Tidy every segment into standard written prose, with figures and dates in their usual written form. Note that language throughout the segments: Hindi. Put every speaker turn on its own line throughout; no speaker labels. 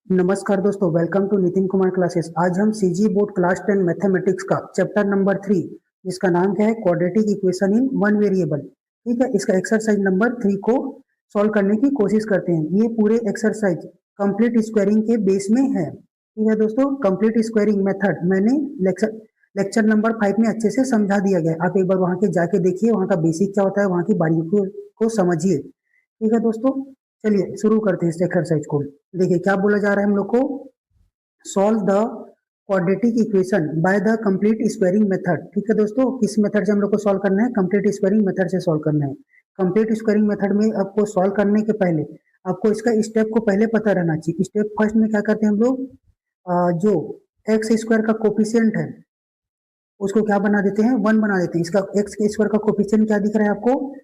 नमस्कार दोस्तों, welcome to Nitin Kumar classes. आज हम सीजी बोर्ड क्लास 10 मैथमेटिक्स का चैप्टर नंबर 3 जिसका नाम क्या है quadratic equation in one variable, ठीक है, इसका एक्सरसाइज नंबर 3 को सॉल्व करने की कोशिश करते हैं। ये पूरे एक्सरसाइज कंप्लीट स्क्वायरिंग के बेस में है, ठीक है दोस्तों। कंप्लीट स्क्वायरिंग मेथड मैंने लेक्चर नंबर 5 में अच्छे से समझा दिया गया। आप एक बार वहां के जाके देखिए, वहां का बेसिक क्या होता है, वहां की बारीकियों को समझिए, ठीक है दोस्तों। चलिए शुरू करते हैं इस एक्सरसाइज को। देखिए क्या बोला जा रहा है हम लोग को, solve the quadratic equation by the complete squaring method. ठीक है दोस्तों, किस मेथड से हम लोग को सॉल्व करना है, कंप्लीट स्क्वायरिंग मेथड से सॉल्व करना है। कंप्लीट स्क्वायरिंग मेथड में आपको सॉल्व करने के पहले आपको इसका स्टेप को पहले पता रहना चाहिए। स्टेप फर्स्ट में क्या करते हैं हम लोग, जो एक्स स्क्वायर का कोफिशिएंट है उसको क्या बना देते हैं, 1 बना देते हैं। इसका एक्स के स्क्वायर का कोफिशिएंट क्या दिख रहा है आपको,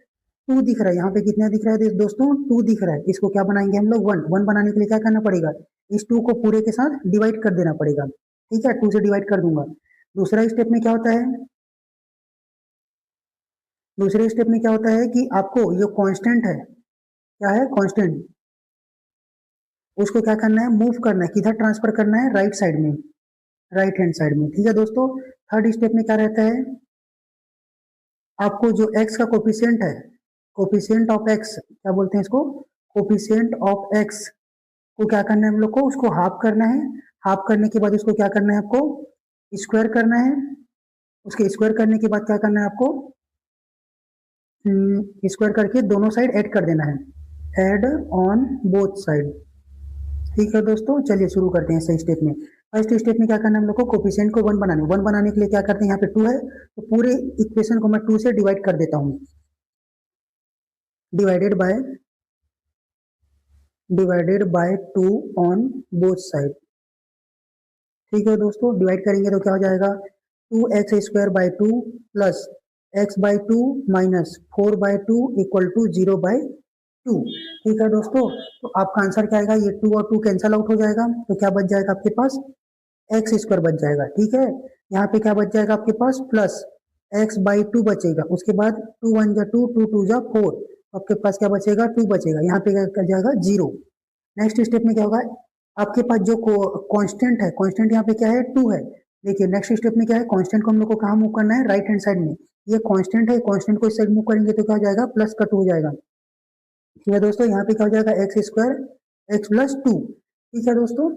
2 दिख रहा है। यहाँ पे कितना दिख रहा है दोस्तों, 2 दिख रहा है। इसको क्या बनाएंगे हम लोग, 1 बनाने के लिए क्या करना पड़ेगा, इस 2 को पूरे के साथ डिवाइड कर देना पड़ेगा, ठीक है। 2 से डिवाइड कर दूंगा। दूसरा स्टेप में क्या होता है, दूसरे स्टेप में क्या होता है कि आपको जो कांस्टेंट है, क्या है कांस्टेंट, उसको क्या करना है, मूव करना है। किधर ट्रांसफर करना है, राइट साइड में, राइट हैंड साइड में, ठीक है दोस्तों। थर्ड स्टेप में क्या रहता है, आपको जो एक्स का कोफिशिएंट है, कोफिशिएंट ऑफ एक्स क्या बोलते हैं इसको, कोफिशिएंट ऑफ एक्स को क्या करना है हम लोग को, उसको हाफ करना है। हाफ करने के बाद उसको क्या करना है आपको, स्क्वायर करना है। उसके स्क्वायर करने के बाद क्या करना है आपको, स्क्वायर करके दोनों साइड ऐड कर देना है, ऐड ऑन बोथ साइड, ठीक है दोस्तों। चलिए शुरू करते हैं सही स्टेप में। फर्स्ट स्टेप में क्या करना है हम लोग को, कोफिशिएंट को 1 बनाने, 1 बनाने के लिए क्या करते हैं, यहाँ पे 2 है तो पूरे इक्वेशन को मैं 2 से डिवाइड कर देता हूँ। Divided by 2 on both side, ठीक है दोस्तों। डिवाइड करेंगे तो क्या हो जाएगा, 2x² 2 plus x/2 minus 4/2 equal to 0/2, ठीक है दोस्तों। तो आपका आंसर क्या आएगा, ये 2 और 2 कैंसल आउट हो जाएगा तो क्या बच जाएगा आपके पास, x² बच जाएगा, ठीक है। यहाँ पे क्या बच जाएगा आपके पास, प्लस x/2 बचेगा। उसके बाद 2 1 जा 2, 2 2 जा 4, आपके पास क्या बचेगा, 2 बचेगा। यहाँ पे क्या जाएगा, 0। नेक्स्ट स्टेप में क्या होगा, आपके पास जो कांस्टेंट है, कांस्टेंट यहाँ पे क्या है, 2 है। देखिए नेक्स्ट स्टेप में क्या है, कांस्टेंट को हम लोग को कहाँ मूव करना है, राइट हैंड साइड में। ये कांस्टेंट है, कांस्टेंट को इस साइड मूव करेंगे तो क्या हो जाएगा, प्लस का 2 हो जाएगा, ठीक है दोस्तों। यहाँ पे क्या हो जाएगा, x² x+2, ठीक है दोस्तों।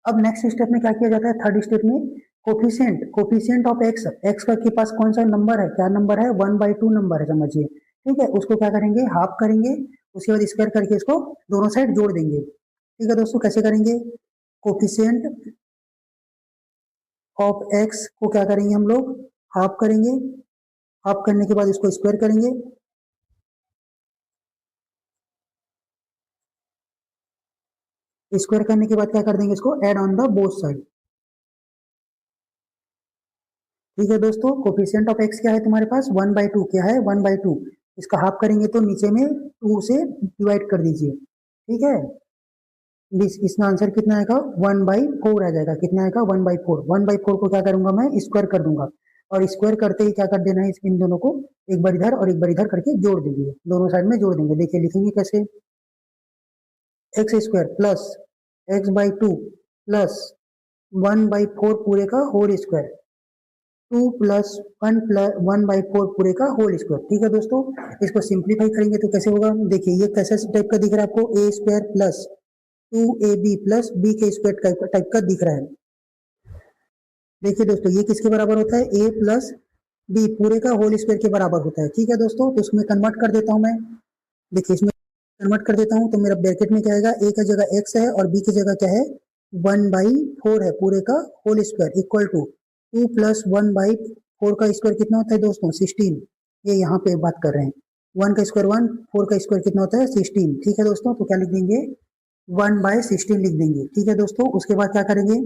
अब नेक्स्ट स्टेप में क्या किया जाता है, थर्ड स्टेप में कोफिशिएंट ऑफ एक्स, एक्स का के पास कौन सा नंबर है, क्या नंबर है, 1/2 नंबर है समझिए, ठीक है। उसको क्या करेंगे, हाफ करेंगे। उसके बाद स्क्वायर करके इसको दोनों साइड जोड़ देंगे, ठीक है दोस्तों। कैसे करेंगे, कोफिशिएंट ऑफ एक्स को क्या करेंगे हम लोग, हाफ करेंगे। हाफ करने के बाद इसको स्क्वायर करेंगे। स्क्वायर करने के बाद क्या कर देंगे, इसको add on the both side, ठीक है दोस्तों। कोफिशिएंट ऑफ एक्स क्या है तुम्हारे पास, 1/2, क्या है 1/2। इसका हाफ करेंगे तो नीचे में 2 से डिवाइड कर दीजिए, ठीक है। इसमें आंसर कितना आएगा, 1/4 आ जाएगा। कितना आएगा, 1/4। 1/4 को क्या करूंगा मैं, स्क्वायर कर दूंगा। और स्क्वायर करते ही क्या कर देना है, इन दोनों को एक बार इधर और एक बार इधर करके जोड़ देंगे, दोनों साइड में जोड़ देंगे। देखिए लिखेंगे कैसे, x² प्लस x/2 प्लस 1/4 पूरे का होल स्क्वायर, 2 प्लस 1/4 पूरे का होल स्क्वायर, ठीक है दोस्तों। इसको सिंप्लीफाई करेंगे तो कैसे होगा, देखिए ये कैसे टाइप का दिख रहा है आपको, a² plus 2ab plus b के स्क्वायर टाइप का दिख रहा है। देखिए दोस्तों ये किसके बराबर होता है, a प्लस b पूरे का होल स्क्वायर के बराबर होता है, ठीक है दोस्तों। तो इसमें कन्वर्ट कर देता हूं मैं, देखिए इसमें कन्वर्ट कर देता हूं तो मेरा ब्रैकेट में क्या आएगा, a का जगह x है और b की जगह क्या है, 1/4 है पूरे का whole square equal to 2 plus 1/4 का स्क्वायर कितना होता है दोस्तों, 16। ये यहाँ पे बात कर रहे हैं, 1 का स्क्वायर 1, 4 का स्क्वायर कितना होता है 16, ठीक है दोस्तों। तो क्या लिख देंगे, 1/16 लिख देंगे, ठीक है दोस्तों। उसके बाद क्या करेंगे,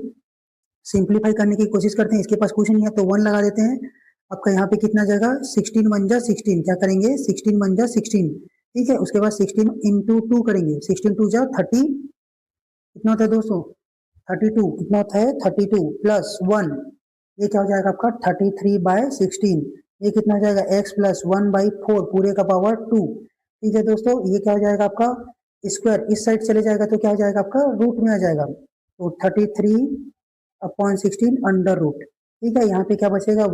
सिंप्लीफाई करने की कोशिश करते हैं। इसके पास कुछ नहीं है तो 1 लगा देते हैं। आपका यहाँ पे कितना जाएगा, 16 1 जा 16, क्या करेंगे 16 1 जा 16, ठीक है। उसके बाद 16 इंटू 2 करेंगे, 16 2 जा 30, कितना होता है दोस्तों 32, कितना होता है 32 प्लस 1, ये क्या हो जाएगा आपका 33/16। ये कितना हो जाएगा, x प्लस 1/4 पूरे का पावर 2, ठीक है दोस्तों। ये क्या हो जाएगा आपका स्क्वायर इस साइड चले जाएगा तो क्या हो जाएगा आपका रूट में आ जाएगा, तो 33/16 अंडर रूट। ठीक है, यहाँ पे क्या बचेगा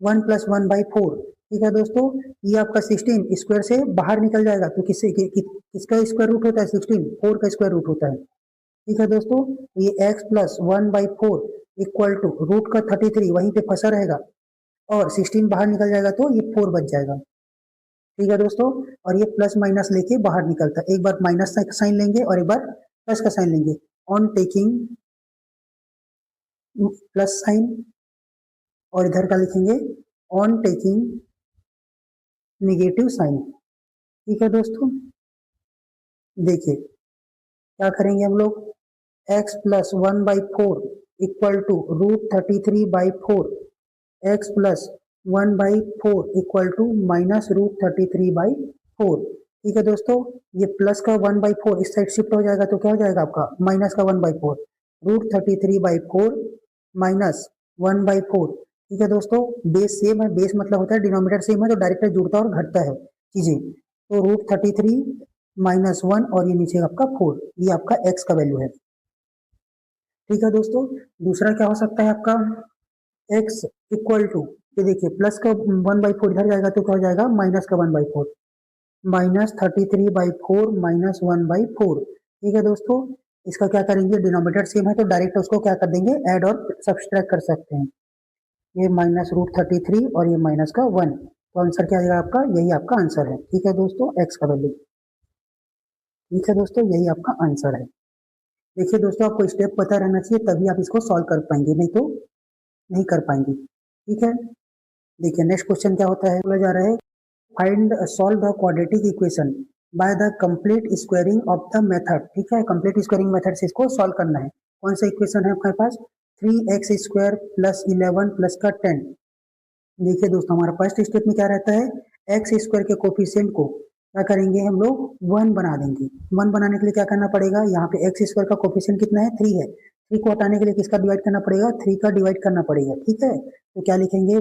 1 प्लस 1/4। ठीक है दोस्तों, ये आपका 16 स्क्वायर से बाहर निकल जाएगा तो किसका स्क्वायर रूट होता है 16, 4 का स्क्वायर रूट होता है। ठीक है दोस्तों, ये x plus 1/4 equal to root का 33 वहीं पे फंसा रहेगा और 16 बाहर निकल जाएगा तो ये 4 बच जाएगा। ठीक है दोस्तों, और ये प्लस माइनस लेके बाहर निकलता है, एक बार माइनस का साइन लेंगे और एक बार प्लस का साइन लेंगे। ऑन टेकिंग प्लस साइन और इधर का लिखेंगे ऑन टेकिंग नेगेटिव साइन। ठीक है दोस्तों, देखिए क्या करेंगे हम लोग, x plus 1/4 equal to √33/4, x plus 1/4 equal to minus √33/4। ठीक है दोस्तों, ये प्लस का 1/4 इस साइड शिफ्ट हो जाएगा तो क्या हो जाएगा आपका माइनस का 1/4, √33/4 माइनस 1/4। ठीक है दोस्तों, बेस सेम है, बेस मतलब होता है डिनोमिनेटर सेम है तो डायरेक्ट जुड़ता और घटता है चीजें, तो √33 माइनस 1 और ये नीचे आपका 4, ये आपका x का वैल्यू है। ठीक है दोस्तों, दूसरा क्या हो सकता है आपका x इक्वल टू, ये देखिए प्लस का 1/4 इधर जाएगा तो क्या हो जाएगा माइनस का 1/4, माइनस 33/4 माइनस 1/4। ठीक है दोस्तों, इसका क्या करेंगे, डिनोमिनेटर सेम है तो डायरेक्ट उसको क्या कर देंगे ऐड और सब्सट्रैक्ट कर सकते हैं, ये माइनस √33 और ये माइनस का 1, तो आंसर क्या आएगा आपका, यही आपका आंसर है। ठीक है दोस्तों, x का वैल्यू। ठीक है दोस्तों, यही आपका आंसर है। देखिए दोस्तों, आपको स्टेप पता रहना चाहिए तभी आप इसको सॉल्व कर पाएंगे, नहीं तो नहीं कर पाएंगे। ठीक है, देखिए नेक्स्ट क्वेश्चन क्या होता है, बोला जा रहा है find solve the quadratic equation by the complete squaring of the method. ठीक है, कंप्लीट स्क्वायरिंग मेथड से इसको सॉल्व करना है। कौन सा इक्वेशन है आपके पास, 3x² प्लस 11 प्लस का 10। देखिए दोस्तों, हमारा फर्स्ट स्टेप में क्या रहता है, x² के कोफिशिएंट को क्या करेंगे हम लोग 1 बना देंगे। 1 बनाने के लिए क्या करना पड़ेगा, यहाँ पे x² का कोफिशिएंट कितना है 3 है, 3 को हटाने के लिए किसका डिवाइड करना पड़ेगा, 3 का डिवाइड करना पड़ेगा। ठीक है, तो क्या लिखेंगे,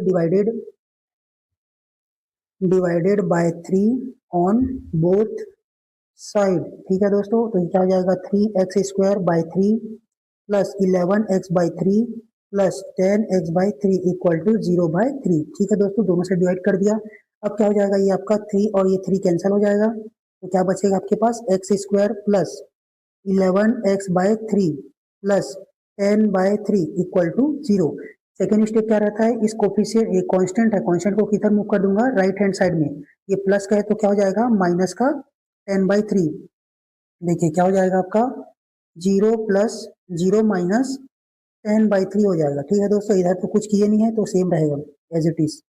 divided by 3 on both side. ठीक है दोस्तों, तो क्या हो जाएगा 3x² by 3 plus 11x/3 plus 10x/3 equal to 0/3। ठीक है दोस्तों, दोनों से डिवाइड कर दिया। अब क्या हो जाएगा, ये आपका 3 और ये 3 कैंसिल हो जाएगा, तो क्या बचेगा आपके पास x² plus 11x/3 plus 10/3 equal to 0। Second step क्या रहता है, इस कोफिशिएंट एक कांस्टेंट है, कांस्टेंट को किधर मूव कर दूंगा, राइट हैंड साइड में। ये प्लस का है तो क्या हो जाएगा माइनस का 10/3। देखिए क्या हो जाएगा आपका 0 प्लस 0 माइनस 10/3 हो जाएगा। ठीक है दोस्तों, इधर तो कुछ किए नहीं है तो सेम रहेगा एज इट इज।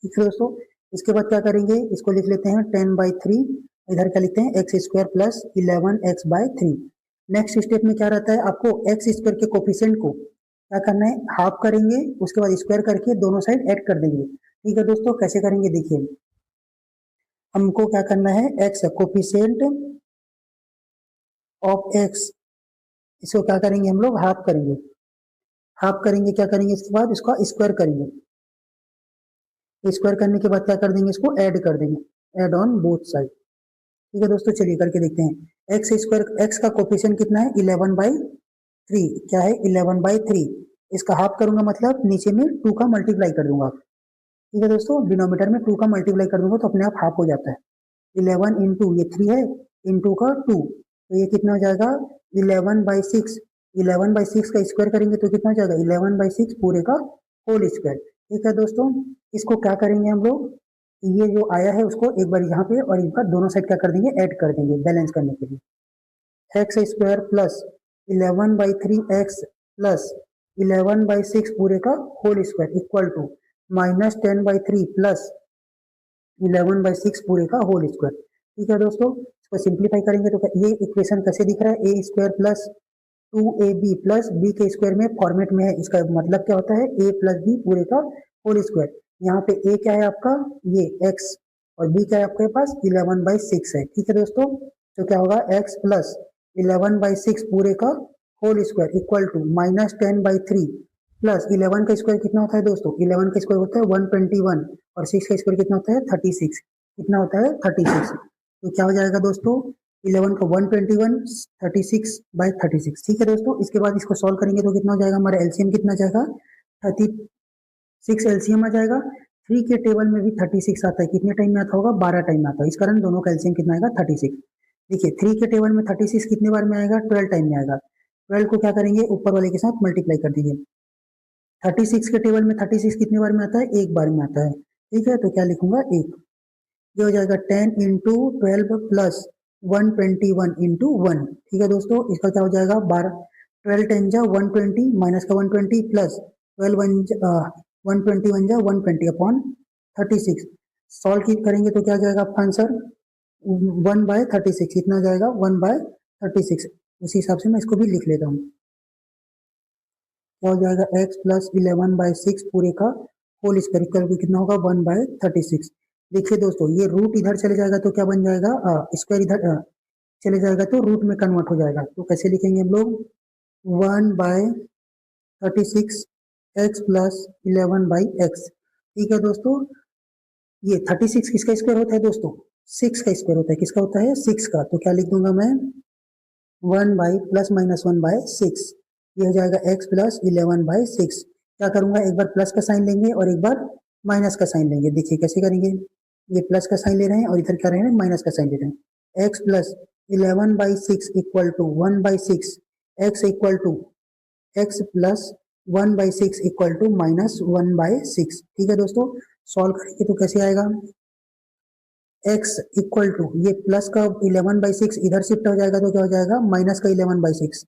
ठीक है दोस्तों, इसके बाद क्या करेंगे, इसको लिख लेते हैं 10/3, इधर क्या लिखते हैं x² plus 11x/3। Next step में क्या रहता है, आपको x² के कोफिशिएंट को क्या करना है, हाफ करेंगे, उसके बाद स्क्वायर करके दोनों साइड ऐड कर देंगे। ठीक है दोस्तों, कैसे करेंगे देखिए, हमको क्या करना है, x कोफिशिएंट ऑफ x, इसको क्या करेंगे हम लोग हाफ करेंगे। हाफ करेंगे क्या करेंगे, इसके बाद इसका स्क्वायर करेंगे, स्क्वायर करने के बाद क्या कर देंगे, इसको ऐड कर देंगे, ऐड ऑन बोथ साइड। ठीक है दोस्तों, चलिए करके देखते हैं। x का कोफिशिएंट कितना है 11/3, क्या है 11/3, इसका हाफ करूंगा मतलब नीचे में 2 का मल्टीप्लाई कर दूंगा। ठीक है दोस्तों, डिनोमिनेटर में 2 का मल्टीप्लाई कर दूंगा तो अपने आप हाफ हो जाता है। 11 इंटू ये 3 है, इंटू का 2, तो ये कितना हो जाएगा 11/6। 11/6 का स्क्वायर करेंगे तो कितना हो जाएगा 11/6 पूरे का होल स्क्वायर। ठीक है दोस्तों, इसको क्या करेंगे हम लोग, ये जो आया है उसको एक बार यहाँ पे और इनका दोनों साइड क्या कर देंगे ऐड कर देंगे बैलेंस करने के लिए। x² प्लस 11/3x प्लस 11/6 पूरे का whole square equal to minus 10/3 plus 11/6 पूरे का होल स्क्वायर। ठीक है दोस्तों, इसको सिंप्लीफाई करेंगे तो ये इक्वेशन कैसे दिख रहा है, a² plus 2ab plus b के स्क्वायर में फॉर्मेट में है। इसका मतलब क्या होता है, a प्लस b पूरे का होल स्क्वायर। यहाँ पे a क्या है आपका ये x और b क्या है आपके पास 11/6 है। ठीक है दोस्तों, तो क्या होगा x प्लस 11/6 पूरे का whole square equal to minus 10/3 plus 11 का स्क्वायर कितना होता है दोस्तों, 11 का स्क्वायर होता है 121 और 6 का स्क्वायर कितना होता है 36, कितना होता है 36। तो क्या हो जाएगा दोस्तों, 11 का 121, 36/36। ठीक है दोस्तों, इसके बाद इसको सॉल्व करेंगे तो कितना हो जाएगा, हमारा एलसीएम कितना जाएगा, 36 एलसीएम आ जाएगा। 3 के टेबल में भी 36 आता है, कितने टाइम में आता होगा, 12 टाइम में आता है, इस कारण दोनों का एलसीएम कितना आएगा, 36। देखिए 3 के टेबल में 36 कितने बार में आएगा, 12 टाइम में आएगा। 12 को क्या करेंगे, ऊपर वाले के साथ मल्टीप्लाई कर दीजिए। 36 के टेबल में 36 कितने बार में आता है, एक बार में आता है। ठीक है, तो क्या लिखूंगा, एक। ये हो जाएगा 10 इंटू 12 प्लस 121 इंटू 1। ठीक है दोस्तों, इसका क्या हो जाएगा, 12, 12 10 जा 120 माइनस का 120 प्लस 12 121 जा 120 अपॉन 36। सॉल्व करेंगे तो क्या आ जाएगा आपका आंसर, 1/36। कितना जाएगा, 1/36। उसी हिसाब से मैं इसको भी लिख लेता हूँ। क्या हो जाएगा, x प्लस 11/6 पूरे का होल स्क्वायर इक्वल टू कितना होगा, 1/36। देखिए दोस्तों, ये रूट इधर चले जाएगा तो क्या बन जाएगा, स्क्वायर इधर चले जाएगा तो रूट में कन्वर्ट हो जाएगा। तो कैसे लिखेंगे हम लोग, 1/36 x प्लस 11/x। ठीक है दोस्तों, ये 36 किसका स्क्वायर होता है दोस्तों, 6 का स्क्वायर होता है। किसका होता है, 6 का। तो क्या लिख दूंगा मैं, 1/+-1/6। ये हो जाएगा x प्लस 11/6। क्या करूंगा, एक बार प्लस का साइन लेंगे और एक बार माइनस का साइन लेंगे। देखिए कैसे करेंगे, ये प्लस का साइन ले रहे हैं और इधर क्या रहे हैं, माइनस का साइन ले रहे हैं। x plus 11/6 equal to 1/6, x equal to x plus 1/6 equal to -1/6। ठीक है दोस्तों, सॉल्व करेंगे तो कैसे आएगा, x इक्वल टू ये प्लस का 11/6 इधर शिफ्ट हो जाएगा तो क्या हो जाएगा, माइनस का 11/6।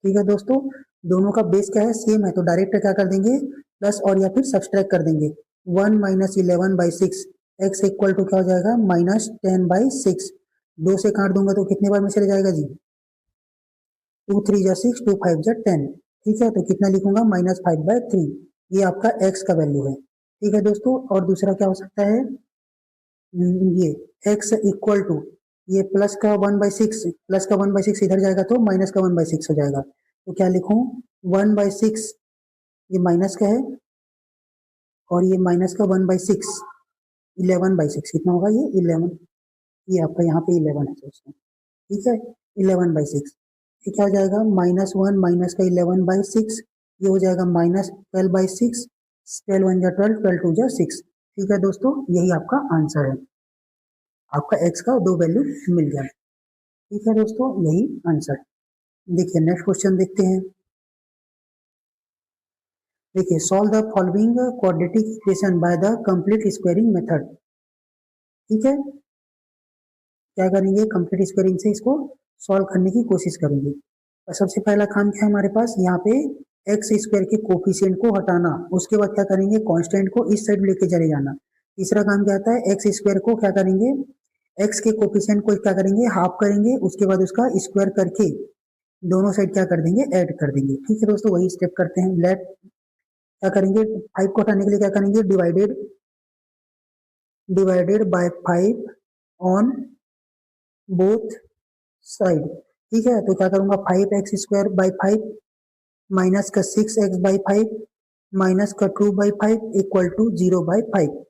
ठीक है दोस्तों, दोनों का बेस क्या है, सेम है, तो डायरेक्ट क्या कर देंगे, प्लस और या फिर सब्सट्रैक्ट कर देंगे। 1 माइनस 11/6 x इक्वल टू क्या हो जाएगा, -10/6। 2 से काट दूंगा तो कितने बार में चले जाएगा जी, 2 3 जा 6, 2 5 जा 10। ठीक है, तो कितना लिखूंगा, -5/3। ये आपका x का वैल्यू है। ठीक है दोस्तों, और दूसरा क्या हो सकता है, ये x इक्वल टू ये प्लस का 1/6, प्लस का 1/6 इधर जाएगा तो माइनस का 1/6 हो जाएगा। तो क्या लिखूं, 1/6, ये माइनस का है और ये माइनस का 1/6, 11/6 कितना होगा, ये 11, ये आपका यहाँ पे 11 है दोस्तों। ठीक है, 11/6। ये क्या हो जाएगा, -1 माइनस का 11/6, ये हो जाएगा -12/6। 12 1 जा 12, 12 2 जा 6। ठीक है दोस्तों, यही आपका आंसर है, आपका x का दो वैल्यू मिल गया। ठीक है दोस्तों, यही आंसर। देखिए नेक्स्ट क्वेश्चन देखते हैं। देखिए, solve the following quadratic equation by the complete squaring method. ठीक है, क्या करेंगे, कंप्लीट स्क्वायरिंग से इसको सॉल्व करने की कोशिश करेंगे। और सबसे पहला काम क्या है हमारे पास, यहाँ पे एक्स स्क्वायर के कोफिशिएंट को हटाना। उसके बाद क्या करेंगे, कांस्टेंट को इस साइड लेके चले जाना। तीसरा काम क्या आता है, एक्स स्क्वायर को क्या करेंगे, एक्स के कोफिशिएंट को क्या करेंगे, हाफ करेंगे, उसके बाद उसका स्क्वायर करके दोनों साइड क्या कर देंगे, ऐड कर देंगे। ठीक है दोस्तों, वही स्टेप करते हैं। लेट क्या करेंगे, 5 को हटाने के लिए क्या करेंगे, divided by 5 on both side. ठीक है, तो क्या करूंगा, 5x² बाई 5 माइनस का 6x/5 माइनस का 2/5 इक्वल टू 0/5।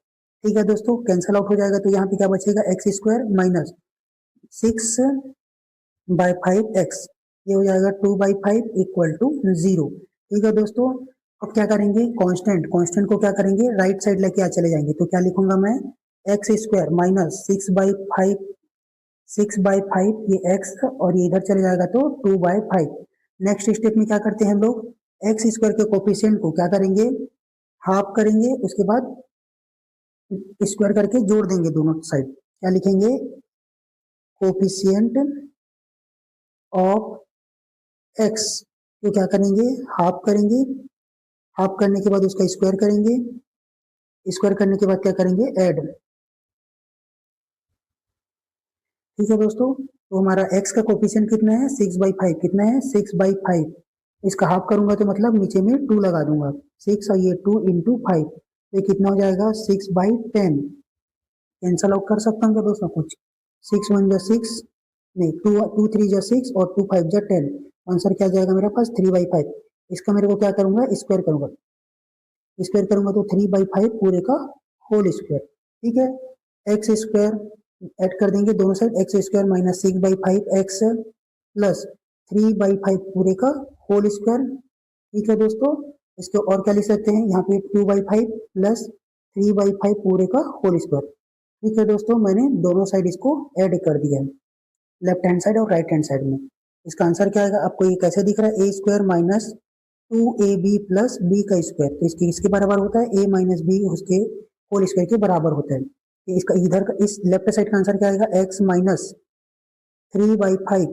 ठीक है दोस्तों, कैंसल आउट हो जाएगा तो यहाँ पे क्या बचेगा, x² माइनस 6/5x, ये हो जाएगा 2/5 इक्वल टू 0। ठीक है दोस्तों, अब क्या करेंगे, कांस्टेंट को क्या करेंगे, राइट साइड लेके आ चले जाएंगे। तो क्या लिखूंगा मैं, x² माइनस 6/5 ये x और ये इधर चले जाएगा तो 2/5। नेक्स्ट स्टेप में क्या करते हैं हम लोग, एक्स स्क्वायर के कोफिशिएंट को क्या करेंगे, हाफ करेंगे, उसके बाद स्क्वायर करके जोड़ देंगे दोनों साइड। क्या लिखेंगे, कोफिशिएंट ऑफ एक्स तो क्या करेंगे, हाफ करेंगे, हाफ करने के बाद उसका स्क्वायर करेंगे, स्क्वायर करने के बाद क्या करेंगे, ऐड। ठीक है दोस्तों, तो हमारा x का कोफिशिएंट कितना है, 6/5, कितना है, 6/5। इसका हाफ करूंगा तो मतलब नीचे में 2 लगा दूंगा, 6 और ये 2 इंटू 5, तो कितना हो जाएगा, 6/10। कैंसल आउट कर सकता हूँ क्या दोस्तों, कुछ 6 1 जा 6, नहीं 2 3 जा 6 और 2 5 जा 10। आंसर क्या जाएगा मेरे पास, 3/5। इसका मेरे को क्या करूंगा, स्क्वायर करूंगा, स्क्वायर करूंगा तो 3/5 पूरे का होल स्क्वायर। ठीक है, x स्क्वायर ऐड कर देंगे दोनों side, x square minus 6/5 x plus 3/5 पूरे का होल स्क्वायर। ठीक है दोस्तों, इसको और क्या लिख सकते हैं, यहाँ पे 2/5 प्लस 3/5 पूरे का होल स्क्वायर। ठीक है दोस्तों, मैंने दोनों साइड इसको ऐड कर दिया है, लेफ्ट हैंड साइड और राइट हैंड साइड में। इसका आंसर क्या आएगा, आपको ये कैसे दिख रहा है, a square minus 2ab plus b का स्क्वायर, तो इसके इसके बराबर होता है a माइनस बी उसके होल स्क्वायर के बराबर होता है। तो इसका इधर का इस लेफ्ट साइड का आंसर क्या आएगा, x माइनस 3/5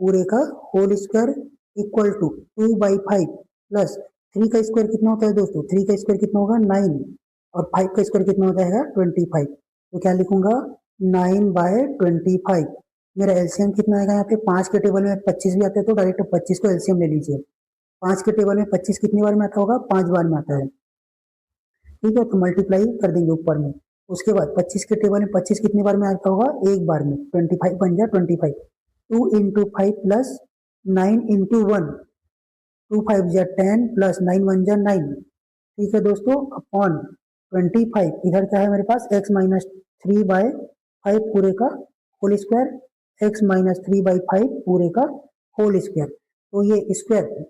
पूरे का whole square equal to 2/5 plus 3 का स्क्वायर कितना होता है दोस्तों, 3 का स्क्वायर कितना होगा 9 और 5 का स्क्वायर कितना होता है 25। तो क्या लिखूंगा 9/25। मेरा एलसीएम कितना आएगा, यहाँ पे 5 के टेबल में 25 भी आते हैं तो डायरेक्ट 25 को एलसीएम ले लीजिए। 5 के टेबल में 25 कितनी बार में आता होगा, 5 बार में आता है। ठीक है, तो मल्टीप्लाई कर देंगे ऊपर में। उसके बाद 25 के टेबल में 25 कितनी बार में आता होगा, एक बार में, 25 बन जाए 25। 2 इंटू 5 प्लस 9 इंटू 1, 2 5 जा 10 प्लस 9 1 जा 9। ठीक है दोस्तों, अपॉन 25, इधर क्या है मेरे पास x माइनस 3/5 पूरे का होल स्क्वायर, x माइनस 3/5 पूरे का होल स्क्वायर। तो ये स्क्वायर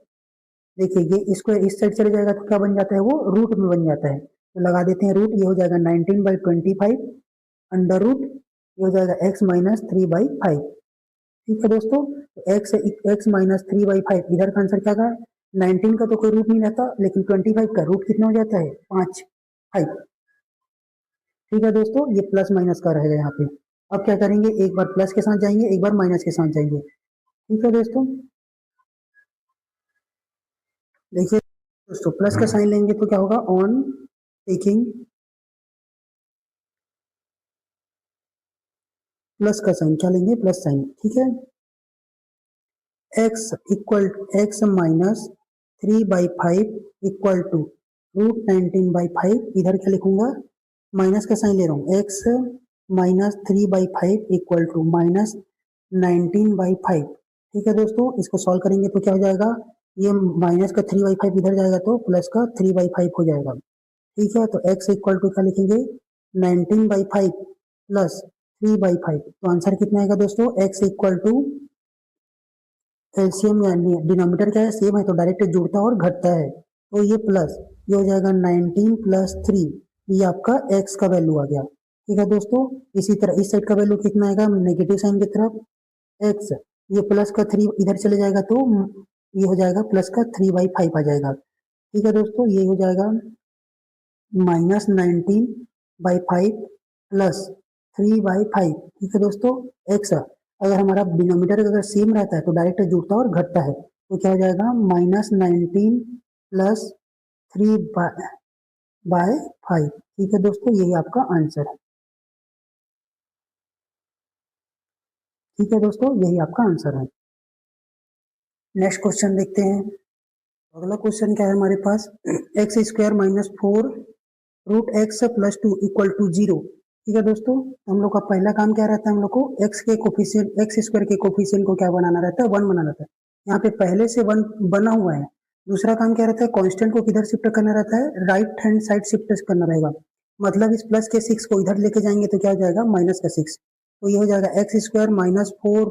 देखिए, ये स्क्वायर इस साइड चले जाएगा तो क्या बन जाता है, वो रूट में बन जाता है। तो लगा देते हैं रूट, ये हो जाएगा 19/25 अंडर रूट, ये हो जाएगा x माइनस 3/5। ठीक है दोस्तों, तो x माइनस 3/5, इधर का आंसर क्या था, 19 का तो कोई रूट नहीं रहता, लेकिन 25 का रूट कितना हो जाता है 5। ठीक है दोस्तों, ये प्लस माइनस का रहेगा यहाँ पे। अब क्या करेंगे, एक बार प्लस के साथ जाएंगे, एक बार माइनस के साथ जाएंगे। ठीक है दोस्तों, देखिए दोस्तों, प्लस का साइन लेंगे तो क्या होगा, ऑन टेकिंग प्लस का साइन, क्या लेंगे, प्लस साइन। ठीक है, x equal x minus 3/5 equal to √19/5, इधर क्या लिखूंगा, माइनस का साइन ले रहा हूँ, x minus 3/5 equal to minus 19/5। ठीक है दोस्तों, इसको सॉल्व करेंगे तो क्या हो जाएगा, ये माइनस का 3/5 इधर जाएगा तो प्लस का 3/5 हो जाएगा। ठीक है, तो x इक्वल टू क्या लिखेंगे, 19/5 प्लस 3/5। तो आंसर कितना आएगा दोस्तों, x इक्वल टू एलसीएम यानी डिनोमिनेटर क्या है, सेम है तो डायरेक्ट जुड़ता है और घटता है, तो ये प्लस, ये हो जाएगा 19 प्लस 3, ये आपका x का वैल्यू आ गया। ठीक है दोस्तों, इसी तरह इस साइड का वैल्यू कितना आएगा, नेगेटिव साइन की तरफ x, ये प्लस का 3 इधर चले जाएगा तो ये हो जाएगा प्लस का 3/5 आ जाएगा। ठीक है दोस्तों, ये हो जाएगा माइनस 19/5 प्लस 3/5। ठीक है दोस्तों, x अगर हमारा डिनोमिनेटर अगर सेम रहता है तो डायरेक्ट जुड़ता है और घटता है, तो क्या हो जाएगा -19 प्लस 3/5। ठीक है दोस्तों, यही आपका आंसर है। ठीक है दोस्तों, यही आपका आंसर है। नेक्स्ट क्वेश्चन देखते हैं। अगला क्वेश्चन क्या है हमारे पास, x square minus 4 √x plus 2 equal to 0। ठीक है दोस्तों, हम लोग का पहला काम क्या रहता है, हम लोग को x के कोफिशिएंट, एक्स स्क्वायर के कोफिशिएंट को क्या बनाना रहता है, 1 बनाना रहता है। यहाँ पे पहले से 1 बना हुआ है। दूसरा काम क्या रहता है, कांस्टेंट को किधर शिफ्ट करना रहता है, राइट हैंड साइड शिफ्ट करना रहेगा। मतलब इस प्लस के 6 को इधर लेके जाएंगे तो क्या हो जाएगा, माइनस का 6। तो ये हो जाएगा x square minus 4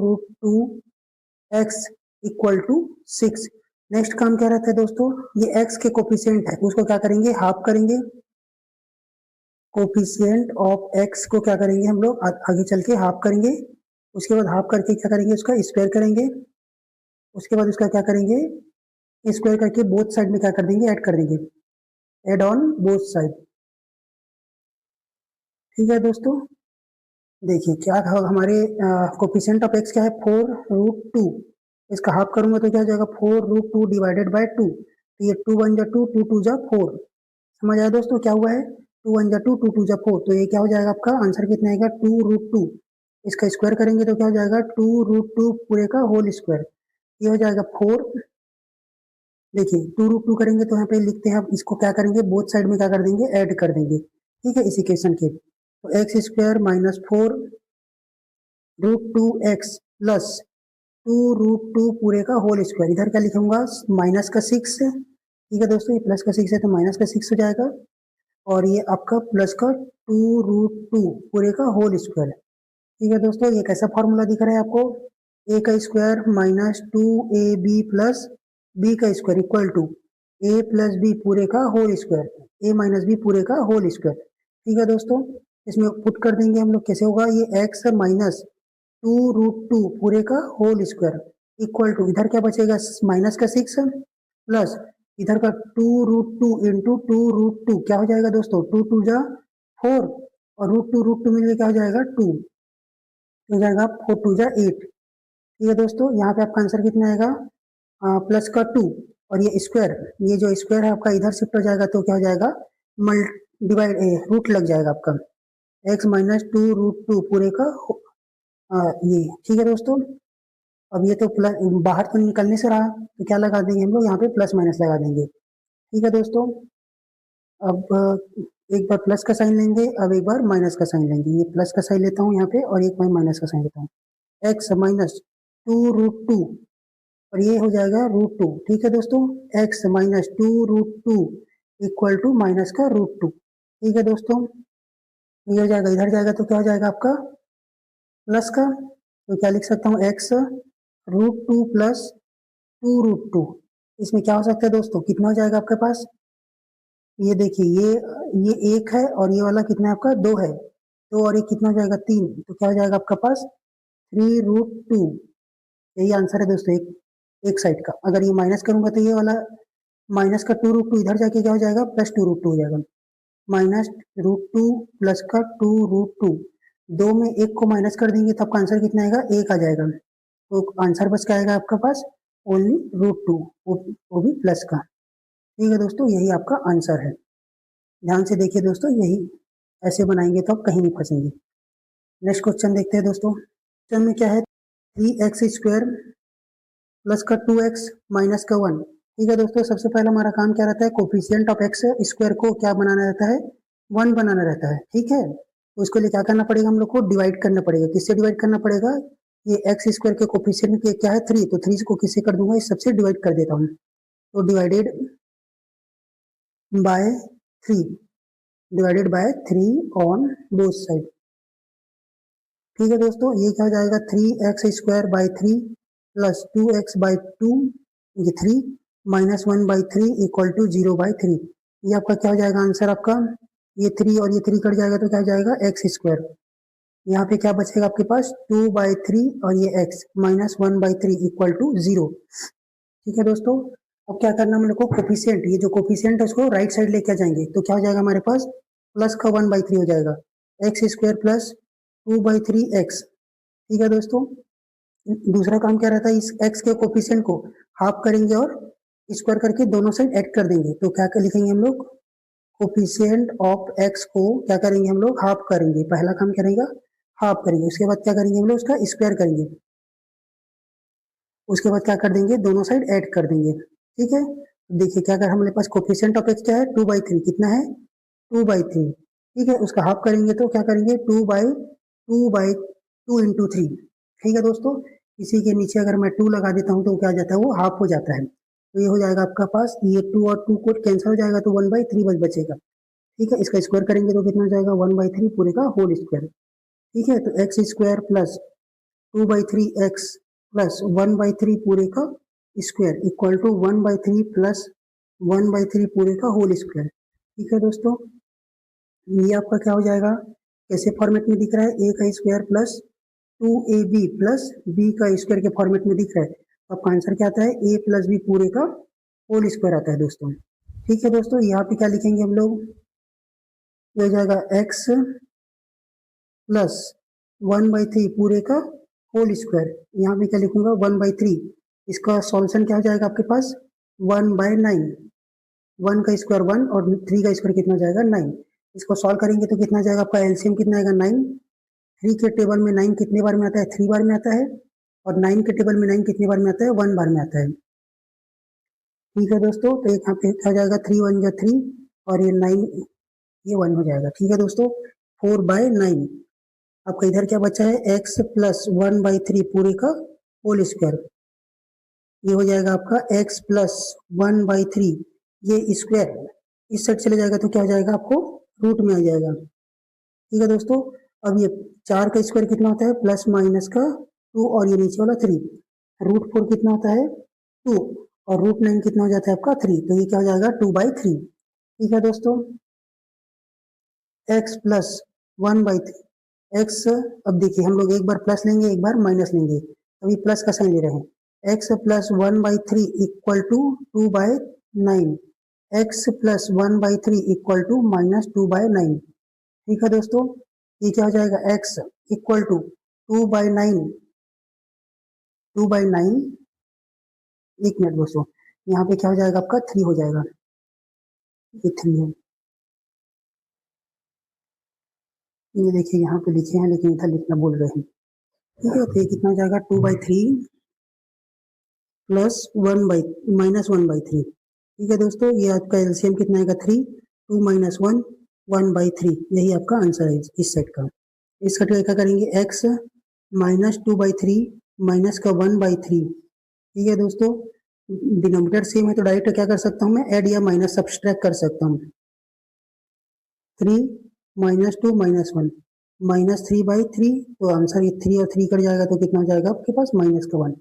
√2x equal to 6। Next काम क्या रहता है दोस्तों, ये x के कोफिशिएंट है, उसको क्या करेंगे, हाफ करेंगे। कोफिशिएंट ऑफ x को क्या करेंगे हम लोग, आगे चल के हाफ करेंगे। उसके बाद हाफ करके क्या करेंगे, उसका स्क्वायर करेंगे। उसके बाद उसका क्या करेंगे, स्क्वायर करके बोथ साइड में क्या कर देंगे, ऐड कर देंगे, एड ऑन बोथ साइड। ठीक है दोस्तों, देखिए क्या हमारे कोफिशिएंट ऑफ x क्या है, 4 √2। इसका हाफ करूंगा तो क्या हो जाएगा, 4 √2 डिवाइडेड बाय 2। तो ये 2 1 जा 2, 2 2 जा 4। समझ आया दोस्तों, क्या हुआ है, 2 1 जा 2, 2 2 जा 4। तो ये क्या हो जाएगा, आपका आंसर कितना आएगा, 2 √2। इसका स्क्वायर करेंगे तो क्या हो जाएगा, 2 √2 पूरे का होल स्क्वायर। ये हो जाएगा 4। देखिए 2 √2 करेंगे तो यहाँ पे लिखते हैं, अब इसको क्या करेंगे, बोथ साइड में क्या कर देंगे, ऐड कर देंगे। ठीक है, इसी क्वेश्चन के, तो x square minus 4 √2x plus 2 √2 पूरे का होल स्क्वायर, इधर क्या लिखूंगा, माइनस का 6। ठीक है दोस्तों, ये प्लस का 6 है तो माइनस का 6 हो जाएगा, और ये आपका प्लस का 2 √2 पूरे का होल स्क्वायर। ठीक है दोस्तों, ये कैसा फॉर्मूला दिख रहा है आपको, ए का square minus 2ab plus b का square equal to A plus b पूरे का whole square, a minus b पूरे का होल स्क्वायर। ठीक है दोस्तों, इसमें पुट कर देंगे हम लोग, कैसे होगा, ये एक्स माइनस 2√2 पूरे का होल स्क्वायर इक्वल टू, इधर क्या बचेगा माइनस का 6 प्लस इधर का 2√2 इंटू 2√2 क्या हो जाएगा दोस्तों, 2 2 जा 4 और √2 मिलकर क्या हो जाएगा 2, हो जाएगा 4 2 जा 8। ठीक है दोस्तों, यहाँ पे आपका आंसर कितना आएगा, प्लस का 2 और ये स्क्वायर, ये जो स्क्वायर है आपका इधर शिफ्ट हो जाएगा तो क्या हो जाएगा डिवाइड रूट लग जाएगा आपका एक्स माइनस 2√2 पूरे का ये। ठीक है दोस्तों, अब ये तो प्लस बाहर तो निकलने से रहा तो क्या लगा देंगे हम लोग यहाँ पे प्लस माइनस लगा देंगे। ठीक है दोस्तों, अब एक बार प्लस का साइन लेंगे, अब एक बार माइनस का साइन लेंगे, ये प्लस का साइन लेता हूँ यहाँ पे और एक बार माइनस का साइन लेता हूँ, एक्स माइनस 2√2 और ये हो जाएगा √2। ठीक है दोस्तों, x minus 2√2 equal to minus का √2। ठीक है दोस्तों, ये हो जाएगा, इधर जाएगा तो क्या हो जाएगा आपका प्लस का, तो क्या लिख सकता हूँ एक्स √2 प्लस 2√2, इसमें क्या हो सकता है दोस्तों, कितना हो जाएगा आपके पास, ये देखिए ये एक है और ये वाला कितना है आपका 2 है, तो और ये कितना हो जाएगा 3, तो क्या हो जाएगा आपका पास 3√2। यही आंसर है दोस्तों, एक साइड का। अगर ये माइनस करूंगा तो ये वाला माइनस का 2√2 इधर जाके क्या हो जाएगा प्लस 2√2 हो जाएगा, -√2 प्लस का 2√2, दो में एक को माइनस कर देंगे तो आपका आंसर कितना आएगा, एक आ जाएगा, तो आंसर बच के आएगा आपका पास ओनली √2, वो भी प्लस का। ठीक है दोस्तों, यही आपका आंसर है। ध्यान से देखिए दोस्तों, यही ऐसे बनाएंगे तो आप कहीं नहीं फंसेंगे। नेक्स्ट क्वेश्चन देखते हैं दोस्तों, क्वेश्चन में क्या है, 3x² प्लस का 2x माइनस का 1। ठीक है दोस्तों, सबसे पहला हमारा काम क्या रहता है, कोफिशिएंट ऑफ एक्स स्क्वायर को क्या बनाना रहता है, 1 बनाना रहता है। ठीक है, तो उसके लिए क्या करना पड़ेगा, हम लोग को डिवाइड करना पड़ेगा, किससे डिवाइड करना पड़ेगा, ये एक्स स्क्वायर के कोफिशिएंट के क्या है 3, तो 3 को किससे कर दूंगा, इस सबसे डिवाइड कर देता हूँ, तो divided by 3, divided by 3 on both side. ठीक है दोस्तों, ये क्या हो जाएगा 3x² by 3 plus 2x by 2 ये 3 माइनस 1 बाई 3 इक्वल टू 0/3। ये आपका क्या हो जाएगा आंसर आपका, ये 3 और ये 3 कट जाएगा तो क्या हो जाएगा x², यहाँ पे क्या बचेगा आपके पास 2/3 और ये x माइनस 1/3 इक्वल टू 0। ठीक है दोस्तों, अब क्या करना हम लोग को, कोफिशिएंट, ये जो कोफिशिएंट है उसको राइट साइड लेके जाएंगे तो क्या हो जाएगा हमारे पास प्लस का 1/3 हो जाएगा, x² प्लस 2/3x। ठीक है दोस्तों, दूसरा काम क्या रहता है, इस x के कोफिशिएंट को हाफ करेंगे और स्क्वायर करके दोनों साइड ऐड कर देंगे, तो क्या कर लिखेंगे हम लोग, कोफिशिएंट ऑफ x को क्या करेंगे हम लोग हाफ करेंगे, पहला काम करेंगे हाफ करेंगे, उसके बाद क्या करेंगे हम लोग उसका स्क्वायर करेंगे, उसके बाद क्या कर देंगे दोनों साइड ऐड कर देंगे। ठीक है, देखिए क्या कर हमारे पास कोफिशिएंट ऑफ x क्या है 2/3, कितना है 2/3। ठीक है, उसका हाफ करेंगे तो क्या करेंगे 2/2 इंटू 3। ठीक है दोस्तों, इसी के नीचे अगर मैं 2 लगा देता हूँ तो क्या जाता है वो हाफ हो जाता है, तो ये हो जाएगा आपका पास, ये 2 और 2 को कैंसिल हो जाएगा तो 1/3 बचेगा। ठीक है, इसका स्क्वायर करेंगे तो कितना हो जाएगा 1/3 पूरे का होल स्क्वायर। ठीक है, तो x² प्लस 2/3x प्लस 1/3 पूरे का स्क्वायर इक्वल टू 1/3 प्लस 1/3 पूरे का होल स्क्वायर। ठीक है दोस्तों, ये आपका क्या हो जाएगा, कैसे फॉर्मेट में दिख रहा है, ए का square plus 2ab plus b का स्क्वायर के फॉर्मेट में दिख रहा है, तो आपका आंसर क्या आता है a प्लस बी पूरे का होल स्क्वायर आता है दोस्तों। ठीक है दोस्तों, यहाँ पे क्या लिखेंगे हम लोग, ये हो जाएगा x प्लस 1/3 पूरे का होल स्क्वायर, यहाँ पे क्या लिखूंगा 1/3, इसका सॉल्यूशन क्या हो जाएगा आपके पास 1/9, 1 का स्क्वायर 1 और 3 का स्क्वायर कितना हो जाएगा 9, इसको सॉल्व करेंगे तो कितना जाएगा आपका एलसीएम कितना आएगा 9, 3 के टेबल में 9 कितने बार में आता है 3 बार में आता है, और 9 के टेबल में 9 कितने बार में आता है 1 बार में आता है। ठीक है दोस्तों, तो एक यहाँ पे क्या जाएगा 3 1 जा 3 और ये 9 ये 1 हो जाएगा। ठीक है दोस्तों, 4/9, आपका इधर क्या बचा है x प्लस 1/3 पूरे का होल स्क्वायर, ये हो जाएगा आपका x प्लस 1/3 ये स्क्वायर इस साइड चले जाएगा तो क्या हो जाएगा आपको रूट में आ जाएगा। ठीक है दोस्तों, अब ये 4 का स्क्वायर कितना होता है, प्लस माइनस का 2 और ये नीचे वाला 3, √4 कितना होता है 2 और √9 कितना हो जाता है आपका 3, तो ये क्या हो जाएगा 2/3। ठीक है दोस्तों, x प्लस 1/3 x, अब देखिए हम लोग एक बार प्लस लेंगे एक बार माइनस लेंगे, अभी प्लस का साइन ले रहे हैं। x plus 1/3 equal to 2/9, x plus 1/3 equal to -2/9। ठीक है दोस्तों, ये क्या हो जाएगा x इक्वल टू 2/9, 2/9, एक मिनट दोस्तों, यहाँ पे क्या हो जाएगा आपका 3 हो जाएगा, ये 3 है, ये देखिए यहाँ पे लिखे हैं लेकिन इधर लिखना बोल रहे हैं। ठीक है, तो ये कितना हो जाएगा 2/3 प्लस -1/3। ठीक है दोस्तों, ये आपका एलसीएम कितना आएगा 3, 2 - 1 1/3, यही आपका आंसर है इस सेट का। इस सेट का क्या करेंगे, x -2/3 माइनस का 1/3। ठीक है दोस्तों, डिनोमिनेटर सेम है तो डायरेक्ट क्या कर सकता हूँ मैं, ऐड या माइनस सब्सट्रैक्ट कर सकता हूँ। 3 -2 -1 -3/3, तो आंसर ये 3 और 3 कट जाएगा तो कितना हो जाएगा आपके पास -1,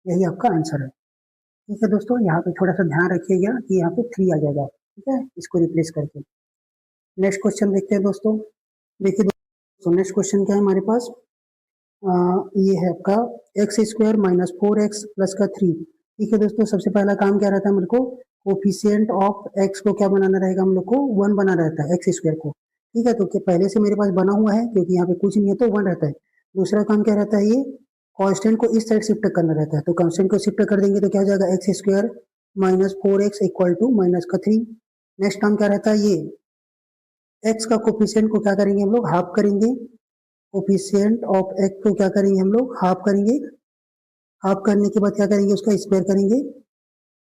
यही आपका आंसर है। ठीक है दोस्तों, यहाँ पे थोड़ा सा ध्यान रखिएगा कि यहाँ पे 3 आ जाएगा। ठीक है, इसको रिप्लेस करके नेक्स्ट क्वेश्चन देखते हैं दोस्तों। देखिए दोस्तों, नेक्स्ट क्वेश्चन क्या है हमारे पास, ये है आपका x² - 4x प्लस का 3। ठीक है दोस्तों, सबसे पहला काम क्या रहता है मेरे को, कोफिशिएंट ऑफ x को क्या बनाना रहेगा, हम लोग को 1 बना रहता है x² को। ठीक है, तो क्या पहले से मेरे पास बना हुआ है क्योंकि यहाँ पे कुछ नहीं है तो 1 रहता है। दूसरा काम क्या रहता है, ये कांस्टेंट को इस साइड शिफ्ट करना रहता है, तो कांस्टेंट को शिफ्ट कर देंगे तो क्या हो जाएगा x² - 4x equal to -3। Next काम क्या रहता है, ये x का कोफिशिएंट को क्या करेंगे हम लोग, हाफ करेंगे, कोफिशिएंट ऑफ x को क्या करेंगे हम लोग, हाफ करेंगे, हाफ करने के बाद क्या करेंगे, उसका स्क्वायर करेंगे,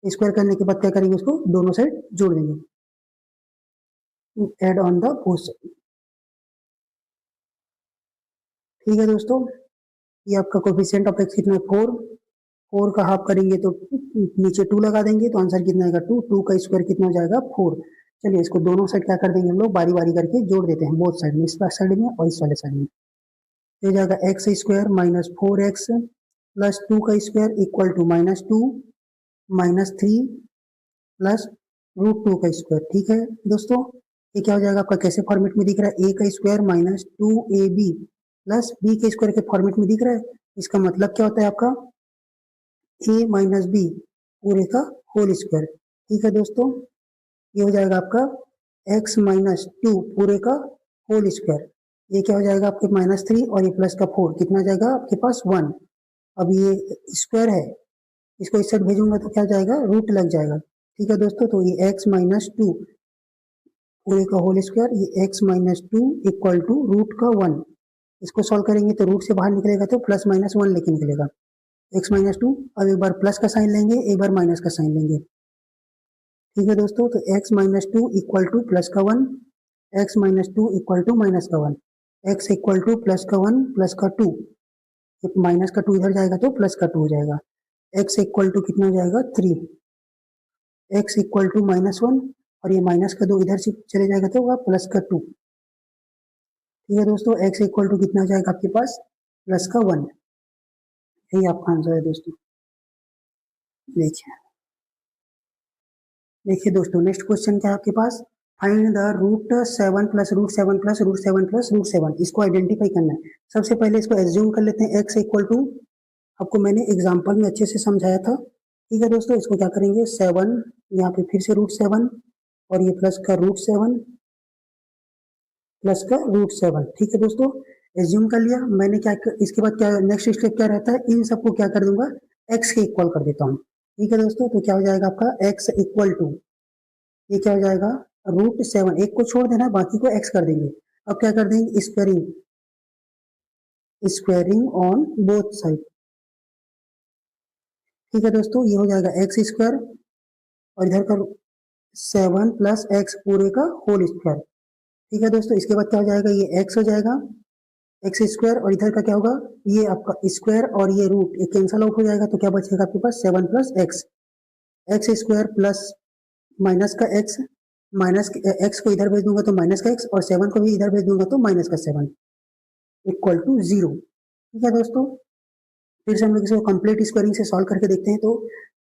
स्क्वायर करने के बाद क्या करेंगे, उसको दोनों साइड जोड़ देंगे, add on the both side. ठीक है दोस्तों, ये आपका कोफिशिएंट ऑफ x कितना है 4, 4 का हाफ करेंगे तो नीचे 2 लगा देंगे तो आंसर कितना आएगा 2, 2 का स्क्वायर कितना हो जाएगा 4। चलिए इसको दोनों साइड क्या कर देंगे हम लोग, बारी बारी करके जोड़ देते हैं, बोथ साइड में, इस साइड में और इस वाले साइड में। हो जाएगा x² - 4x प्लस 2 का स्क्वायर इक्वल टू -2 -3 प्लस √2 का स्क्वायर। ठीक है दोस्तों, ये क्या हो जाएगा आपका, कैसे फॉर्मेट में दिख रहा है, a² - 2ab प्लस b के स्क्वायर के फॉर्मेट में दिख रहा है। इसका मतलब क्या होता है आपका, a - b पूरे का होल स्क्वायर। ठीक है दोस्तों, ये हो जाएगा आपका x - 2 पूरे का होल स्क्वायर, ये क्या हो जाएगा आपके -3 और ये प्लस का 4, कितना जाएगा आपके पास 1। अब ये स्क्वायर है, इसको इस साइड भेजूंगा तो क्या जाएगा, रूट लग जाएगा। ठीक है दोस्तों, तो ये x - 2 पूरे का होल स्क्वायर, ये x - 2 इक्वल टू √1। इसको सॉल्व करेंगे तो रूट से बाहर निकलेगा तो +-1 लेके निकलेगा, x - 2। अब एक बार प्लस का साइन लेंगे, एक बार माइनस का साइन लेंगे। ठीक है दोस्तों, तो x - 2 इक्वल टू प्लस का 1, x - 2 इक्वल टू माइनस का 1, x इक्वल टू प्लस का 1 प्लस का 2, माइनस का 2 इधर जाएगा तो प्लस का 2 हो जाएगा, x इक्वल टू कितना हो जाएगा 3, x इक्वल टू -1 और ये माइनस का 2 इधर से चले जाएगा तो होगा प्लस का 2। ठीक है दोस्तों, x इक्वल टू कितना हो जाएगा आपके पास, प्लस का 1, यही आपका आंसर है दोस्तों। देखिए देखिए दोस्तों, नेक्स्ट क्वेश्चन क्या है आपके पास, find the √7 plus √7 plus √7 plus √7, इसको आइडेंटिफाई करना है। सबसे पहले इसको एज्यूम कर लेते हैं, x इक्वल टू, आपको मैंने एग्जांपल में अच्छे से समझाया था। ठीक है दोस्तों, इसको क्या करेंगे 7, यहाँ पे फिर से √7 और ये प्लस का √7 प्लस का √7। ठीक है दोस्तों, एज्यूम कर लिया मैंने, क्या इसके बाद क्या नेक्स्ट स्टेप क्या रहता है, इन सबको क्या कर दूंगा, x के इक्वल कर देता हूँ। ठीक है दोस्तों, तो क्या हो जाएगा आपका x इक्वल टू, ये क्या हो जाएगा √7, एक को छोड़ देना बाकी को x कर देंगे। अब क्या कर देंगे, squaring, squaring on both side. ठीक है दोस्तों, ये हो जाएगा x² और इधर का 7 प्लस x पूरे का होल स्क्वायर। ठीक है दोस्तों, इसके बाद क्या हो जाएगा, ये x हो जाएगा x² और इधर का क्या होगा, ये आपका स्क्वायर और ये रूट, ये कैंसल आउट हो जाएगा तो क्या बचेगा आपके पास 7 प्लस x² प्लस माइनस का x, माइनस x को इधर भेज दूंगा तो माइनस का x और 7 को भी इधर भेज दूंगा तो -7। Equal to 0। ठीक है दोस्तों, फिर से हम लोग इसको कंप्लीट स्क्वायरिंग से सॉल्व करके देखते हैं। तो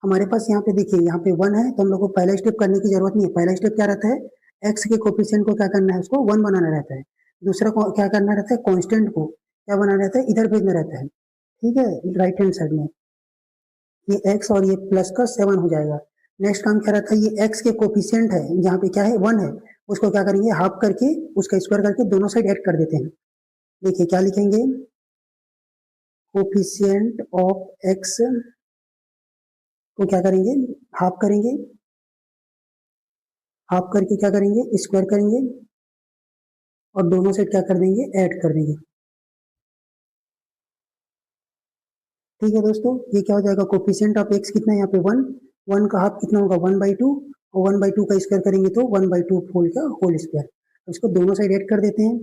हमारे पास यहाँ पे देखिए, यहाँ पे 1 है, तो हम लोग को पहला स्टेप करने की जरूरत नहीं है। पहला स्टेप क्या रहता है, एक्स के कोफिशिएंट को क्या करना है, उसको 1 बनाना रहता है। दूसरा को क्या करना रहता है, कांस्टेंट को क्या बनाना रहता है, इधर भेजना रहता है। ठीक है, राइट हैंड साइड में ये x और ये प्लस का 7 हो जाएगा। नेक्स्ट काम क्या रहता है, ये x के कोफिशिएंट है, यहाँ पे क्या है 1 है, उसको क्या करेंगे, हाफ करके उसका स्क्वायर करके दोनों साइड ऐड कर देते हैं। देखिए क्या लिखेंगे, कोफिशिएंट ऑफ x को क्या करेंगे, हाफ करेंगे, हाफ करके क्या करेंगे, स्क्वायर करेंगे और दोनों साइड क्या कर देंगे, ऐड कर देंगे। ठीक है दोस्तों, ये क्या हो जाएगा, कोफिशिएंट ऑफ x कितना है यहाँ पे 1, 1 का हाफ कितना होगा 1/2, और 1/2 का स्क्वायर करेंगे तो 1/2 होल का होल स्क्वायर। इसको दोनों साइड ऐड कर देते हैं,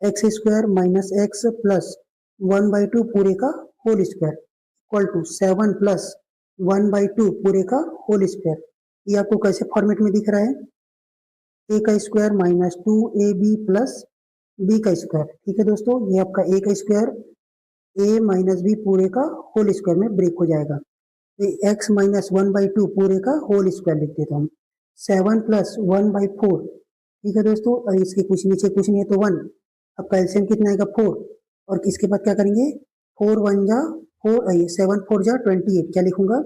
x square minus x plus 1/2 पूरे का whole square equal to 7 plus 1/2 पूरे का होल स्क्वायर। ये आपको कैसे फॉर्मेट में दिख रहा है, ए का square minus 2ab plus b का स्क्वायर। ठीक है दोस्तों, ये आपका ए का स्क्वायर ए माइनस बी पूरे का होल स्क्वायर में ब्रेक हो जाएगा। एक्स माइनस 1/2 पूरे का होल स्क्वायर लिख देता हूँ, 7 प्लस 1/4। ठीक है दोस्तों, और इसके कुछ नीचे कुछ नहीं है तो 1। अब कैल्शियम कितना आएगा 4, और इसके बाद क्या करेंगे, 4 1 जा 4, 7 4 जा 28, क्या लिखूंगा,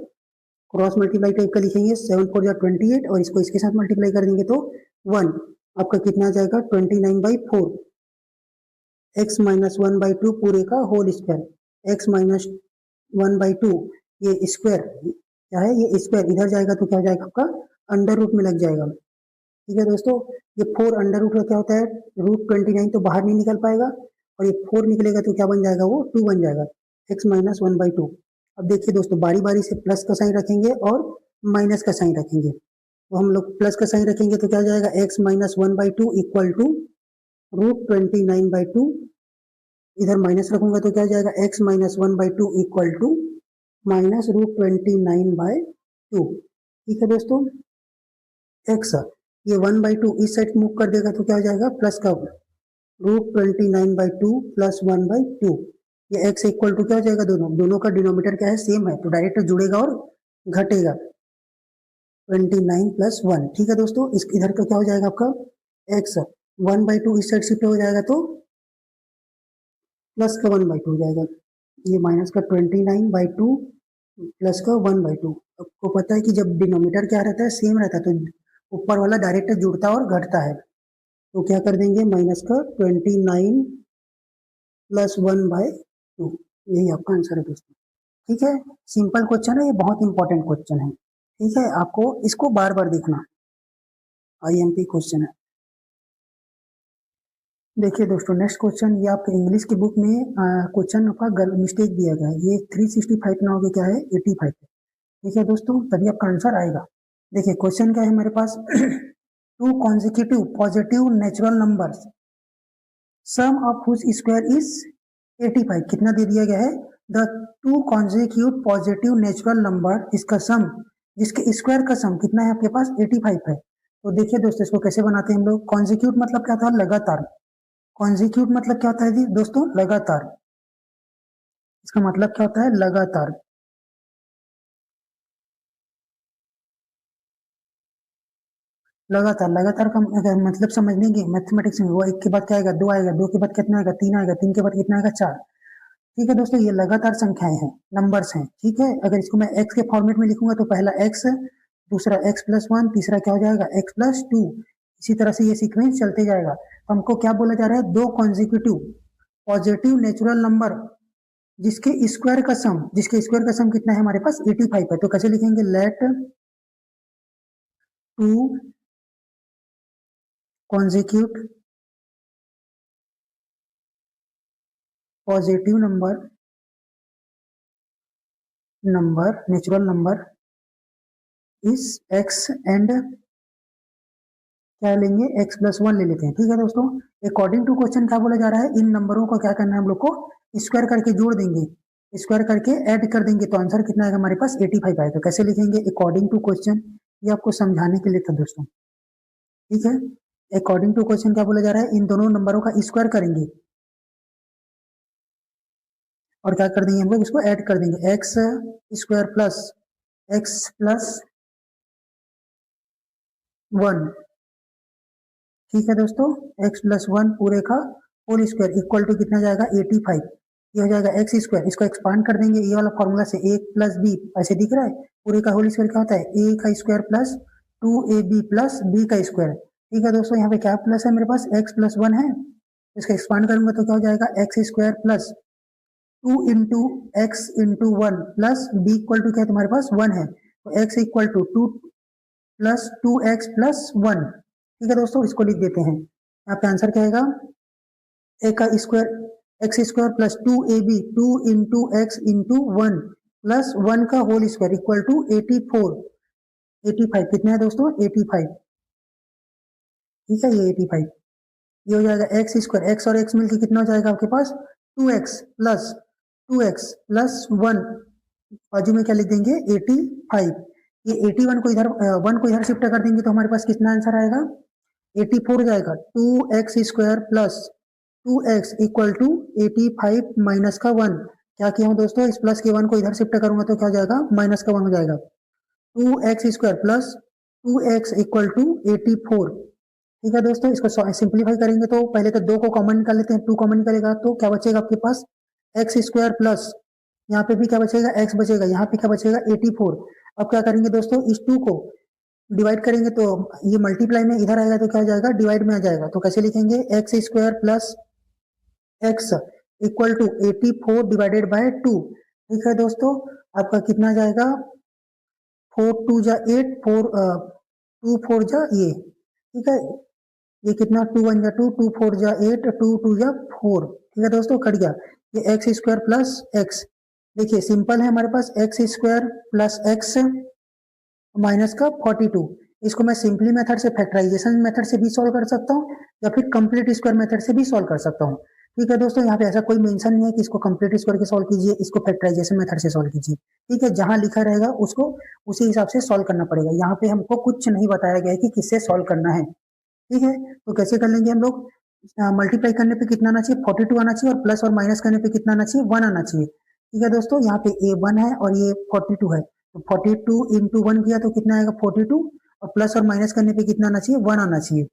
क्रॉस मल्टीप्लाई टाइप का लिखेंगे, 7 4 जा 28 और इसको इसके साथ मल्टीप्लाई कर देंगे तो 1। आपका कितना आ जाएगा 29/4, एक्स माइनस 1/2 पूरे का होल स्क्वायर, एक्स माइनस 1/2 ये स्क्वायर क्या है, ये स्क्वायर इधर जाएगा तो क्या हो जाएगा आपका अंडर रूट में लग जाएगा। ठीक है दोस्तों, ये 4 अंडर रूट का क्या होता है, √29 तो बाहर नहीं निकल पाएगा, और ये 4 निकलेगा तो क्या बन जाएगा, वो 2 बन जाएगा, एक्स माइनस 1/2। अब देखिए दोस्तों, बारी बारी से प्लस का साइन रखेंगे और माइनस का साइन रखेंगे। तो हम लोग प्लस का साइन रखेंगे तो क्या हो जाएगा, एक्स माइनस 1/2 इक्वल टू √29/2, इधर माइनस रखूंगा तो क्या हो जाएगा, x minus 1/2 equal to minus √29/2। ठीक है दोस्तों, एक्स ये 1/2 इस साइड मूव कर देगा तो क्या हो जाएगा, प्लस का √29/2 प्लस 1/2। ये एक्स इक्वल टू क्या हो जाएगा, दोनों दोनों का डिनोमिनेटर क्या है, सेम है, तो डायरेक्ट जुड़ेगा और घटेगा 29 प्लस 1। ठीक है दोस्तों, इस इधर का क्या हो जाएगा आपका, एक्स 1/2 इस साइड शिफ्ट हो जाएगा तो प्लस का 1/2 हो जाएगा, ये माइनस का 29/2 प्लस का 1/2। आपको पता है कि जब डिनोमिनेटर क्या रहता है, सेम रहता है, तो ऊपर वाला डायरेक्ट जुड़ता और घटता है, तो क्या कर देंगे, माइनस का 29 प्लस 1/2। यही आपका आंसर है दोस्तों। ठीक है, सिंपल क्वेश्चन है, ये बहुत इंपॉर्टेंट क्वेश्चन है। ठीक है, आपको इसको बार बार देखना, IMP क्वेश्चन है। देखिए दोस्तों, नेक्स्ट क्वेश्चन ये आपके इंग्लिश की बुक में क्वेश्चन का मिस्टेक दिया गया है, ये 365 ना होगा, क्या है 85 है। ठीक है दोस्तों, तभी आपका आंसर आएगा। देखिए क्वेश्चन क्या है हमारे पास, two consecutive positive natural numbers sum of whose square is 85, कितना दे दिया गया है, the two consecutive positive natural number, इसका सम, जिसके स्क्वायर का सम कितना है आपके पास 85 है। तो देखिए दोस्तों, इसको कैसे बनाते हैं हम लोग, कॉन्जिक्यूट मतलब क्या था, लगातार, कॉन्जिक्यूट मतलब क्या होता है जी दोस्तों, लगातार, इसका मतलब क्या होता है, लगातार। लगातार, लगातार का अगर मतलब समझ लेंगे मैथमेटिक्स में, वो एक के बाद क्या आएगा, दो आएगा, दो के बाद कितना आएगा, तीन आएगा, तीन के बाद कितना आएगा, 4। ठीक है दोस्तों, ये लगातार संख्याएं हैं, नंबर्स हैं। ठीक है, अगर इसको मैं एक्स के फॉर्मेट में लिखूंगा तो पहला एक्स, दूसरा x+1, तीसरा क्या हो जाएगा x+2, इसी तरह से ये सीक्वेंस चलते जाएगा। तो हमको क्या बोला जा रहा है, दो कॉन्जिक्यूटिव पॉजिटिव नेचुरल नंबर जिसके स्क्वायर का सम, जिसके स्क्वायर का सम कितना है हमारे पास 85 है। तो कैसे लिखेंगे, let two consecutive positive number natural number is x and क्या लेंगे, x+1 ले लेते हैं। ठीक है दोस्तों, अकॉर्डिंग टू क्वेश्चन क्या बोला जा रहा है, इन नंबरों को क्या करना है, हम लोग को स्क्वायर करके जोड़ देंगे, स्क्वायर करके ऐड कर देंगे, तो आंसर कितना आएगा हमारे पास 85 आएगा। कैसे लिखेंगे, अकॉर्डिंग टू क्वेश्चन, ये आपको समझाने के लिए था दोस्तों। ठीक है, अकॉर्डिंग टू क्वेश्चन क्या बोला जा रहा है, इन दोनों नंबरों का स्क्वायर करेंगे, और क्या कर देंगे हम लोग, इसको ऐड कर देंगे, x square plus x plus 1। ठीक है दोस्तों, x प्लस 1 पूरे का होल स्क्वायर इक्वल टू कितना जाएगा 85। ये हो जाएगा एक्स स्क्वायर, इसको एक्सपांड कर देंगे ये वाला फॉर्मूला से, a प्लस बी ऐसे दिख रहा है, पूरे का होल स्क्वायर क्या होता है a का square plus 2ab plus b का स्क्वायर। ठीक है दोस्तों, यहाँ पे क्या प्लस है मेरे पास, x प्लस 1 है, इसको एक्सपांड करूंगा तो क्या हो जाएगा x square plus 2 into x into 1 plus b equal to क्या है तुम्हारे पास 1 है, तो x equal to 2 plus 2x plus 1। ठीक है दोस्तों, इसको लिख देते हैं, यहाँ पे आंसर क्या आएगा, ए का square x square plus 2ab 2 into x into 1 plus 1 का होल स्क्वायर इक्वल टू 85। कितना है दोस्तों 85। ठीक है, ये 85, ये हो जाएगा एक्स स्क्वायर, एक्स और एक्स मिलकर कितना हो जाएगा आपके पास 2x प्लस 1, बाजू में क्या लिख देंगे 85। ये 81 को इधर 1 को इधर शिफ्ट कर देंगे तो हमारे पास कितना आंसर आएगा 84 हो जाएगा। 2x square plus 2x equal to 85 minus का 1। क्या किया हूँ दोस्तों, इस प्लस के 1 को इधर शिफ्ट करूंगा तो क्या हो जाएगा माइनस का 1 हो जाएगा। 2x square plus 2x equal to 84। ठीक है दोस्तों, इसको सिंप्लीफाई करेंगे तो पहले तो 2 को कॉमन निकाल लेते हैं, 2 कॉमन निकलेगा तो क्या बचेगा आपके पास एक्स स्क्वायर प्लस, यहाँ पे भी क्या बचेगा एक्स बचेगा, यहाँ पे क्या बचेगा 84। अब क्या करेंगे दोस्तों, इस 2 को डिवाइड करेंगे तो ये मल्टीप्लाई में इधर आएगा तो क्या हो जाएगा डिवाइड में आ जाएगा, तो कैसे लिखेंगे x square plus x equal to 84 divided by 2। ठीक है दोस्तों, आपका कितना जाएगा 4 2 जा 8 4 2 4 जा ये, ठीक है, ये कितना 2 1 जा 2 2 4 जा 8 2 2 जा 4। ठीक है दोस्तों, कट गया ये एक्स स्क्वायर प्लस एक्स। देखिए सिंपल है हमारे पास, x square plus x minus का 42। इसको मैं सिंपली मेथड से फैक्टराइजेशन मेथड से भी सॉल्व कर सकता हूँ या फिर कंप्लीट स्क्वायर मेथड से भी सॉल्व कर सकता हूँ। ठीक है दोस्तों, यहाँ पे ऐसा कोई मेंशन नहीं है कि इसको कंप्लीट स्क्वायर के सॉल्व कीजिए, इसको फैक्टराइजेशन मेथड से सॉल्व कीजिए। ठीक है, जहां लिखा रहेगा उसको उसी हिसाब से सॉल्व करना पड़ेगा, यहाँ पे हमको कुछ नहीं बताया गया है कि किससे सॉल्व करना है। ठीक है, तो कैसे कर लेंगे हम लोग, मल्टीप्लाई करने पे कितना आना चाहिए 42 आना चाहिए, और प्लस और माइनस करने पे कितना आना चाहिए 1 आना चाहिए। ठीक है दोस्तों, यहाँ पे a 1 है और ये 42 है, तो 42 इंटू 1 किया तो कितना आएगा 42, और प्लस और माइनस करने पे कितना आना चाहिए 1 आना चाहिए।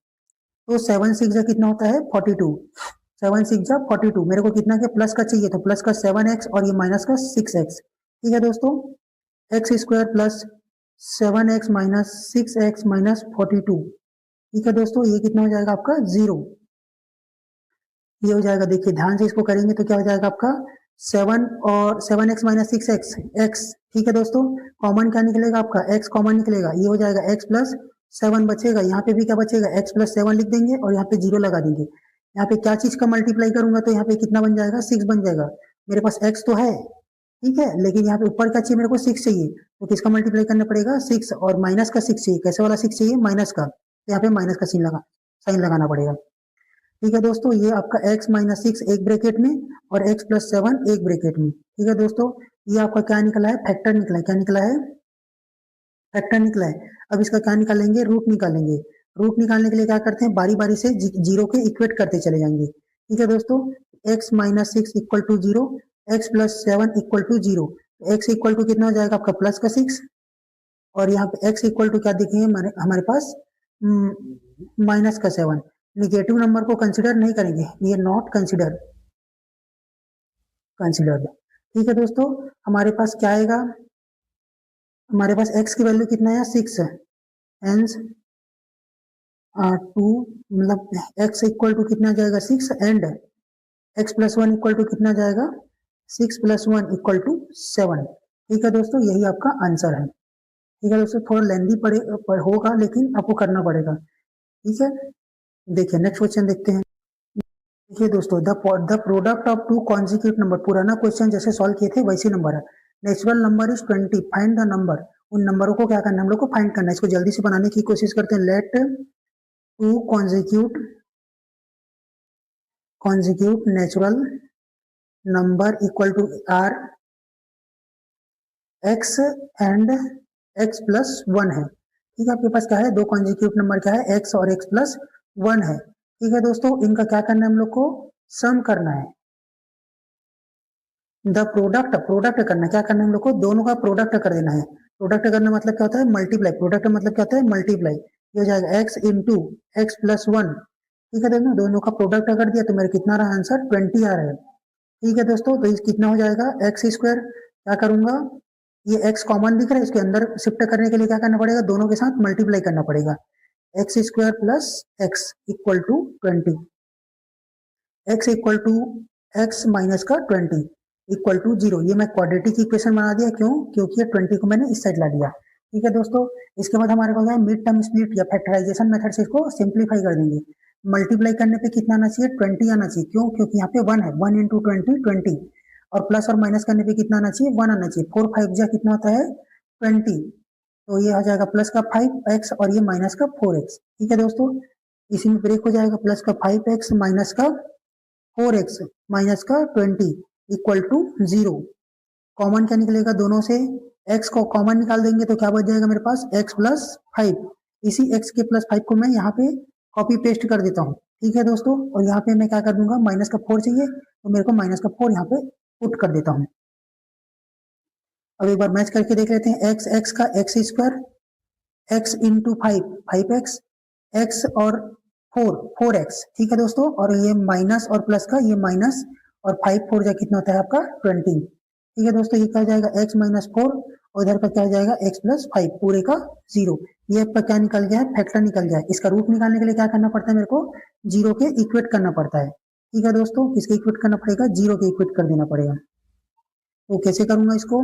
तो 7 6 जा कितना होता है 42, 7 6 जा 42, मेरे को कितना क्या प्लस का चाहिए तो प्लस का 7x और ये माइनस का 6x। ठीक है दोस्तों, x square plus 7x minus 6x minus 42। ठीक है दोस्तों, ये कितना हो जाएगा आपका 0, ये हो जाएगा, देखिए ध्यान से इसको करेंगे तो क्या हो जाएगा आपका 7 और 7x माइनस 6x x। ठीक है दोस्तों, कॉमन क्या निकलेगा आपका x कॉमन निकलेगा, ये हो जाएगा x प्लस 7 बचेगा, यहाँ पे भी क्या बचेगा x प्लस 7 लिख देंगे और यहाँ पे 0 लगा देंगे। यहाँ पे क्या चीज का मल्टीप्लाई करूंगा तो यहाँ पे कितना बन जाएगा 6 बन जाएगा, मेरे पास x तो है, ठीक है, लेकिन यहाँ पे ऊपर क्या चाहिए मेरे को 6 चाहिए, तो किसका मल्टीप्लाई करना पड़ेगा 6, और माइनस का 6 चाहिए, कैसे वाला 6 चाहिए माइनस का, तो यहाँ पे माइनस का साइन लगाना पड़ेगा। ठीक है दोस्तों, ये आपका x माइनस 6 एक ब्रैकेट में और x प्लस 7 एक ब्रैकेट में। ठीक है दोस्तों, ये आपका क्या निकला है फैक्टर निकला है, क्या निकला है फैक्टर निकला है। अब इसका क्या निकालेंगे रूट निकालेंगे, रूट निकालने के लिए क्या करते हैं बारी बारी से जीरो के इक्वेट करते चले जाएंगे। ठीक है दोस्तों, x minus 6 equal to 0, x plus 7 equal to 0, x equal to कितना हो जाएगा आपका प्लस का 6, और यहाँ पे x इक्वल टू क्या दिखेंगे हमारे पास माइनस का 7। निगेटिव नंबर को कंसिडर नहीं करेंगे, ये नॉट कंसिडर्ड। ठीक है दोस्तों, हमारे पास क्या आएगा, हमारे पास x की वैल्यू कितना है 6 है, हेंस 2 मतलब x इक्वल टू कितना जाएगा 6 and x plus 1 equal to कितना जाएगा 6 प्लस 1 इक्वल टू 7। ठीक है दोस्तों, यही आपका आंसर है। ठीक है दोस्तों, थोड़ा लेंदी होगा लेकिन आपको करना पड़ेगा। ठीक है, देखिए नेक्स्ट क्वेश्चन देखते हैं। देखिए दोस्तों, the product of two consecutive number, पुराना क्वेश्चन जैसे सॉल्व किए थे वैसे नंबर है, natural number is 20, find the number. उन नंबरों को क्या करना है हम लोग को फाइंड करना है, इसको जल्दी से बनाने की कोशिश करते हैं। Let two consecutive natural number equal to are x and x plus 1 है। ठीक है, आपके पास क्या है दो कॉन्जिक्यूट नंबर क्या है x और x प्लस 1 है। ठीक है दोस्तों, इनका क्या करना है हम लोग को सम करना है। द प्रोडक्ट, प्रोडक्ट करना, क्या करना है हम लोग को, दोनों का प्रोडक्ट कर देना है। प्रोडक्ट करना मतलब क्या होता है, मल्टीप्लाई, प्रोडक्ट मतलब क्या होता है, मल्टीप्लाई। ये हो जाएगा x into x plus one. ठीक है दोस्तों, दोनों का प्रोडक्ट कर दिया तो मेरा कितना रहा आंसर, 20 आ रहा है। ठीक है दोस्तों, तो कितना हो जाएगा एक्स स्क्वायर। क्या करूंगा, ये एक्स कॉमन दिख रहा है, इसके अंदर शिफ्ट करने के लिए क्या करना पड़ेगा, दोनों के साथ मल्टीप्लाई करना पड़ेगा। X square plus x equal to 20, x equal to x minus का 20 इक्वल टू 0। ये मैं क्वाड्रेटिक इक्वेशन बना दिया, क्यों, क्योंकि ये 20 को मैंने इस साइड ला दिया। ठीक है दोस्तों, इसके बाद हमारे पास है मिड टर्म स्प्लिट या फैक्टराइजेशन मेथड से इसको सिंप्लीफाई कर देंगे। मल्टीप्लाई करने पे कितना आना चाहिए, 20 आना चाहिए, क्यों, क्योंकि यहाँ पे 1 है, 1 इंटू 20 20। और प्लस और माइनस करने पे कितना आना चाहिए, 1 आना चाहिए। 4 5 जा कितना होता है, 20। तो ये आ जाएगा प्लस का 5x और ये माइनस का 4x। ठीक है दोस्तों, इसी में ब्रेक हो जाएगा, प्लस का 5x माइनस का 4x माइनस का 20 इक्वल टू 0। कॉमन क्या निकलेगा दोनों से, x को कॉमन निकाल देंगे तो क्या बच जाएगा मेरे पास, x प्लस 5। इसी x के प्लस 5 को मैं यहाँ पे कॉपी पेस्ट कर देता हूँ। ठीक है दोस्तों, और यहाँ पे मैं क्या कर दूंगा, माइनस का 4 चाहिए तो मेरे को माइनस का 4 यहाँ पे पुट कर देता हूँ। अब एक बार मैच करके देख लेते हैं, एक्स एक्स का x square, x into 5 5x, x और 4 एक्स। ठीक है दोस्तों, और ये माइनस और प्लस का ये माइनस, और 5 4 जा कितना होता है आपका 20। ठीक है दोस्तों, ये क्या हो जाएगा x माइनस 4, और इधर का क्या हो जाएगा x प्लस 5 पूरे का 0। ये आपका क्या निकल गया है, फैक्टर निकल गया है। इसका रूट निकालने के लिए क्या करना पड़ता है मेरे को, 0 के इक्वेट करना पड़ता है। ठीक है दोस्तों, किसके इक्वेट करना पड़ेगा, 0 के इक्वेट कर देना पड़ेगा। तो कैसे करूंगा इसको,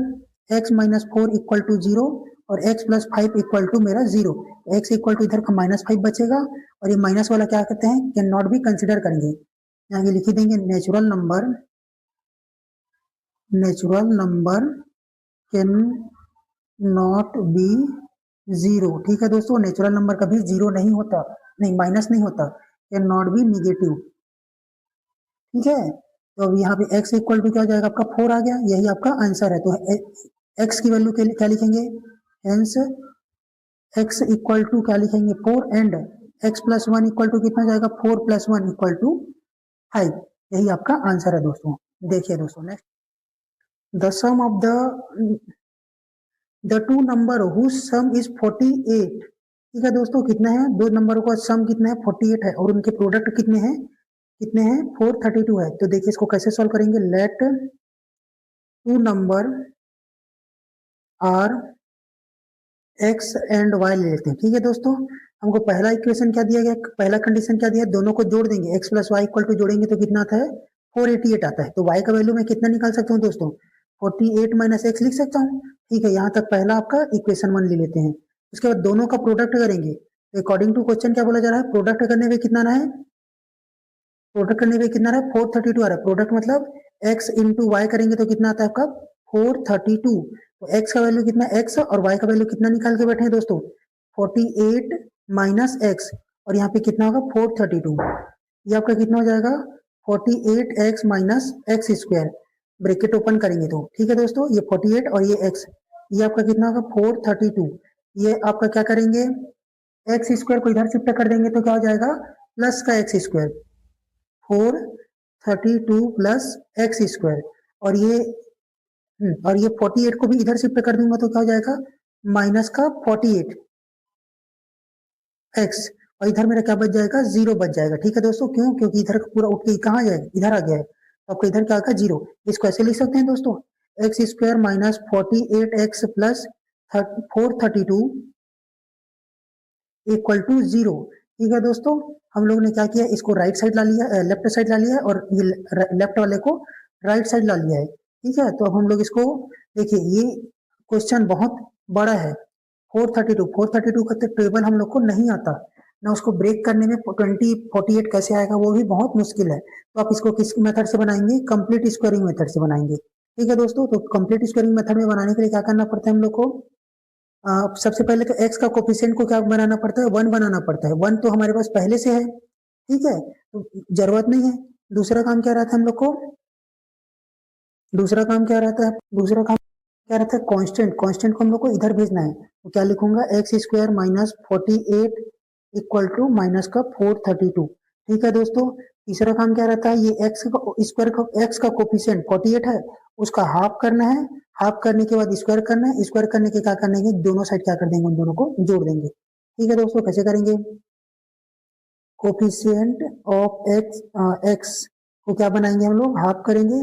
x माइनस 4 इक्वल टू 0 और x प्लस 5 इक्वल टू मेरा 0। x इक्वल टू इधर का माइनस 5 बचेगा, और ये माइनस वाला क्या कहते हैं, कैन नॉट बी कंसिडर करेंगे। यहाँ लिख देंगे natural number, natural number can not be 0। ठीक है दोस्तों, नेचुरल नंबर कभी 0 नहीं होता, नहीं माइनस नहीं होता, कैन नॉट बी निगेटिव। ठीक है, तो अब यहाँ पे x इक्वल टू क्या हो जाएगा आपका 4 आ गया, यही आपका आंसर है। तो x की वैल्यू क्या लिखेंगे, हेंस x इक्वल टू क्या लिखेंगे 4, and x plus 1 equal to कितना जाएगा, 4 प्लस 1 इक्वल टू 5। यही आपका आंसर है दोस्तों। देखिए दोस्तों, next, the sum of the two number whose sum is 48। ठीक है दोस्तों, कितना है, दो नंबरों का सम कितना है, 48 है, और उनके प्रोडक्ट कितने हैं, कितने हैं, 432 है। तो देखिए इसको कैसे सॉल्व करेंगे, let two number are x and y ले लेते हैं। ठीक है दोस्तों, हमको पहला इक्वेशन क्या दिया गया, पहला कंडीशन क्या दिया है, दोनों को जोड़ देंगे, x plus y equal to जोड़ेंगे तो कितना आता है, 488 आता है। तो वाई का वैल्यू मैं कितना निकाल सकता हूँ दोस्तों, 48 माइनस एक्स लिख सकता हूँ। ठीक है, यहाँ तक पहला आपका इक्वेशन 1 ले लेते हैं। उसके बाद दोनों का प्रोडक्ट करेंगे, अकॉर्डिंग टू क्वेश्चन क्या बोला जा रहा है, प्रोडक्ट करने में कितना रहा है, प्रोडक्ट करने में कितना रहा है, 432 आ रहा है। प्रोडक्ट मतलब x इंटू वाई करेंगे तो कितना आता है आपका 432। तो x का वैल्यू कितना, x, और y का वैल्यू कितना निकाल के बैठे हैं दोस्तों, 48 माइनस एक्स, और यहाँ पे कितना होगा 432। ये आपका कितना हो जाएगा 48x minus x square, bracket open करेंगे तो। ठीक है दोस्तों, ये 48 और ये x, ये आपका कितना होगा 432। ये आपका क्या करेंगे, एक्स स्क्वायर को इधर शिफ्ट कर देंगे तो क्या हो जाएगा, प्लस का x square, 432 plus x square, और ये 48 को भी इधर शिफ्ट कर दूंगा तो क्या हो जाएगा, माइनस का 48 एक्स, और इधर मेरा क्या बच जाएगा, 0 बच जाएगा। ठीक है दोस्तों, क्यों, क्योंकि इधर पूरा उठ के कहाँ जाएगा, इधर आ गया है, तो आपको इधर क्या आएगा 0। इसको ऐसे लिख सकते हैं दोस्तों, x square minus 48x plus 432 equal to 0। ठीक है दोस्तों, हम लोग ने क्या किया, इसको राइट साइड ला लिया, लेफ्ट साइड ला लिया है, और ये लेफ्ट वाले को राइट साइड ला लिया है। ठीक है, तो अब हम लोग इसको देखिए, ये क्वेश्चन बहुत बड़ा है। 432 का तो टेबल हम लोग को नहीं आता ना, उसको ब्रेक करने में 48 कैसे आएगा, वो भी बहुत मुश्किल है। तो आप इसको किस मेथड से बनाएंगे, कंप्लीट स्क्वायरिंग मेथड से बनाएंगे। ठीक है दोस्तों, तो कंप्लीट स्क्वायरिंग मेथड में बनाने के लिए क्या करना पड़ता है हम लोग को, सबसे पहले तो x का कोफिशिएंट को क्या बनाना पड़ता है, 1 बनाना पड़ता है। 1 तो हमारे पास पहले से है, ठीक है, तो जरूरत नहीं है। दूसरा काम क्या रहता है हम लोग को, दूसरा काम क्या रहता है, दूसरा काम क्या रहता है, कांस्टेंट, कांस्टेंट को हम लोग को इधर भेजना है। तो क्या लिखूंगा, x square minus 48 equal to minus का 432। ठीक है दोस्तों, तीसरा काम क्या रहता है, ये एक्स का स्क्वायर का, एक्स का कोफिशिएंट 48 है, उसका हाफ करना है, हाफ करने के बाद स्क्वायर करना है, स्क्वायर करने के क्या करने के दोनों साइड क्या कर देंगे, उन दोनों को जोड़ देंगे। ठीक है दोस्तों, कैसे करेंगे, कोफिशिएंट ऑफ एक्स, एक्स को क्या बनाएंगे हम लोग, हाफ करेंगे,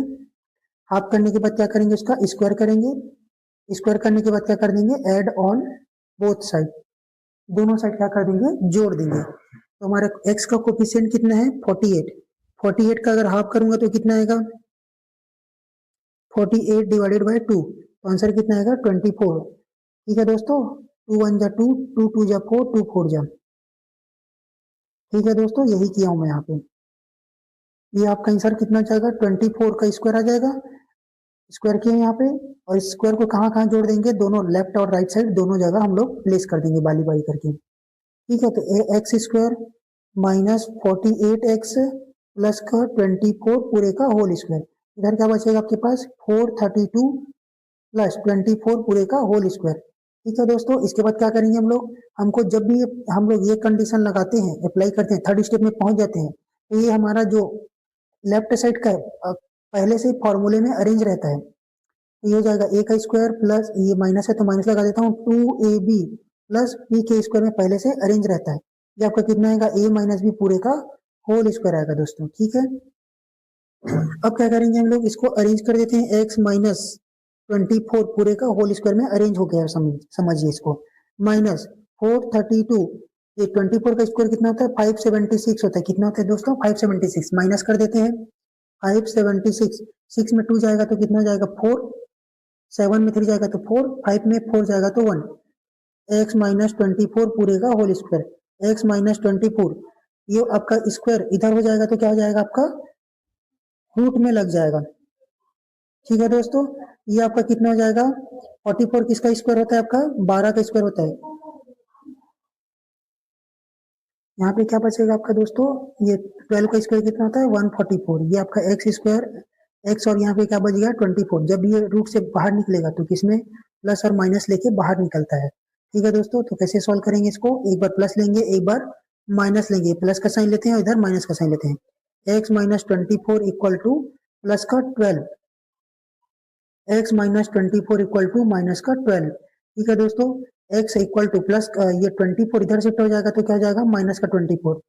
हाफ करने के बाद क्या करेंगे, उसका स्क्वायर करेंगे, स्क्वायर करने के बाद क्या कर देंगे, ऐड ऑन बोथ साइड, दोनों साइड क्या कर देंगे, जोड़ देंगे। तो हमारा x का कोफिशिएंट कितना है, 48, 48 का अगर हाफ करूंगा तो कितना आएगा, 48 डिवाइडेड बाय 2, तो आंसर कितना आएगा, 24। ठीक है दोस्तों, 2 1 जा 2, 2 2 जा 4, 2 4 जा। ठीक है दोस्तों, यही किया हूं मैं यहाँ पे। ये आपका आंसर कितना जाएगा, 24 का स्क्वायर आ जाएगा, स्क्वायर किए यहाँ पे, और स्क्वायर को कहाँ कहाँ जोड़ देंगे, दोनों लेफ्ट और राइट साइड दोनों जगह हम लोग प्लेस कर देंगे बाली बाली करके। ठीक है, तो x square minus 48x plus का 24 पूरे का होल स्क्वायर, इधर क्या बचेगा आपके पास, 432 प्लस 24 पूरे का होल स्क्वायर। ठीक है दोस्तों, इसके बाद क्या करेंगे हम लोग, हमको जब भी हम लोग ये कंडीशन लगाते हैं, अप्लाई करते हैं, थर्ड स्टेप में पहुंच जाते हैं, तो ये हमारा जो लेफ्ट साइड का पहले से फॉर्मूले में अरेंज रहता है। तो ये हो जाएगा ए का स्क्वायर प्लस, ये माइनस है तो माइनस लगा देता हूँ, 2ab प्लस बी के स्क्वायर में पहले से अरेंज रहता है। ये आपका कितना आएगा, a माइनस बी पूरे का होल स्क्वायर आएगा दोस्तों। ठीक है, अब क्या करेंगे हम लोग, इसको अरेंज कर देते हैं, x माइनस 24 पूरे का होल स्क्वायर में अरेंज हो गया, समझिए इसको, माइनस 432, ये 24 का स्क्वायर कितना होता है, 576 होता है, कितना होता है दोस्तों, 576, माइनस कर देते हैं, 576, 6 में 2 जाएगा तो कितना जाएगा, 4, 7 में 3 जाएगा तो 4, 5 में 4 जाएगा तो 1, x माइनस 24 पूरे का होल स्क्वायर, x माइनस 24, ये आपका स्क्वायर इधर हो जाएगा तो क्या हो जाएगा, आपका रूट में लग जाएगा। ठीक है दोस्तों, ये आपका कितना हो जाएगा, 44 किसका स्क्वायर होता है, आपका 12 का स्क्वायर होता है। यहाँ पे क्या बचेगा आपका दोस्तों, ये 12 का स्क्वायर कितना होता है, 144, ये आपका एक्स स्क्वायर, एक्स और यहाँ पे क्या बच गया 24, जब ये रूट से बाहर निकलेगा तो किसमें प्लस और माइनस लेके बाहर निकलता है। ठीक है दोस्तों, तो कैसे सॉल्व करेंगे इसको, एक बार प्लस लेंगे, एक बार माइनस लेंगे, प्लस का साइन लेते हैं और इधर माइनस का साइन लेते हैं, x minus 24 equal to plus का 12, x minus 24 equal to minus का 12। ठीक है दोस्तों, x इक्वल टू प्लस, ये 24 इधर शिफ्ट हो जाएगा तो क्या हो जाएगा, माइनस का 24,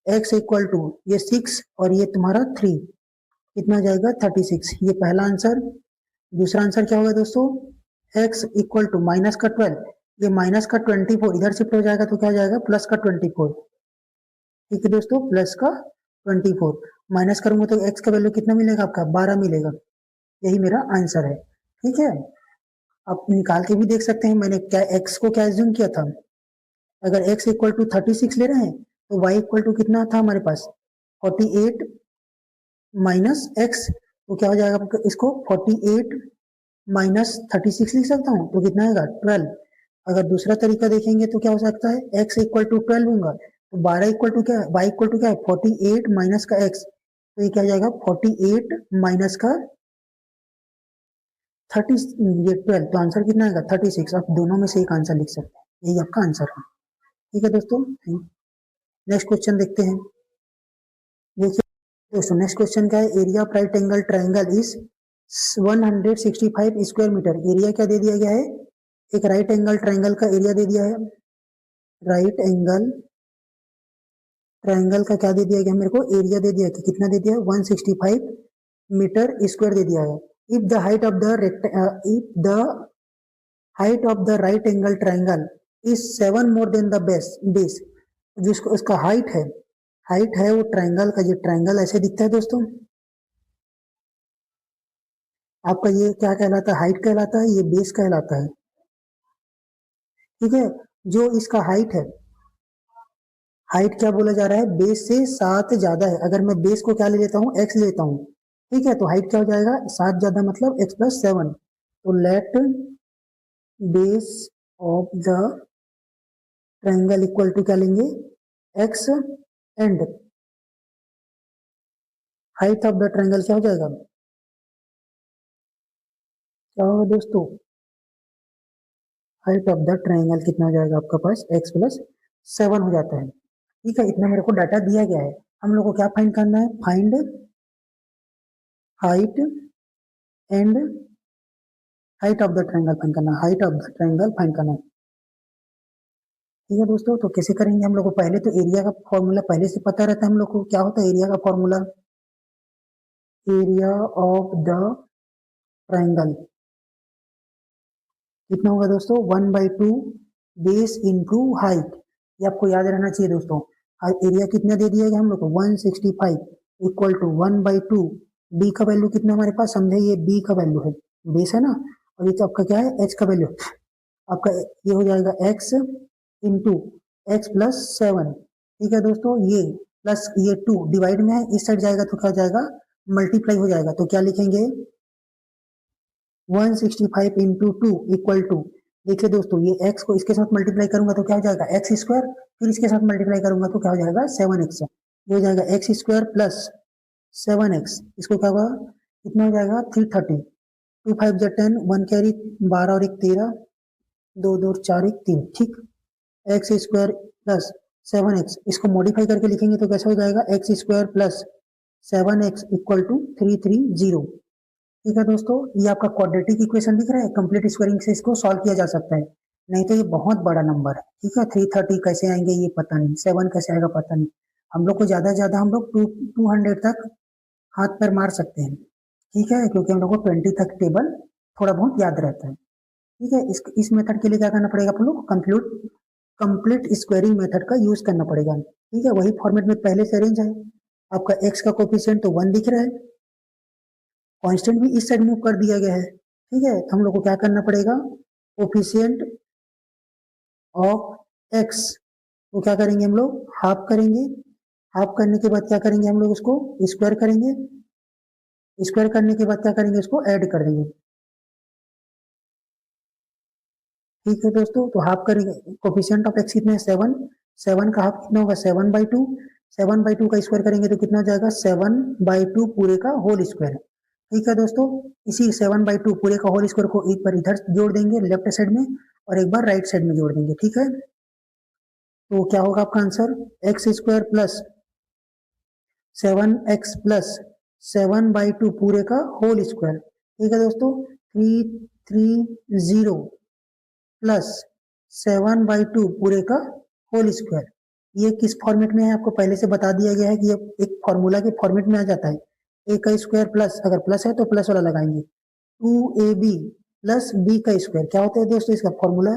x इक्वल टू ये 6 और ये तुम्हारा 3, कितना जाएगा 36, ये पहला आंसर। दूसरा आंसर क्या होगा दोस्तों, x इक्वल टू माइनस का 12, ये माइनस का 24 इधर शिफ्ट हो जाएगा तो क्या हो जाएगा, प्लस का 24। ठीक है दोस्तों, प्लस का 24, माइनस करूंगा तो x का वैल्यू कितना मिलेगा, आपका 12 मिलेगा, यही मेरा आंसर है। ठीक है, आप निकाल के भी देख सकते हैं, मैंने क्या x को क्या एज्यूम किया था, अगर x इक्वल टू 36 ले रहे हैं तो y इक्वल टू कितना था हमारे पास, 48 माइनस x, तो क्या हो जाएगा, इसको 48 माइनस 36 लिख सकता हूँ, तो कितना आएगा 12। अगर दूसरा तरीका देखेंगे तो क्या हो सकता है, x इक्वल टू 12 होगा, तो 12 इक्वल टू क्या है, y इक्वल टू क्या है 48 माइनस का x, तो ये क्या हो जाएगा 48 माइनस का 30, ये 12, तो आंसर कितना आएगा 36। आप दोनों में से एक आंसर लिख सकते हैं, यही आपका आंसर है। ठीक है दोस्तों, नेक्स्ट क्वेश्चन देखते हैं। देखिए दोस्तों, नेक्स्ट क्वेश्चन क्या है, area of right angle triangle is 165 square metre. Area क्या दे दिया गया है, एक राइट एंगल ट्राइंगल का एरिया दे दिया है, राइट एंगल ट्राइंगल का क्या दे दिया गया मेरे को, एरिया दे दिया कि कितना दे दिया, 165 मीटर स्क्वायर दे दिया है। If the height of the height of the right angle triangle is 7 more than the base, जिसको उसका हाइट है वो ट्राइंगल का, ये ट्राइंगल ऐसे दिखता है दोस्तों, आपका ये क्या कहलाता है, हाइट कहलाता है, ये बेस कहलाता है। ठीक है, जो इसका हाइट क्या बोला जा रहा है, बेस से 7 ज्यादा है, अगर मैं बेस को क्या ले लेता हूँ, x लेता हूँ। ठीक है, तो हाइट क्या हो जाएगा, 7 ज्यादा मतलब x प्लस 7, तो let base of the triangle equal to क्या लेंगे, x and height of the triangle क्या हो जाएगा, क्या होगा दोस्तों, हाइट ऑफ द ट्राइंगल कितना हो जाएगा आपका पास, x प्लस 7 हो जाता है। ठीक है, इतना मेरे को डाटा दिया गया है, हम लोग को क्या फाइंड करना है, find height and height of the triangle find करना, height of the triangle find करना। ठीक है दोस्तों, तो कैसे करेंगे हम लोग को, पहले तो एरिया का फॉर्मूला पहले से पता रहता है हम लोग को। क्या होता है एरिया का formula, area of the triangle कितना होगा दोस्तों, 1/2 बेस इंटू हाइट। ये आपको याद रहना चाहिए दोस्तों। एरिया कितना दे दिया गया हम लोग को, 165 इक्वल टू 1/2। बी का वैल्यू कितना हमारे पास, समझे ये बी का वैल्यू है, बेस है ना, और ये तो आपका क्या है, एच का वैल्यू। आपका ये हो जाएगा एक्स इंटू एक्स प्लस 7। ठीक है दोस्तों, ये प्लस ये 2 डिवाइड में है, इस साइड जाएगा तो क्या हो जाएगा, मल्टीप्लाई हो जाएगा। तो क्या लिखेंगे, 165 इंटू 2 इक्वल टू, देखिए दोस्तों ये x को इसके साथ मल्टीप्लाई करूंगा तो क्या हो जाएगा एक्स स्क्वायर, फिर इसके साथ मल्टीप्लाई करूंगा तो क्या हो जाएगा 7x। ये हो जाएगा एक्स स्क्वायर प्लस 7x, इसको क्या होगा, कितना हो जाएगा 330, 2 5 जा 10, 1 कैरी 12 और 1 13, 2 2 4 1 3। ठीक, एक्स स्क्वायर प्लस 7x, इसको मॉडिफाई करके लिखेंगे तो कैसा हो जाएगा, x square plus 7x equal to 330। ठीक है दोस्तों, ये आपका क्वाड्रेटिक इक्वेशन दिख रहा है, कंप्लीट स्क्वायरिंग से इसको सॉल्व किया जा सकता है। नहीं तो ये बहुत बड़ा नंबर है। ठीक है, 330 कैसे आएंगे ये पता नहीं, 7 कैसे आएगा पता नहीं। हम लोग को ज्यादा से ज्यादा हम लोग 200 तक हाथ पैर मार सकते हैं। ठीक है, क्योंकि हम लोग को 20 तक टेबल थोड़ा बहुत याद रहता है। ठीक है, इस मेथड के लिए क्या करना पड़ेगा आप लोग, कंप्लीट स्क्वायरिंग मेथड का यूज करना पड़ेगा। ठीक है, वही फॉर्मेट में पहले से अरेंज है। आपका एक्स का कोफिशिएंट तो 1 दिख रहा है, कांस्टेंट भी इस साइड मूव कर दिया गया है। ठीक है, तो हम लोग को क्या करना पड़ेगा, कोफिशिएंट ऑफ एक्स वो क्या करेंगे हम लोग, हाफ करेंगे। हाफ करने के बाद क्या करेंगे हम लोग, उसको स्क्वायर करेंगे। स्क्वायर करने के बाद क्या करेंगे, उसको ऐड कर देंगे। ठीक है दोस्तों, तो हाफ करेंगे, कोफिशिएंट ऑफ एक्स कितना है 7, 7 का हाफ कितना होगा 7/2, 7/2 का स्क्वायर करेंगे तो कितना हो जाएगा 7/2 पूरे का होल स्क्वायर। ठीक है दोस्तों, इसी 7/2 पूरे का होल स्क्वायर को एक बार इधर जोड़ देंगे लेफ्ट साइड में और एक बार राइट साइड में जोड़ देंगे। ठीक है, तो क्या होगा आपका answer, x square plus 7x plus 7/2 पूरे का होल स्क्वायर। ठीक है दोस्तों, 330 प्लस 7/2 पूरे का होल स्क्वायर। ये किस फॉर्मेट में है आपको पहले से बता दिया गया है कि ये एक फॉर्मूला के फॉर्मेट में आ जाता है। ए का स्क्वायर प्लस, अगर प्लस है तो प्लस वाला लगाएंगे, 2ab प्लस बी का स्क्वायर। क्या होता है दोस्तों, इसका फॉर्मूला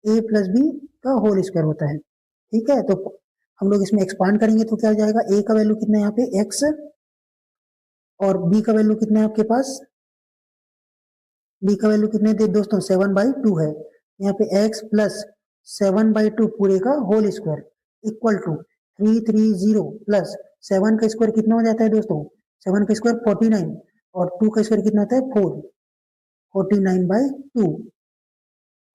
ए प्लस बी का होल स्क्वायर होता है। ठीक है, तो हम लोग इसमें एक्सपांड करेंगे तो क्या हो जाएगा, ए का वैल्यू कितना है यहाँ पे एक्स, और बी का वैल्यू कितना है आपके पास, बी का वैल्यू कितने थे दोस्तों 7/2 है। यहाँ पे x प्लस 7/2 पूरे का whole square equal to 330 plus 7 का स्क्वायर कितना हो जाता है दोस्तों, 7 का स्क्वायर 49 और 2 का स्क्वायर कितना होता है 4, 49/2,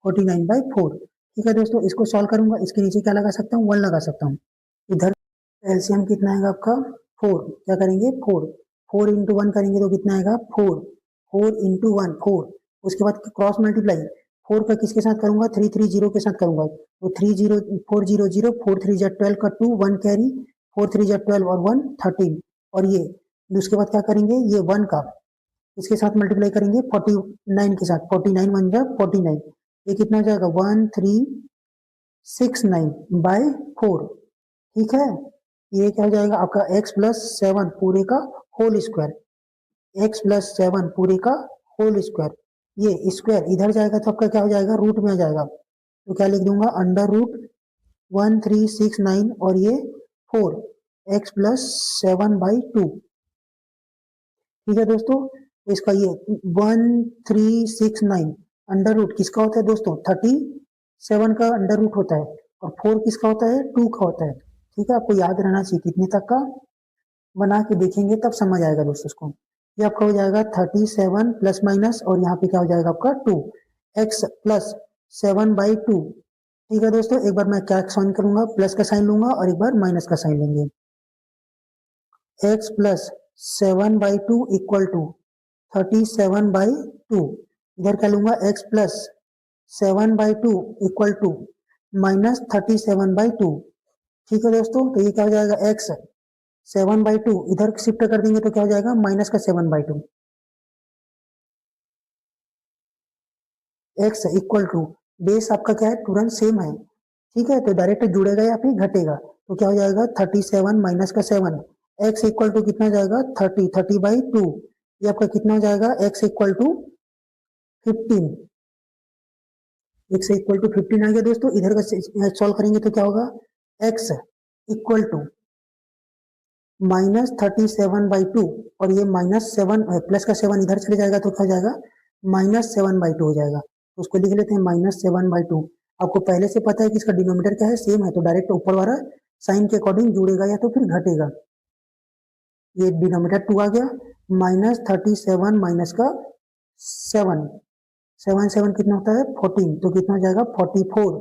49/4। ठीक है दोस्तों, इसको सॉल्व करूंगा, इसके नीचे क्या लगा सकता हूँ 1 लगा सकता हूँ। इधर एलसीएम कितना आएगा आपका 4, क्या करेंगे 4, 4 इंटू 1 करेंगे तो कितना आएगा 4, 4 इंटू 1 4, उसके बाद क्रॉस मल्टीप्लाई 4 का किसके साथ करूंगा 330 के साथ करूंगा, तो 30 400 4 3 जा 12 का 2 1 कैरी 4 3 जा 12 और 1 13, और ये उसके बाद क्या करेंगे, ये 1 का इसके साथ मल्टीप्लाई करेंगे 49 के साथ, 49 1 जा 49, ये कितना हो जाएगा 1369/4। ठीक है, ये क्या हो जाएगा आपका x प्लस 7 पूरे का होल स्क्वायर, x प्लस 7 पूरे का होल स्क्वायर। ये स्क्वायर इधर जाएगा तो आपका क्या हो जाएगा, रूट में आ जाएगा, तो क्या लिख दूंगा अंडर रूट 1369 और ये 4 x प्लस 7/2। ठीक है दोस्तों, तो इसका ये 1369 अंडर रूट किसका होता है दोस्तों 37 का अंडर रूट होता है, और 4 किसका होता है 2 का होता है। ठीक है, आपको याद रहना चाहिए कितने तक का, बना के देखेंगे तब समझ आएगा दोस्तों इसको। ये आपका हो जाएगा 37 प्लस माइनस, और यहाँ पे क्या हो जाएगा आपका 2 x प्लस 7/2। ठीक है दोस्तों, एक बार मैं क्या साइन करूंगा, प्लस का साइन लूंगा और एक बार माइनस का साइन लेंगे, x प्लस 7/2 इक्वल टू 37/2, इधर क्या लूंगा x plus 7/2 equal to minus 37/2। ठीक है दोस्तों, तो ये क्या हो जाएगा x 7/2 इधर शिफ्ट कर देंगे तो क्या हो जाएगा माइनस का 7/2। एक्स इक्वल टू बेस आपका क्या है, तुरंत सेम है, ठीक है, तो डायरेक्ट जुड़ेगा या फिर घटेगा, तो क्या हो जाएगा 37 माइनस का 7, एक्स इक्वल टू कितना जाएगा 30 ये आपका कितना हो जाएगा x equal to 15, x equal to 15 आ गया दोस्तों। इधर का सॉल्व करेंगे तो क्या होगा, एक्स इक्वल टू -37/2 और ये -7 प्लस का 7 इधर चले जाएगा तो क्या हो जाएगा -7/2 हो जाएगा, तो उसको लिख लेते हैं -7/2। आपको पहले से पता है कि इसका डिनोमिनेटर क्या है, सेम है, तो डायरेक्ट ऊपर वाला साइन के अकॉर्डिंग जुड़ेगा या तो फिर घटेगा। ये डिनोमिनेटर 2 आ गया, -37 माइनस का 7, 7 कितना होता है 14, तो कितना हो जाएगा 44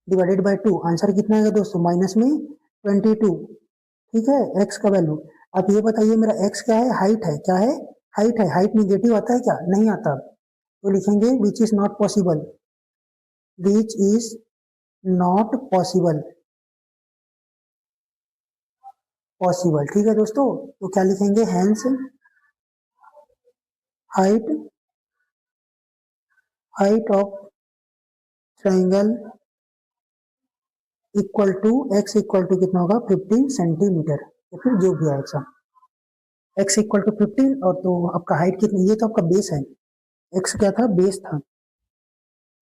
डिवाइडेड बाय 2, आंसर कितना आएगा दोस्तों माइनस में 22, ठीक है, एक्स का वैल्यू। अब ये बताइए मेरा एक्स क्या है, हाइट है, क्या है हाइट है, हाइट निगेटिव आता है क्या, नहीं आता, तो लिखेंगे which is not possible, which is not possible, possible, ठीक है दोस्तों, तो क्या लिखेंगे hence height, height of triangle equal to x equal to कितना होगा 15 सेंटीमीटर, या फिर जो भी आएगा एक्स इक्वल टू 15, और तो आपका हाइट कितनी, ये तो आपका बेस है, एक्स क्या था बेस था,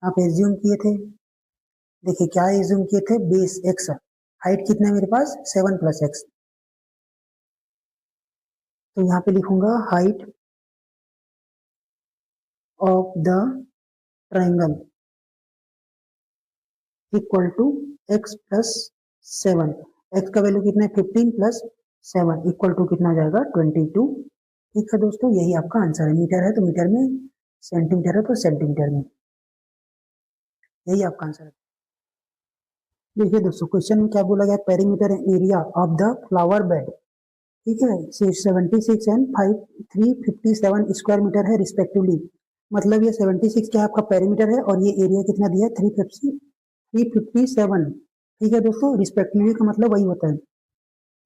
आप एज्यूम किए थे, देखिए क्या एज्यूम किए थे बेस एक्स, हाइट कितना है मेरे पास 7 प्लस एक्स, तो यहाँ पे लिखूंगा height of the triangle equal to x plus 7, x का वैल्यू कितना है 15 प्लस 7 इक्वल टू कितना हो जाएगा 22, ठीक है दोस्तों, यही आपका आंसर है, मीटर है तो मीटर में, सेंटीमीटर है तो सेंटीमीटर में, यही आपका आंसर है। देखिए दोस्तों क्वेश्चन में क्या बोला गया, perimeter area of the flower bed, ठीक है, 76 एंड 357 स्क्वायर मीटर है रिस्पेक्टिवली, मतलब ये 76 क्या है आपका पेरीमीटर है और ये एरिया कितना दिया है 357, ठीक है दोस्तों, रिस्पेक्टिवली का मतलब वही होता है,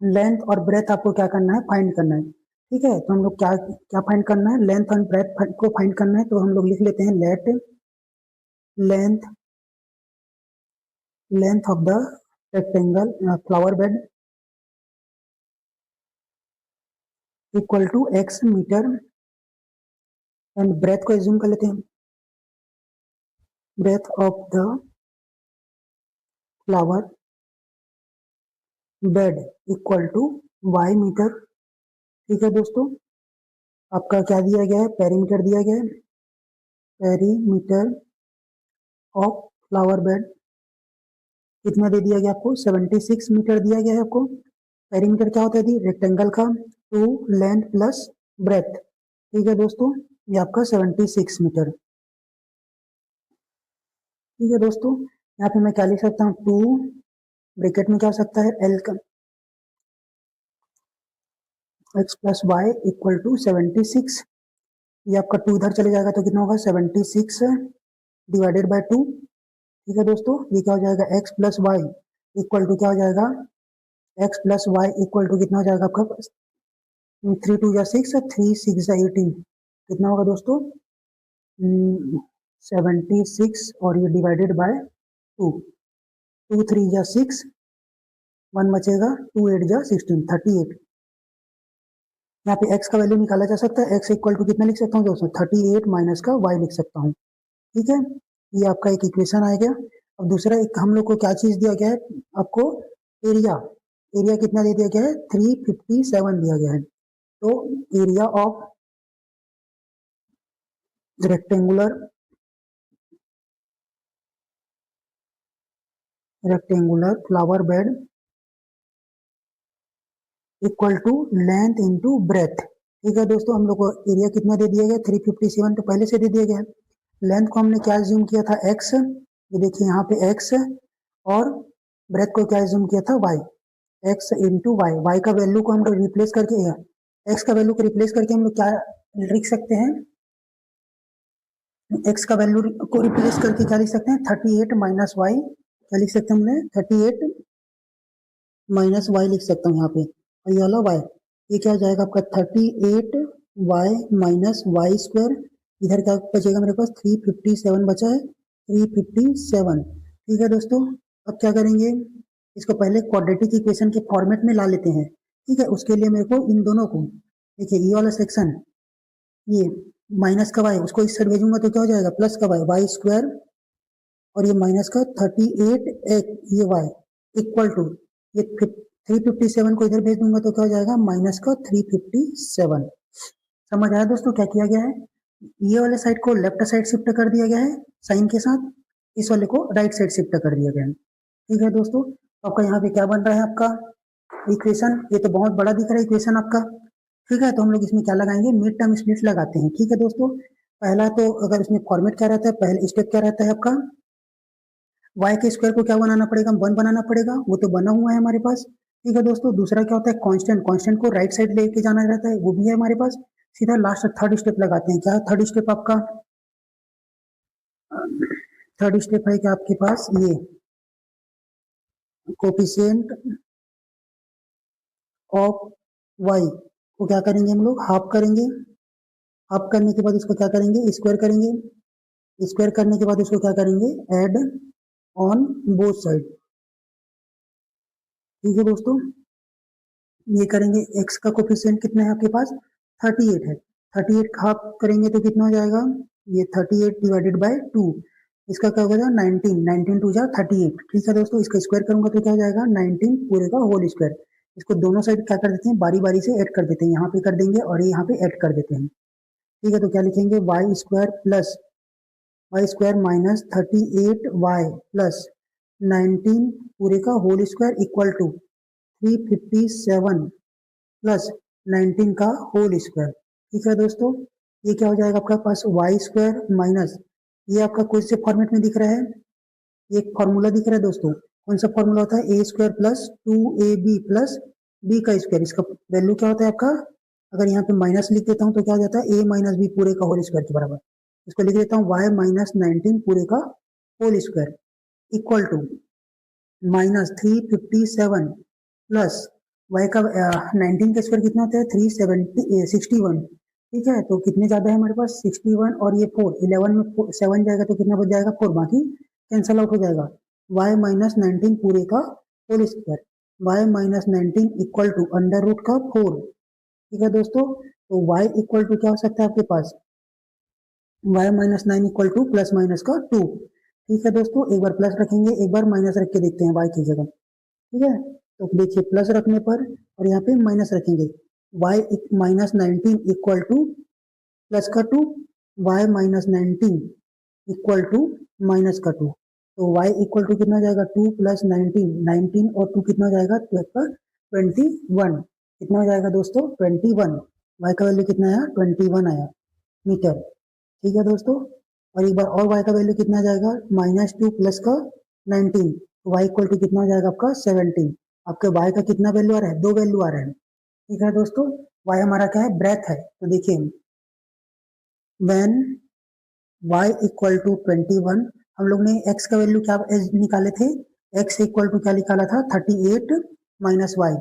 लेंथ और ब्रेथ आपको क्या करना है फाइंड करना है, ठीक है, तो हम लोग क्या क्या फाइंड करना है, लेंथ और ब्रेथ को फाइंड करना है, तो हम लोग लिख लेते हैं let length, length of the rectangle flower bed equal to x metre, and breadth को एज्यूम कर लेते हैं, breadth of the flower bed equal to y metre, ठीक है दोस्तों, आपका क्या दिया गया है पेरीमीटर दिया गया है, पेरीमीटर ऑफ फ्लावर बेड कितना दे दिया गया आपको 76 मीटर दिया गया है आपको, पेरीमीटर क्या होता है रेक्टेंगल का 2 लेंथ प्लस ब्रेथ, ठीक है दोस्तों, ये आपका 76 मीटर, ठीक है दोस्तों, यहाँ पे मैं क्या लिख सकता हूँ 2 ब्रैकेट में क्या हो सकता है एल का x plus y equal to 76, ये आपका 2 इधर चले जाएगा तो कितना होगा 76 डिवाइडेड बाय 2, ठीक है दोस्तों, ये क्या हो जाएगा x plus y equal to क्या हो जाएगा x plus y equal to कितना हो जाएगा आपका 3 2 या 6 3 6 या 18, कितना होगा दोस्तों 76 और ये डिवाइडेड बाय 2, 2 3 या 6, 1 बचेगा 2 8 या 16 38, यहाँ पे x का वैल्यू निकाला जा सकता है, x इक्वल टू कितना लिख सकता हूँ दोस्तों 38 माइनस का y लिख सकता हूँ, ठीक है, ये आपका एक इक्वेशन आ गया। अब दूसरा एक हम लोग को क्या चीज दिया गया है आपको एरिया, एरिया कितना दे दिया गया है 357 दिया गया है, तो area of rectangular flower bed equal to length into breadth, ठीक है दोस्तों, हम लोग को एरिया कितना दे दिया गया 357 तो पहले से दे दिया गया, लेंथ को हमने क्या ज्यूम किया था x, ये देखिए यहाँ पे x, और ब्रेथ को क्या ज्यूम किया था y, x into y, y का वैल्यू को हम लोग रिप्लेस करके x का वैल्यू को रिप्लेस करके हम लोग क्या लिख सकते हैं, x का वैल्यू को रिप्लेस करके क्या लिख सकते हैं 38 माइनस वाई, क्या लिख सकते हैं हमने 38 माइनस वाई लिख सकता हूँ यहाँ पे, और ये वाला वाई, ये क्या हो जाएगा आपका 38 वाई माइनस वाई स्क्वायर इधर क्या बचेगा मेरे पास 357 बचा है, 357। ठीक है दोस्तों, अब क्या करेंगे, इसको पहले क्वाड्रेटिक इक्वेशन के फॉर्मेट में ला लेते हैं। ठीक है, उसके लिए मेरे को इन दोनों को, देखिए ये वाला सेक्शन, ये माइनस का वाई उसको इस साइड भेजूंगा तो क्या हो जाएगा, प्लस का वाई, वाई स्क्वायर, और ये माइनस का 38 एक ये वाई इक्वल टू, ये 357 को इधर भेज दूंगा तो क्या हो जाएगा, माइनस का 357। समझ आया दोस्तों क्या किया गया है, ये वाले साइड को लेफ्ट साइड शिफ्ट कर दिया गया है साइन के साथ, इस वाले को राइट साइड शिफ्ट कर दिया गया है। ठीक है दोस्तों, तो आपका यहाँ पे क्या बन रहा है, आपका इक्वेशन, ये तो बहुत बड़ा दिख रहा है इक्वेशन आपका। ठीक है, तो हम लोग इसमें क्या लगाएंगे, मिड टर्म स्प्लिट लगाते हैं। ठीक है दोस्तों, पहला तो अगर इसमें फॉर्मेट क्या रहता है, पहले स्टेप क्या रहता है आपका, y के स्क्वायर को क्या बनाना पड़ेगा, 1 बनाना पड़ेगा, वो तो बना हुआ है हमारे पास। ठीक है दोस्तों, दूसरा क्या होता है, कांस्टेंट, कांस्टेंट को राइट साइड लेके जाना रहता है, वो भी है हमारे पास। सीधा लास्ट थर्ड स्टेप लगाते हैं, क्या थर्ड स्टेप आपका, थर्ड स्टेप है क्या आपके पास, ये कोफिशिएंट ऑफ y को क्या करेंगे हम लोग, हाफ करेंगे, हाफ करने के बाद उसको क्या करेंगे, स्क्वायर करेंगे, स्क्वायर करने के बाद उसको क्या करेंगे, ऐड ऑन बोथ साइड। ठीक है दोस्तों, ये करेंगे, x का कोफिशिएंट कितना है आपके पास, 38 है, 38 हाफ करेंगे तो कितना हो जाएगा, ये 38 डिवाइडेड बाय 2, इसका क्या हो जाएगा 19, 19 टू जा 38। ठीक है दोस्तों, इसका स्क्वायर करूंगा तो क्या हो जाएगा 19 पूरे का होल स्क्वायर। इसको दोनों साइड क्या कर देते हैं, बारी बारी से ऐड कर देते हैं, यहाँ पे कर देंगे और यहाँ पे ऐड कर देते हैं। ठीक है, तो क्या लिखेंगे, y square plus y square minus 38y plus 19 पूरे का whole square equal to 357 plus 19 का होल स्क्वायर। ठीक है दोस्तों, ये क्या हो जाएगा आपका पास, वाई स्क्वायर माइनस, ये आपका कौन से फॉर्मेट में दिख रहा है, एक फॉर्मूला दिख रहा है दोस्तों, कौन सा फॉर्मूला होता है, a square plus 2ab plus b का स्क्वायर, इसका वैल्यू क्या होता है आपका, अगर यहाँ पे माइनस लिख देता हूँ तो क्या हो जाता है, ए माइनस बी पूरे का होल स्क्वायर के बराबर, इसको लिख देता हूँ वाई माइनस 19 पूरे का whole square equal to minus 357 plus y का 19 का स्क्वायर कितना होता है, 361। ठीक है, तो कितने ज्यादा है हमारे पास 61 और ये 4, 11 में 7 जाएगा तो कितना बच जाएगा 4, बाकी कैंसल आउट हो जाएगा, y माइनस 19 पूरे का whole square, y minus 19 equal to under root का 4। ठीक है दोस्तों, तो y इक्वल टू क्या हो सकता है आपके पास, y minus 9 equal to plus minus का 2। ठीक है दोस्तों, एक बार प्लस रखेंगे, एक बार माइनस रख के देखते हैं y की जगह। ठीक है, तो देखिए प्लस रखने पर और यहाँ पे माइनस रखेंगे, y minus 19 equal to plus का 2, y minus 19 equal to minus का 2, तो y इक्वल टू कितना जाएगा, 2 प्लस 19, 19 और 2 कितना हो जाएगा, 21, कितना हो जाएगा दोस्तों 21, y का वैल्यू कितना आया 21 आया मीटर। ठीक है दोस्तों, और एक बार और y का वैल्यू कितना जाएगा, माइनस 2 प्लस का 19, तो y इक्वल टू कितना हो जाएगा आपका 17। आपके y का कितना वैल्यू आ रहा है, 2 वैल्यू आ रहा है। ठीक है दोस्तों, y हमारा क्या है, ब्रेथ है, तो देखिए व्हेन y इक्वल टू 21, हम लोग ने x का वैल्यू क्या निकाले थे, x इक्वल टू क्या निकाला था 38 minus y,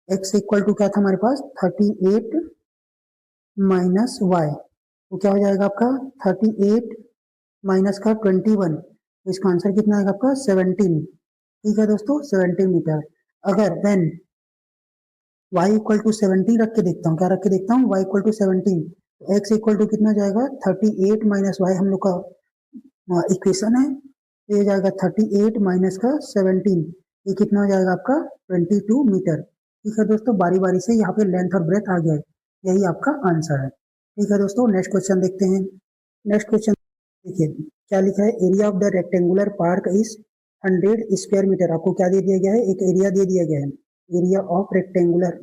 x equal to क्या था हमारे पास 38 माइनस वाई, तो क्या हो जाएगा आपका 38 माइनस का 21, तो इसका आंसर कितना आएगा आपका 17। ठीक है दोस्तों, 17 मीटर। अगर व्हेन y इक्वल टू 17 रख के देखता हूँ, क्या रख के देखता हूँ, y इक्वल टू 17, तो x इक्वल टू कितना जाएगा 38 माइनस वाई, हम लोग का इक्वेशन है, तो ये जाएगा 38 माइनस का 17, ये कितना हो जाएगा आपका 22 मीटर। ठीक है दोस्तों, बारी बारी से यहाँ पे लेंथ और ब्रेथ आ गया है, यही आपका आंसर है। ठीक है दोस्तों, नेक्स्ट क्वेश्चन देखते हैं। नेक्स्ट क्वेश्चन देखिए क्या लिखा है, area of the rectangular park is 100 square metre. आपको क्या दे दिया गया है, एक एरिया दे दिया गया है, area of rectangular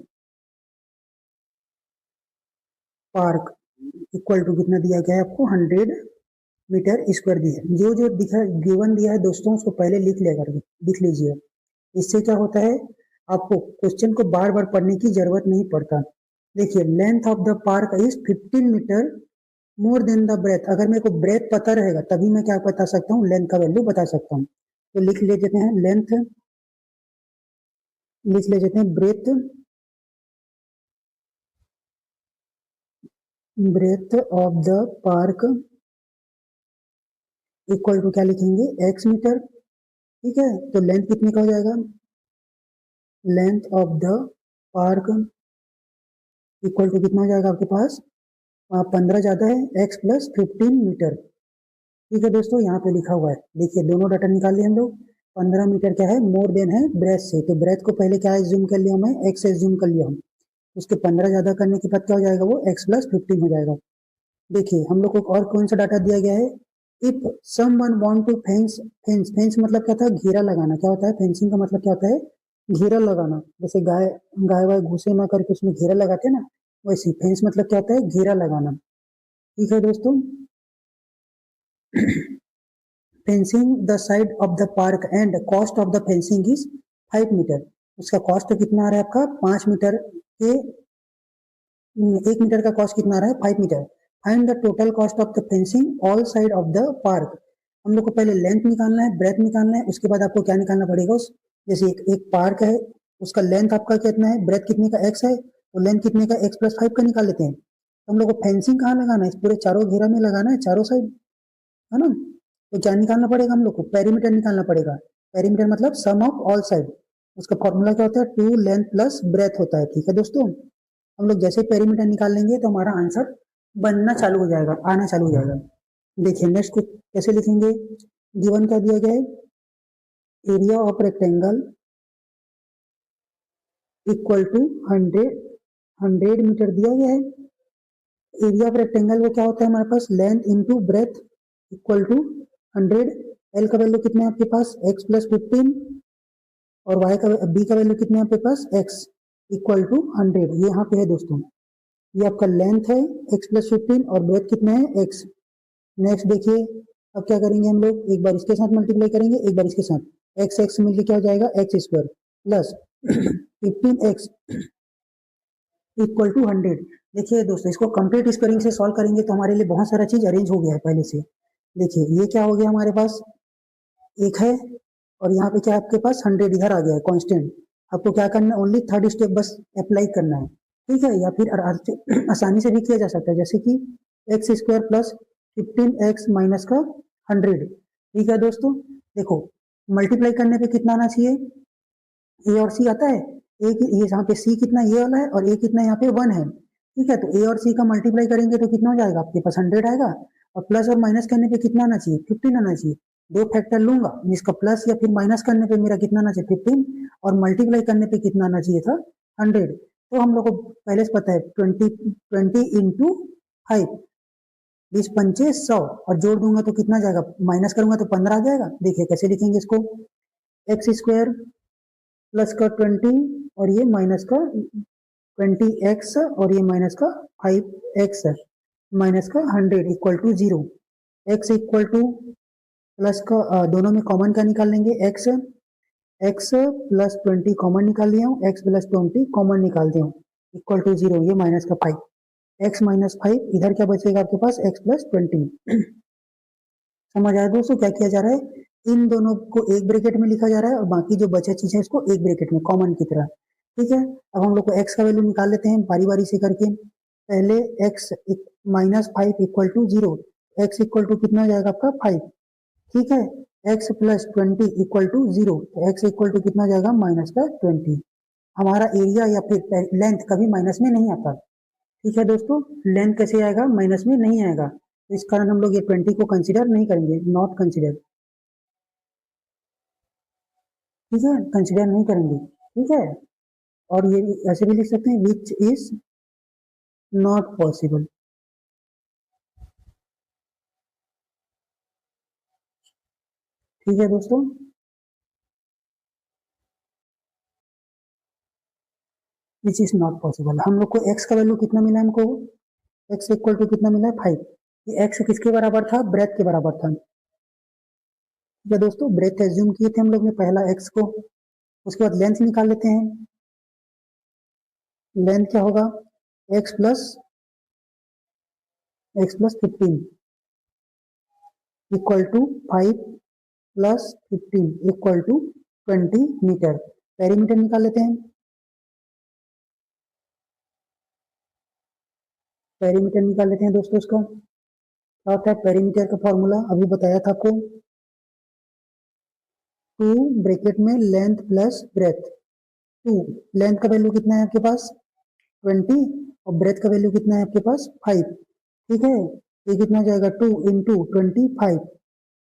park equal to कितना दिया गया है आपको 100 मीटर स्क्वायर दिया है। जो जो दिखा गिवन दिया है दोस्तों उसको पहले लिख लीजिए, इससे क्या होता है, आपको क्वेश्चन को बार बार पढ़ने की जरूरत नहीं पड़ता। देखिए length of the park is 15 metre more than the breadth, अगर मेरे को ब्रेथ पता रहेगा तभी मैं क्या बता सकता हूँ, लेंथ का वैल्यू बता सकता हूँ। तो लिख लेते हैं लेंथ, लिख लेते हैं breadth breadth of the park equal to क्या लिखेंगे, x मीटर। ठीक है, तो लेंथ कितने का हो जाएगा, length of the park equal to कितना हो जाएगा आपके पास, 15 ज्यादा है, x प्लस 15 मीटर। ठीक है दोस्तों, यहाँ पे लिखा हुआ है, देखिए दोनों डाटा निकाल लिए हम लोग। 15 मीटर क्या है, मोर देन है ब्रेथ से, तो ब्रेथ को पहले क्या एज्यूम कर लिया मैं, x एज्यूम कर लिया हम। उसके 15 ज्यादा करने के बाद क्या हो जाएगा, वो x प्लस 15 हो जाएगा। देखिए हम लोग को और कौन सा डाटा दिया गया है, if someone want to fence, fence fence मतलब क्या था, घेरा लगाना। क्या होता है फेंसिंग का मतलब, क्या होता है, घेरा लगाना। जैसे गाय गाय वाय घुसे ना करके उसमें घेरा लगाते हैं ना, वैसे फेंस मतलब क्या होता है, घेरा लगाना। ठीक है दोस्तों, fencing the side of the park and cost of the fencing is 5 metre. उसका कॉस्ट कितना आ रहा है आपका, 5 मीटर के, 1 मीटर का कॉस्ट कितना आ रहा है, 5 metre. Find the total cost of the fencing all side of the park. हम लोग को पहले लेंथ निकालना है, ब्रेथ निकालना है, उसके बाद आपको क्या निकालना पड़ेगा, उस जैसे एक पार्क है, उसका लेंथ आपका कितना है, ब्रेथ कितने का x है, तो लेंथ कितने का x प्लस 5 का निकाल लेते हैं। तो हम लोग को फेंसिंग कहाँ लगाना है, इस पूरे चारों घेरा में लगाना है, चारों साइड, है ना। तो क्या निकालना पड़ेगा हम लोग को, पेरीमीटर निकालना पड़ेगा। पेरीमीटर मतलब सम ऑफ ऑल साइड। उसका फॉर्मूला क्या होता है, 2 लेंथ प्लस ब्रेथ होता है। ठीक है दोस्तों, हम लोग जैसे पेरीमीटर निकाल लेंगे तो हमारा आंसर बनना चालू हो जाएगा, आना चालू हो जाएगा। देखिए नेक्स्ट को कैसे लिखेंगे, गिवन क्या दिया गया है, area of rectangle equal to 100 metre दिया गया है। एरिया ऑफ रेक्टेंगल वो क्या होता है हमारे पास, length into breadth equal to 100। L का वैल्यू कितना है आपके पास, x प्लस 15, और y का बी का वैल्यू कितना है आपके पास, x इक्वल टू 100। ये यहाँ पे है दोस्तों, ये आपका लेंथ है x प्लस 15 और ब्रेथ कितना है x। नेक्स्ट देखिए, अब क्या करेंगे हम लोग, एक बार इसके साथ मल्टीप्लाई करेंगे, एक बार इसके साथ, x x मिलकर क्या हो जाएगा, x square plus 15x equal to 100। देखिए दोस्तों, इसको कंप्लीट स्क्वायरिंग से सॉल्व करेंगे तो हमारे लिए बहुत सारा चीज अरेंज हो गया है पहले से। देखिए ये क्या हो गया हमारे पास, एक है, और यहाँ पे क्या है आपके पास, 100 इधर आ गया है कांस्टेंट। आपको क्या करना है, ओनली थर्ड स्टेप बस अप्लाई करना है। ठीक है, या फिर आसानी से भी किया जा सकता है, जैसे कि x square plus 15x minus का 100। ठीक है दोस्तों, देखो मल्टीप्लाई करने पे कितना आना चाहिए, ए और सी आता है, ए की ये यहाँ पे सी कितना ये वाला है, और ए कितना यहाँ पे 1 है। ठीक है, तो ए और सी का मल्टीप्लाई करेंगे तो कितना हो जाएगा आपके पास, 100 आएगा। और प्लस और माइनस करने पे कितना आना चाहिए, 15 आना चाहिए। दो फैक्टर लूंगा, इसका प्लस या फिर माइनस करने पे मेरा कितना आना चाहिए, 15, और मल्टीप्लाई करने पे कितना आना चाहिए था, 100। तो हम लोग को पहले से पता है 20 इंटू 5, 20 पंचे 100, और जोड़ दूंगा तो कितना जाएगा, माइनस करूंगा तो 15 आ जाएगा। देखिए कैसे लिखेंगे इसको, एक्स स्क्वायर प्लस का 20, और ये माइनस का 20x, और ये माइनस का 5x माइनस का 100 equal to 0। x equal to plus का दोनों में कॉमन का निकाल लेंगे, x x प्लस 20 कॉमन निकाल लिया हूँ, x प्लस 20 कॉमन निकाल दिया हूँ, इक्वल टू 0, ये माइनस का 5, x माइनस 5, इधर क्या बचेगा आपके पास, x प्लस 20। समझ आया दोस्तों क्या किया जा रहा है, इन दोनों को एक ब्रैकेट में लिखा जा रहा है, और बाकी जो बचा चीज है इसको एक ब्रैकेट में कॉमन की तरह। ठीक है, अब हम लोग को x का वैल्यू निकाल लेते हैं बारी बारी से करके। पहले x minus 5 equal to 0, x equal to कितना हो जाएगा आपका 5। ठीक है, x plus 20 equal to 0, x equal to कितना हो जाएगा, माइनस का 20। हमारा एरिया या फिर लेंथ कभी माइनस में नहीं आता। ठीक है दोस्तों, लेंथ कैसे आएगा, माइनस में नहीं आएगा, तो इस कारण हम लोग ये 20 को कंसिडर नहीं करेंगे, नॉट कंसिडर। ठीक है, कंसिडर नहीं करेंगे। ठीक है, और ये ऐसे भी लिख सकते हैं, विच इज नॉट पॉसिबल। ठीक है दोस्तों, विच इज नॉट पॉसिबल। हम लोग को x का वैल्यू कितना मिला, हमको x इक्वल टू कितना मिला है, 5। ये x किसके बराबर था, ब्रेथ के बराबर था। ठीक है दोस्तों, ब्रेथ एज्यूम किए थे हम लोग ने पहला x को, उसके बाद लेंथ निकाल लेते हैं। लेंथ क्या होगा, x plus 15 equal to 5 plus 15 equal to 20 metre. Perimeter निकाल लेते हैं, पेरीमीटर निकाल लेते हैं दोस्तों। उसका क्या होता है पेरीमीटर का फॉर्मूला, अभी बताया था आपको, 2 ब्रैकेट में लेंथ प्लस ब्रेथ। 2 लेंथ का वैल्यू कितना है आपके पास 20 और ब्रेथ का वैल्यू कितना है आपके पास 5। ठीक है, ये कितना जाएगा 2 इंटू 25।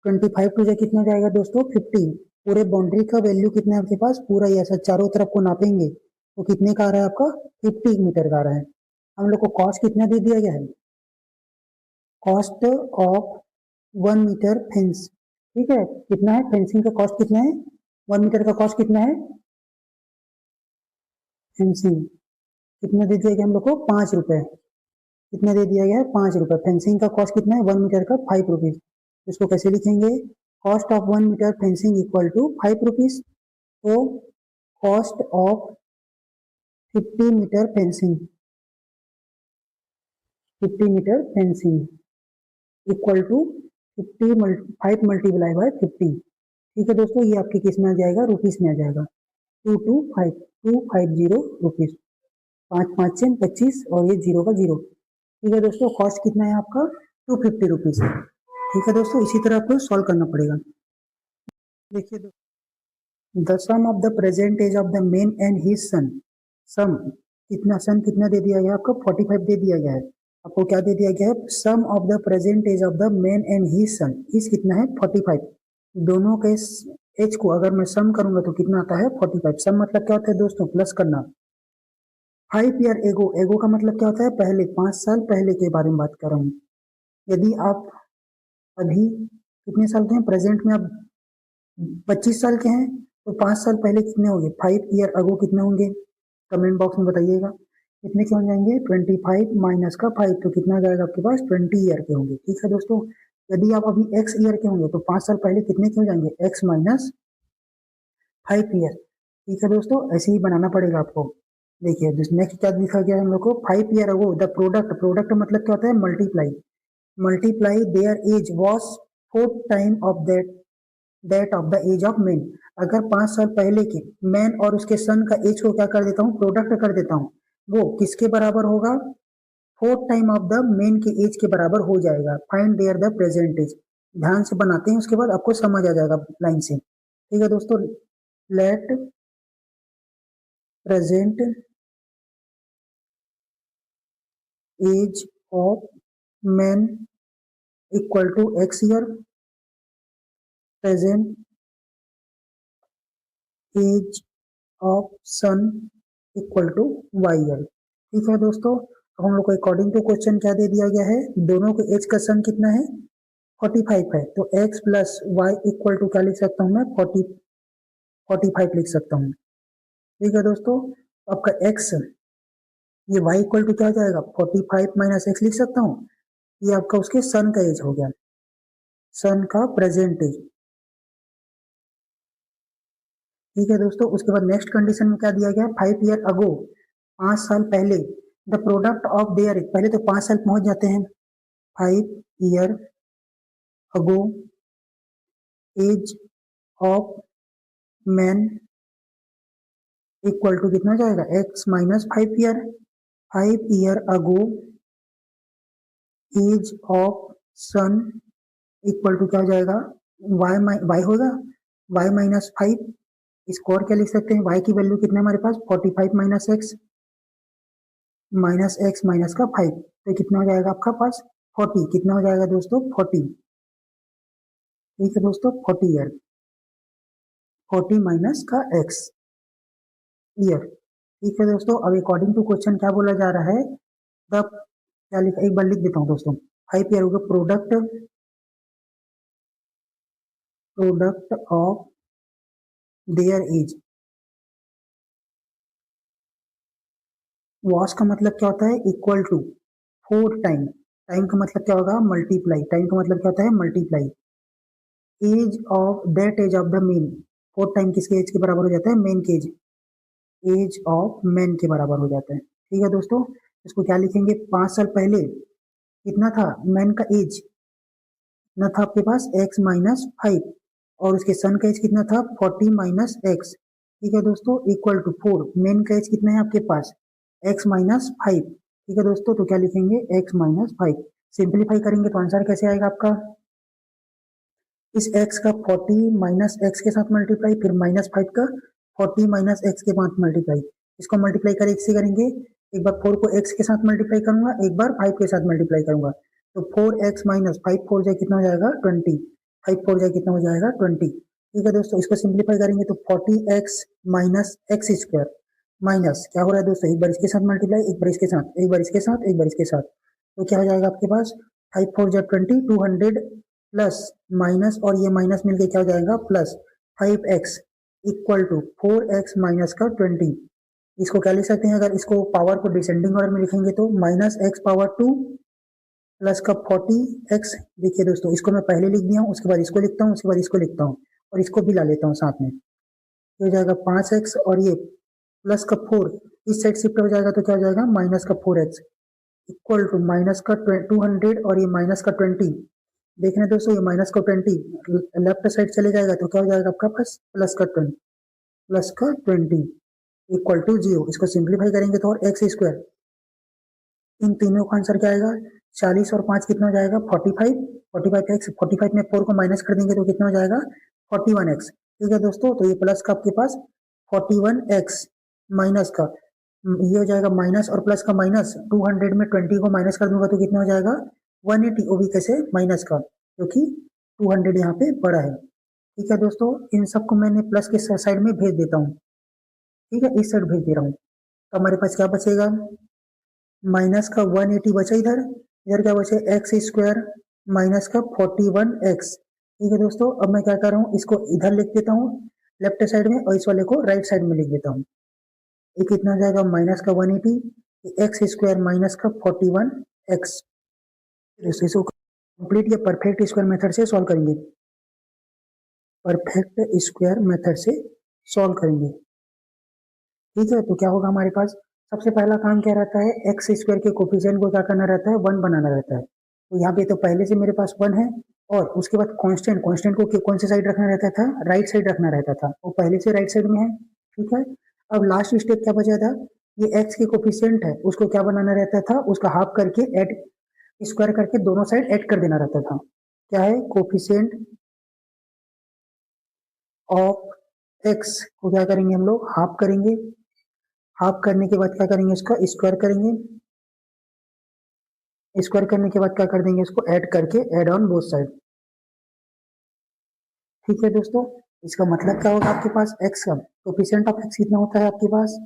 25 टू कितना जाएगा दोस्तों 50। पूरे बाउंड्री का वैल्यू कितना है आपके पास, पूरा ये ऐसा चारों तरफ को नापेंगे तो कितने का आ रहा है आपका 50 मीटर का आ रहा है। हम लोग को कॉस्ट कितना दे दिया गया है, कॉस्ट ऑफ 1 मीटर फेंस। ठीक है, कितना है फेंसिंग का कॉस्ट कितना है, 1 मीटर का कॉस्ट कितना है फेंसिंग, कितना दे दिया गया हम लोग को 5 रुपए। कितना दे दिया गया है 5 रुपए। फेंसिंग का कॉस्ट कितना है 1 मीटर का 5 रुपीज। इसको कैसे लिखेंगे, cost of 1 metre fencing equal to 5 rupees. तो cost of 50 metre fencing, 50 metre fencing equal to 5 multiply by 50। ठीक है दोस्तों, ये आपके किस में आ जाएगा रुपीस में आ जाएगा 250 रुपीज। 5 5 6 25 और ये जीरो का जीरो। ठीक है दोस्तों, कॉस्ट कितना है आपका 250 रुपीज। ठीक है दोस्तों, इसी तरह आपको सॉल्व करना पड़ेगा। देखिए the sum of the present age of the man and his son. Sum कितना, सन कितना दे दिया गया आपको 45 दे दिया गया है। आपको क्या दे दिया गया है, sum of the present age of the man and his son. His कितना है 45। दोनों के एज को अगर मैं सम करूंगा तो कितना आता है 45। सम मतलब क्या होता है दोस्तों, प्लस करना। 5 ईयर एगो, एगो का मतलब क्या होता है पहले, 5 साल पहले के बारे में बात कर रहा हूँ। यदि आप अभी कितने साल के हैं, प्रेजेंट में आप 25 साल के हैं, तो 5 साल पहले कितने होंगे 5 ईयर अगो कितने होंगे, कमेंट बॉक्स में बताइएगा। कितने के हो जाएंगे 25 माइनस का 5, तो कितना आ जाएगा आपके पास 20 ईयर के होंगे। ठीक है दोस्तों, यदि आप अभी x ईयर के होंगे तो 5 साल पहले कितने के हो जाएंगे x माइनस 5 ईयर। ठीक है दोस्तों, ऐसे ही बनाना पड़ेगा आपको। देखिए नेक्स्ट क्या लिखा गया है हम लोग को, 5 year ago the product, product मतलब क्या होता है multiply, multiply their age was 4 time of that of the age of man. अगर 5 साल पहले के मैन और उसके सन का एज को क्या कर देता हूँ प्रोडक्ट कर देता हूँ, वो किसके बराबर होगा 4 टाइम ऑफ द मेन के एज के बराबर हो जाएगा। Find their the present age. ध्यान से बनाते हैं, उसके बाद आपको समझ आ जाएगा लाइन से। ठीक है दोस्तों, let present age of man equal to x year, present age of son equal to y year. ठीक है दोस्तों, अब हम लोग को अकॉर्डिंग टू क्वेश्चन क्या दे दिया गया है, दोनों के एज का सन कितना है 45 है, तो x plus y equal to क्या लिख सकता हूँ मैं 45 लिख सकता हूँ। ठीक है दोस्तों, आपका x, ये y इक्वल टू क्या हो जाएगा 45 माइनस एक्स लिख सकता हूँ। ये आपका उसके सन का एज हो गया, सन का प्रेजेंट एज। ठीक है दोस्तों, उसके बाद नेक्स्ट कंडीशन में क्या दिया गया 5 ईयर अगो, 5 साल पहले, द प्रोडक्ट ऑफ देयर, पहले तो 5 साल पहुंच जाते हैं, 5 year ago age of man equal to कितना जाएगा x minus 5 year. 5 year ago age of son equal to क्या हो जाएगा y होगा y माइनस 5। इसको और क्या लिख सकते हैं, y की वैल्यू कितना हमारे पास 45 minus x, minus x minus का 5, तो कितना हो जाएगा आपका पास 40। कितना हो जाएगा दोस्तों 40। ठीक है दोस्तों 40 ईयर, 40 माइनस का x ईयर। ठीक है दोस्तों, अब अकॉर्डिंग टू क्वेश्चन क्या बोला जा रहा है, द क्या लिखा एक बार लिख देता हूँ दोस्तों, 5 ईयर होगा product, product of their age. Was का मतलब क्या होता है इक्वल टू 4 टाइम, टाइम का मतलब क्या होगा मल्टीप्लाई, टाइम का मतलब क्या होता है multiply, age of that age of the man. 4 time किसके एज के बराबर हो जाता है मेन के एज, एज ऑफ मैन के बराबर हो जाता है। ठीक है दोस्तों, इसको क्या लिखेंगे 5 साल पहले कितना था मैन का एज, कितना था आपके पास x माइनस 5, और उसके सन का एज कितना था 40 माइनस एक्स। ठीक है दोस्तों, इक्वल टू 4, मेन का एज कितना है आपके पास x माइनस 5। ठीक है दोस्तों, तो क्या लिखेंगे x माइनस 5। सिंप्लीफाई करेंगे तो आंसर कैसे आएगा आपका, इस x का 40 माइनस एक्स के साथ मल्टीप्लाई, फिर माइनस 5 का 40 माइनस एक्स के साथ मल्टीप्लाई, इसको मल्टीप्लाई कर एक से करेंगे, एक बार 4 को x के साथ मल्टीप्लाई करूंगा, एक बार 5 के साथ मल्टीप्लाई करूंगा, तो 4x माइनस 5 4 जाए कितना हो जाएगा 20, 5 4 जाए कितना हो जाएगा 20। ठीक है दोस्तों, इसको सिंप्लीफाई करेंगे तो 40x minus x square minus क्या हो रहा है दोस्तों, एक बार इसके साथ मल्टीप्लाई, एक बार इसके साथ, एक बार इसके साथ, एक बार इसके साथ, तो क्या हो जाएगा आपके पास 5 4 जा 20, 200 प्लस माइनस और ये माइनस मिलके क्या हो जाएगा plus 5x equal to 4x minus का 20। इसको क्या लिख सकते हैं, अगर इसको पावर को डिसेंडिंग ऑर्डर में लिखेंगे तो माइनस एक्स पावर 2 प्लस का 40x। देखिए दोस्तों, इसको मैं पहले लिख दिया हूँ, उसके बाद इसको लिखता हूँ, उसके बाद इसको लिखता हूँ और इसको भी ला लेता हूँ साथ में, तो हो जाएगा 5x और ये प्लस का 4 इस साइड शिफ्ट हो जाएगा तो क्या हो जाएगा माइनस का 4x इक्वल टू माइनस का 200 और ये माइनस का 20। देखना दोस्तों, ये माइनस का 20 लेफ्ट साइड चले जाएगा तो क्या हो जाएगा आपका पास प्लस का 20 इक्वल टू 0। इसको सिंप्लीफाई करेंगे तो और एक्स स्क्वायर, इन तीनों का आंसर क्या आएगा 40 और 5 कितना हो जाएगा 45, 45x, 45 में 4 को माइनस कर देंगे तो कितना हो जाएगा 41x। ठीक है दोस्तों, तो ये प्लस का आपके पास 41x माइनस का ये हो जाएगा माइनस और प्लस का माइनस, 200 में 20 को माइनस कर दूंगा तो कितना हो जाएगा 180, वो भी कैसे माइनस का, क्योंकि 200 यहाँ पे बड़ा है। ठीक है दोस्तों, इन सबको मैंने प्लस के साइड में भेज देता हूँ, ठीक है इस साइड भेज दे रहा हूँ, तो हमारे पास क्या बचेगा माइनस का 180 बचा, इधर इधर क्या बचे एक्स स्क्वायर माइनस का 41x। ठीक है दोस्तों, अब मैं क्या कर रहा हूँ, इसको इधर लिख देता हूँ लेफ्ट साइड में और इस वाले को राइट साइड में लिख देता हूँ। ये कितना हो जाएगा माइनस का 180 एक्स स्क्वायर माइनस का 41x। इसको कंप्लीट या परफेक्ट स्क्वायर मेथड से सॉल्व करेंगे, परफेक्ट स्क्वायर मेथड से सॉल्व करेंगे। ठीक है, तो क्या होगा हमारे पास, सबसे पहला काम क्या रहता है, एक्स स्क्वायर के कोफिशिएंट को क्या करना रहता है 1 बनाना रहता है। तो यहाँ पे तो पहले से मेरे पास 1 है, और उसके बाद कांस्टेंट, कांस्टेंट को कौन से साइड रखना रहता था, राइट साइड रखना रहता था, वो पहले से राइट साइड में है। ठीक है, अब लास्ट स्टेप क्या बचा था, ये एक्स के कोफिशिएंट है उसको क्या बनाना रहता था, उसका हाफ करके ऐड स्क्वायर करके दोनों साइड ऐड कर देना रहता था। क्या है कोफिशिएंट ऑफ एक्स को क्या करेंगे हम लोग हाफ करेंगे, हाफ करने के बाद क्या करेंगे इसका स्क्वायर करेंगे, स्क्वायर करने के बाद क्या कर देंगे इसको ऐड करके ऐड ऑन बोथ साइड। ठीक है दोस्तों, इसका मतलब क्या होगा आपके पास एक्स का कोफिशिएंट ऑफ एक्स कितना होता है आपके पास,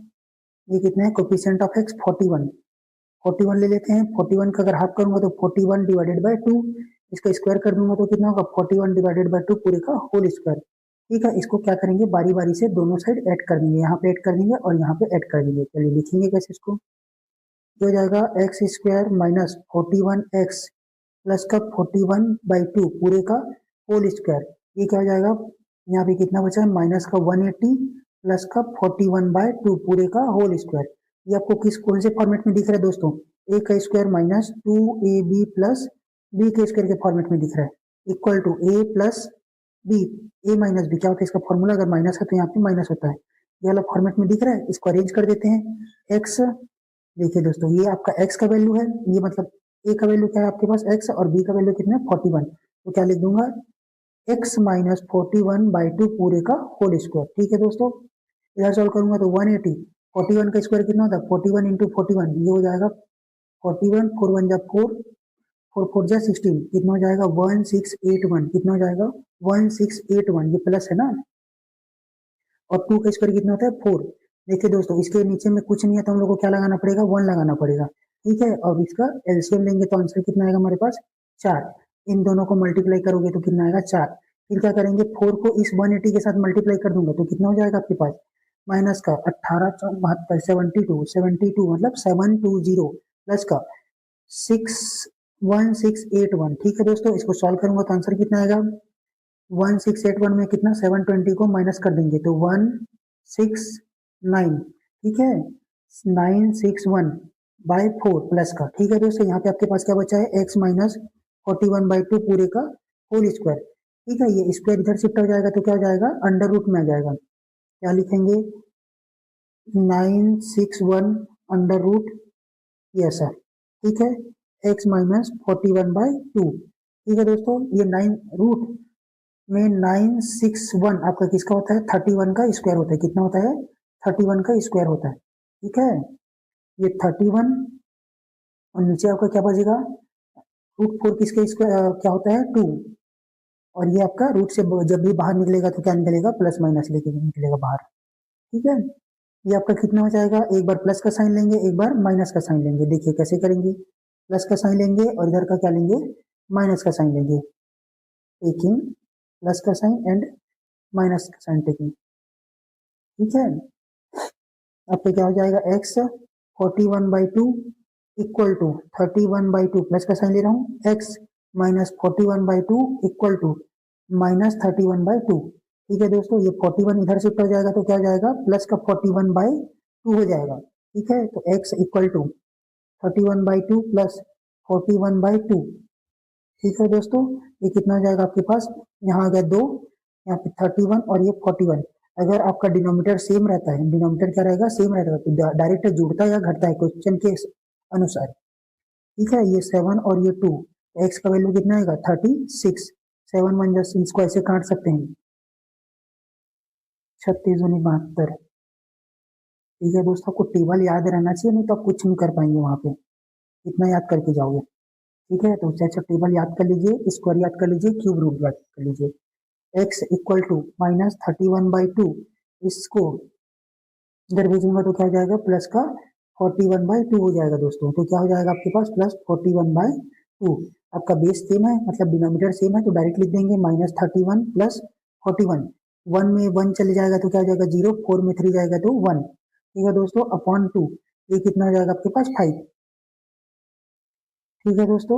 ये कितना है कोफिशिएंट ऑफ एक्स 41, 41 ले लेते हैं, 41 का अगर हाफ करूंगा तो 41 डिवाइडेड बाय 2, इसका स्क्वायर कर दूंगा तो कितना होगा 41 डिवाइडेड बाय 2 पूरे का होल स्क्वायर। ठीक है, इसको क्या करेंगे बारी बारी से दोनों साइड ऐड कर देंगे, यहाँ पे ऐड कर देंगे और यहाँ पे ऐड कर देंगे। चलिए लिखेंगे कैसे इसको, हो जाएगा x square minus 41x plus का 41/2 पूरे का होल स्क्वायर, ये क्या हो जाएगा यहाँ पे कितना बचा है माइनस का 180 प्लस का 41/2 पूरे का होल स्क्वायर। ये आपको किस कौन से फॉर्मेट में दिख रहा है दोस्तों, ए का square minus 2ab plus B के स्क्वायर के फॉर्मेट में दिख रहा है equal to A plus B, A minus B क्या होता है इसका फॉर्मूला, अगर माइनस है तो यहाँ पे माइनस होता है, ये वाला फॉर्मेट में दिख रहा है। इसको अरेंज कर देते हैं एक्स, देखिए दोस्तों ये आपका x का वैल्यू है, ये मतलब a का वैल्यू क्या है आपके पास x और b का वैल्यू कितना है 41, तो क्या लिख दूंगा x माइनस 41/2 पूरे का होल स्क्वायर। ठीक है दोस्तों, इधर सॉल्व करूंगा तो 180, 41 का स्क्वायर कितना होता है 41 इंटू 41, ये हो जाएगा 41, 4 1 जा 4, 4 4 जा 16, कितना हो जाएगा 1681, कितना हो जाएगा 1681, ये प्लस है ना, और 2 का स्क्वायर कितना होता है 4। देखिए दोस्तों इसके नीचे में कुछ नहीं है तो हम लोग को क्या लगाना पड़ेगा 1 लगाना पड़ेगा। ठीक है, और इसका एलसीएम लेंगे तो आंसर कितना आएगा हमारे पास 4, इन दोनों को मल्टीप्लाई करोगे तो कितना आएगा 4। फिर क्या करेंगे 4 को इस 180 के साथ मल्टीप्लाई कर दूंगा तो कितना हो जाएगा आपके पास माइनस का 18 72 72 मतलब 720 प्लस का 61681। ठीक है दोस्तों, इसको सॉल्व करूंगा तो आंसर कितना आएगा 1681 में कितना 720 को माइनस कर देंगे तो 169, ठीक है 961/4 प्लस का। ठीक है दोस्तों, यहाँ पे आपके पास क्या बचा है x माइनस 41/2 पूरे का होल स्क्वायर। ठीक है, ये स्क्वायर इधर शिफ्ट हो जाएगा तो क्या हो जाएगा अंडर रूट में आ जाएगा, क्या लिखेंगे 961 अंडर रूट ये ऐसा, ठीक है, x माइनस 41/2। ठीक है दोस्तों, ये 9 रूट में 961 आपका किसका होता है, 31 का स्क्वायर होता है। कितना होता है, 31 का स्क्वायर होता है। ठीक है, ये 31 और नीचे आपका क्या बचेगा, √4 किसके स्क्वायर क्या होता है, 2, और ये आपका रूट से जब भी बाहर निकलेगा तो क्या निकलेगा, प्लस माइनस लेके निकलेगा बाहर। ठीक है, ये आपका कितना हो जाएगा, एक बार प्लस का साइन लेंगे, एक बार माइनस का साइन लेंगे। देखिए कैसे करेंगे, प्लस का साइन लेंगे और इधर का क्या लेंगे, माइनस का साइन लेंगे, टेकिंग प्लस का साइन एंड माइनस का साइन टेकिंग। ठीक है, आपका क्या हो जाएगा, x 41/2 इक्वल टू 31/2, प्लस का साइन ले रहा हूँ, x minus 41/2 equal to minus 31/2। ठीक है दोस्तों, ये 41 इधर शिफ्ट हो जाएगा तो क्या हो जाएगा, प्लस का 41/2 हो जाएगा। ठीक है, तो x इक्वल टू 31/2 प्लस 41/2। ठीक है दोस्तों, ये कितना हो जाएगा आपके पास, यहाँ आ गया 2, यहाँ पे 31 और ये 41। अगर आपका डिनोमिनेटर सेम रहता है, डिनोमिनेटर क्या रहेगा, सेम रहता है, तो डायरेक्ट जुड़ता है या घटता है क्वेश्चन के अनुसार। ठीक है, ये 7 और ये 2, एक्स का वैल्यू कितना आएगा, 36। 7 1 इसको ऐसे काट सकते हैं, 36 दूनी 72। ठीक है दोस्तों, आपको टेबल याद रहना चाहिए, नहीं तो आप कुछ नहीं कर पाएंगे वहां पे, इतना याद करके जाओगे। ठीक है, तो उससे अच्छा टेबल याद कर लीजिए, स्क्वायर याद कर लीजिए, क्यूब रूट याद कर लीजिए। x इक्वल टू माइनस 31/2, इसको इधर भेजूंगा तो क्या हो जाएगा, प्लस का 41/2 हो जाएगा दोस्तों। तो क्या हो जाएगा आपके पास, प्लस 41/2। आपका बेस सेम है, मतलब डिनोमिनेटर सेम है, तो डायरेक्ट लिख देंगे माइनस 31 प्लस 41। 1 में 1 चले जाएगा तो क्या हो जाएगा, 0, 4 में 3 जाएगा तो 1। ठीक है दोस्तों, अपॉन 2, ये कितना हो जाएगा आपके पास, 5। ठीक है दोस्तों,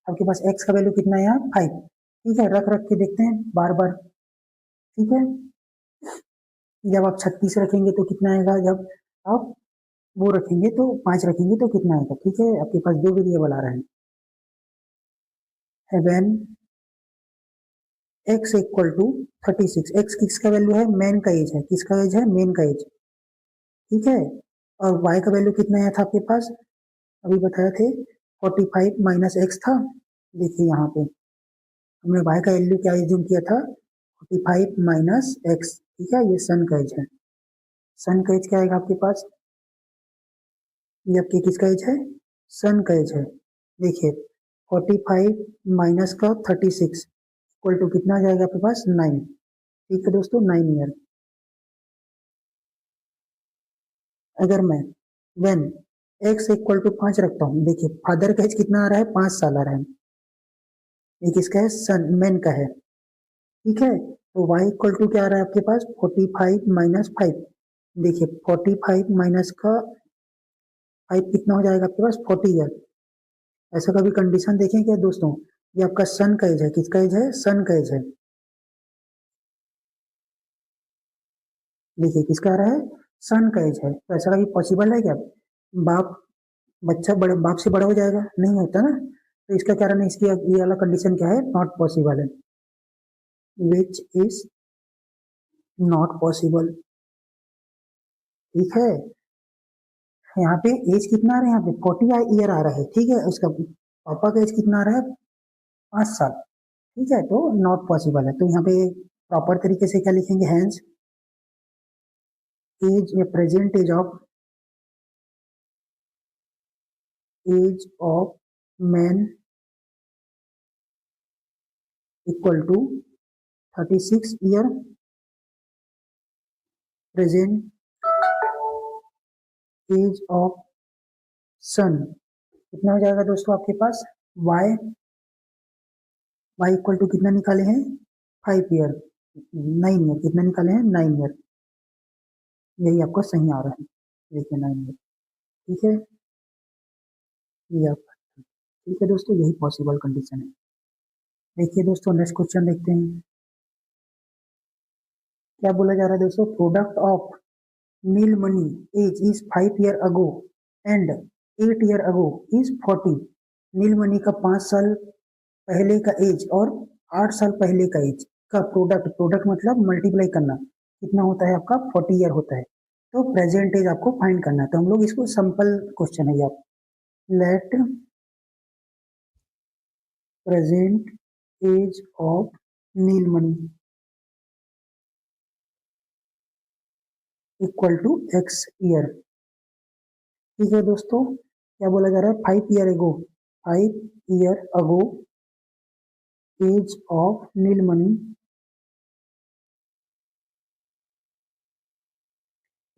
आपके पास x का वैल्यू कितना है यहाँ, 5। ठीक है, रख रख के देखते हैं बार बार। ठीक है, जब आप 36 रखेंगे तो कितना आएगा, जब आप वो रखेंगे तो 5 रखेंगे तो कितना आएगा। ठीक है, आपके पास दो वेरिएबल आ रहे हैं, when x equal to 36, x किसका वैल्यू है, मैन का एज है, किसका एज है, मेन का एज। ठीक है, और y का वैल्यू कितना आया था आपके पास, अभी बताए थे 45 माइनस एक्स था। देखिए यहाँ पे हमने y का वैल्यू क्या एज्यूम किया था, 45 माइनस एक्स। ठीक है, ये सन का एज है, सन का एज क्या आएगा आपके पास, ये आपके किसका एज है, सन का एज है। देखिए 45 माइनस का 36 इक्वल टू कितना आ जाएगा आपके पास, 9। ठीक है दोस्तों, 9 ईयर। अगर मैं व्हेन x इक्वल टू 5 रखता हूँ, देखिए फादर का एज कितना आ रहा है, 5 साल आ रहा है, ये किसका है, सन मैन का है। ठीक है, तो y इक्वल टू क्या आ रहा है आपके पास, 45 माइनस 5। देखिए 45 माइनस का 5 कितना हो जाएगा आपके पास, 40 ईयर। ऐसा कभी कंडीशन देखें क्या दोस्तों, ये आपका सन का एज है, किसका एज है, सन का एज है। देखिए किसका आ रहा है, सन का एज है, तो ऐसा कभी पॉसिबल है क्या, बाप बच्चा बड़े बाप से बड़ा हो जाएगा, नहीं होता ना। तो इसका कारण है, इसकी ये वाला कंडीशन क्या है, नॉट पॉसिबल है, विच इज नॉट पॉसिबल। ठीक है, यहाँ पे एज कितना आ रहा है, यहाँ पे 40 ईयर आ रहा है। ठीक है, उसका पापा का एज कितना आ रहा है, 5 साल। ठीक है, तो नॉट पॉसिबल है, तो यहाँ पे प्रॉपर तरीके से क्या लिखेंगे, हैंस एज या present age of man equal to 36 year, present age of son कितना हो जाएगा दोस्तों आपके पास, y इक्वल टू कितना निकाले हैं, 5 ईयर, 9 ईयर, कितना निकाले हैं, 9 ईयर। यही आपको सही आ रहा है, देखिए 9 ईयर। ठीक है, ये आपका, ठीक है दोस्तों, यही पॉसिबल कंडीशन है। देखिए दोस्तों, नेक्स्ट क्वेश्चन देखते हैं, क्या बोला जा रहा है दोस्तों, product of Neel Mani age is 5 year ago and 8 year ago is 40। Neel Mani का 5 साल पहले का एज और 8 साल पहले का एज का प्रोडक्ट, प्रोडक्ट मतलब मल्टीप्लाई करना, कितना होता है आपका, 40 ईयर होता है। तो प्रेजेंट एज आपको फाइंड करना है, तो हम लोग इसको सिंपल क्वेश्चन है ये, आप let present age of Neelmani equal to x year. ठीक है दोस्तों, क्या बोला जा रहा है, 5 year ago age of Neelmani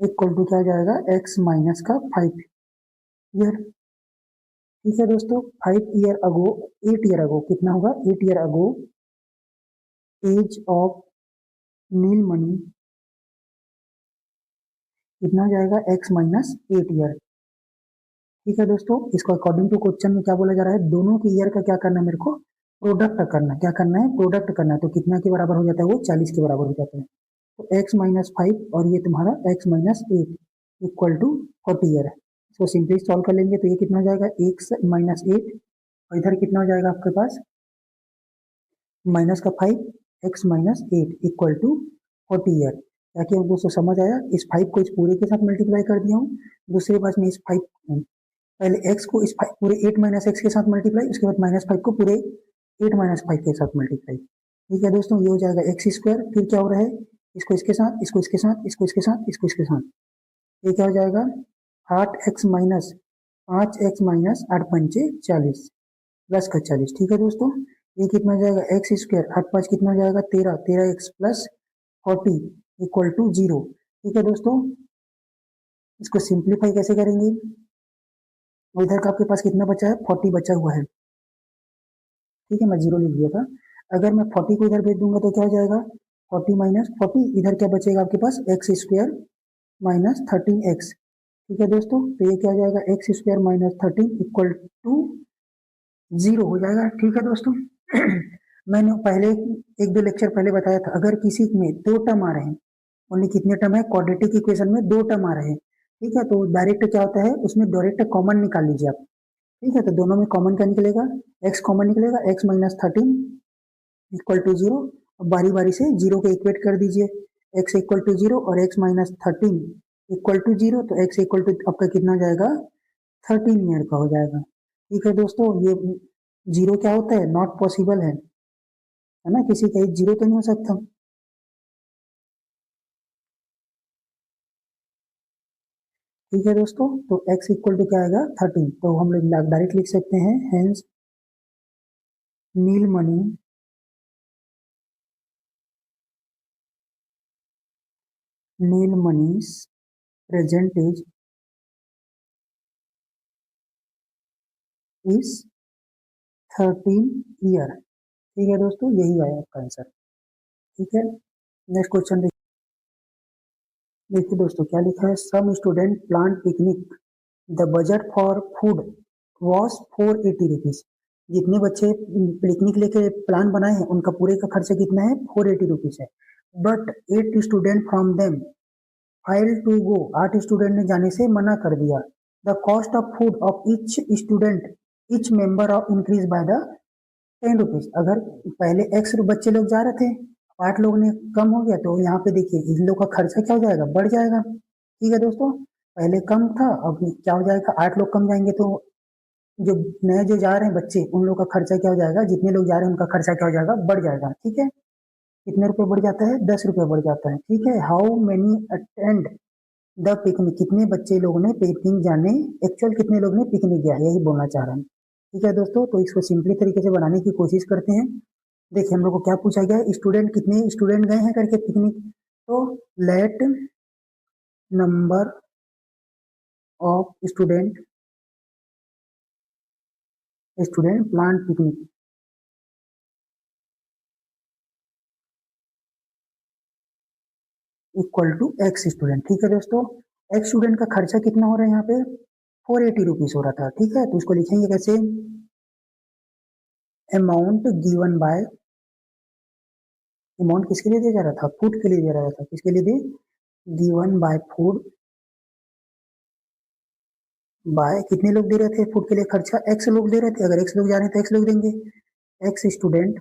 equal to क्या हो जाएगा, एक्स माइनस का 5 ईयर। ठीक है दोस्तों, 5 ईयर अगो, 8 ईयर अगो कितना होगा, 8 ईयर अगो एज ऑफ नीलमणि कितना हो जाएगा, एक्स माइनस 8 ईयर। ठीक है दोस्तों, इसको अकॉर्डिंग टू क्वेश्चन में क्या बोला जा रहा है, दोनों के ईयर का क्या करना है मेरे को, प्रोडक्ट करना, क्या करना है, प्रोडक्ट करना है। तो कितना के बराबर हो जाता है वो, 40 के बराबर हो जाता है। तो एक्स माइनस 5 और ये तुम्हारा x minus 8 equal to 40 year है। इसको सिंपली सॉल्व कर लेंगे तो ये कितना हो जाएगा, एक्स माइनस 8 और इधर कितना हो जाएगा आपके पास, माइनस का 5, x minus 8 equal to 40 year. क्या कि दोस्तों समझ आया, इस 5 को इस पूरे के साथ मल्टीप्लाई कर दिया हूँ, दूसरी बात में इस 5 पहले x को इस पूरे 8 माइनस एक्स के साथ मल्टीप्लाई, उसके बाद माइनस 5 को पूरे 8 माइनस 5 के साथ मल्टीप्लाई। ठीक है दोस्तों, ये हो जाएगा एक्स स्क्वायर, फिर क्या हो रहा है, इसको इसके साथ, इसको इसके साथ, इसको इसके साथ, इसको इसके साथ, ये क्या हो जाएगा, 8 एक्स माइनस 5 एक्स माइनस 8 पंचे 40 प्लस का 40। ठीक है दोस्तों, ये कितना हो जाएगा, एक्स स्क्वायर 8 5 कितना हो जाएगा, 13 एक्स प्लस 40 इक्वल टू 0। ठीक है दोस्तों, इसको सिंप्लीफाई कैसे करेंगे, इधर का आपके पास कितना बचा है, 40 बचा हुआ है। ठीक है, मैं 0 लिख दिया था। अगर मैं 40 को इधर भेज दूंगा तो क्या हो जाएगा, 40 माइनस 40, इधर क्या बचेगा आपके पास, एक्स स्क्वायर माइनस 13 एक्स। ठीक है दोस्तों, तो ये क्या हो जाएगा, x square minus 13 equal to 0 हो जाएगा। ठीक है दोस्तों, मैंने पहले एक दो लेक्चर पहले बताया था, अगर किसी में दो टर्म आ रहे हैं, ओनली कितने टर्म है, क्वाड्रेटिक इक्वेशन में दो टर्म आ रहे हैं, ठीक है, तो डायरेक्ट क्या होता है, उसमें डायरेक्ट कॉमन निकाल लीजिए आप। ठीक है, तो दोनों में कॉमन क्या निकलेगा, एक्स कॉमन निकलेगा, एक्स माइनस 13 इक्वल टू 0। अब बारी बारी से 0 को इक्वेट कर दीजिए, एक्स इक्वल टू 0 और एक्स माइनस 13 इक्वल टू 0, तो एक्स इक्वल टू आपका कितना हो जाएगा, 13 ईयर का हो जाएगा। ठीक है दोस्तों, ये 0 क्या होता है, नॉट पॉसिबल है ना, किसी का एज 0 तो नहीं हो सकता। ठीक है दोस्तों, तो x इक्वल टू क्या आएगा, 13, तो हम लोग डायरेक्ट लिख सकते हैं, हेंस नीलमणि नीलमणि's present age is 13 ईयर। ठीक है दोस्तों, यही आया आपका आंसर। ठीक है, नेक्स्ट क्वेश्चन देखिए दोस्तों, क्या लिखा है, some student plan picnic, the budget for food was 480 rupees. जितने बच्चे पिकनिक लेके प्लान बनाए हैं उनका पूरे का खर्चा कितना है, 480 रुपीज है। But 8 student from them fail to go, 8 student ने जाने से मना कर दिया। The cost of food of each student each member of increase by the 10 rupees. अगर पहले एक्स बच्चे लोग जा रहे थे, 8 लोग ने कम हो गया, तो यहाँ पे देखिए इन लोग का खर्चा क्या हो जाएगा, बढ़ जाएगा। ठीक है दोस्तों, पहले कम था, अब क्या हो जाएगा, 8 लोग कम जाएंगे तो जो नए जो जा रहे हैं बच्चे, उन लोग का खर्चा क्या हो जाएगा, जितने लोग जा रहे हैं उनका खर्चा क्या हो जाएगा, बढ़ जाएगा। ठीक है, कितने रुपए बढ़ जाता है, 10 रुपए बढ़ जाता है। ठीक है, how many attend the picnic, कितने बच्चे लोगों ने पिकनिक जाने, एक्चुअल कितने लोग ने पिकनिक गया, यही बोलना चाह रहे हैं। ठीक है दोस्तों, तो इसको सिंपली तरीके से बनाने की कोशिश करते हैं। देखिए हम लोग को क्या पूछा गया है, स्टूडेंट कितने स्टूडेंट गए हैं करके पिकनिक, तो let number of student plan picnic equal to x student. ठीक है दोस्तों, एक्स स्टूडेंट का खर्चा कितना हो रहा है यहाँ पे, 480 रुपीज हो रहा था। ठीक है, तो इसको लिखेंगे कैसे, अमाउंट गिवन बाय, अमाउंट किसके लिए दिया जा रहा था, फूड के लिए दिया जा रहा था, किसके लिए दिए, गिवन बाय फूड, बाय कितने लोग दे रहे थे फूड के लिए खर्चा, एक्स लोग दे रहे थे, अगर एक्स लोग जा रहे हैं तो एक्स लोग देंगे, x student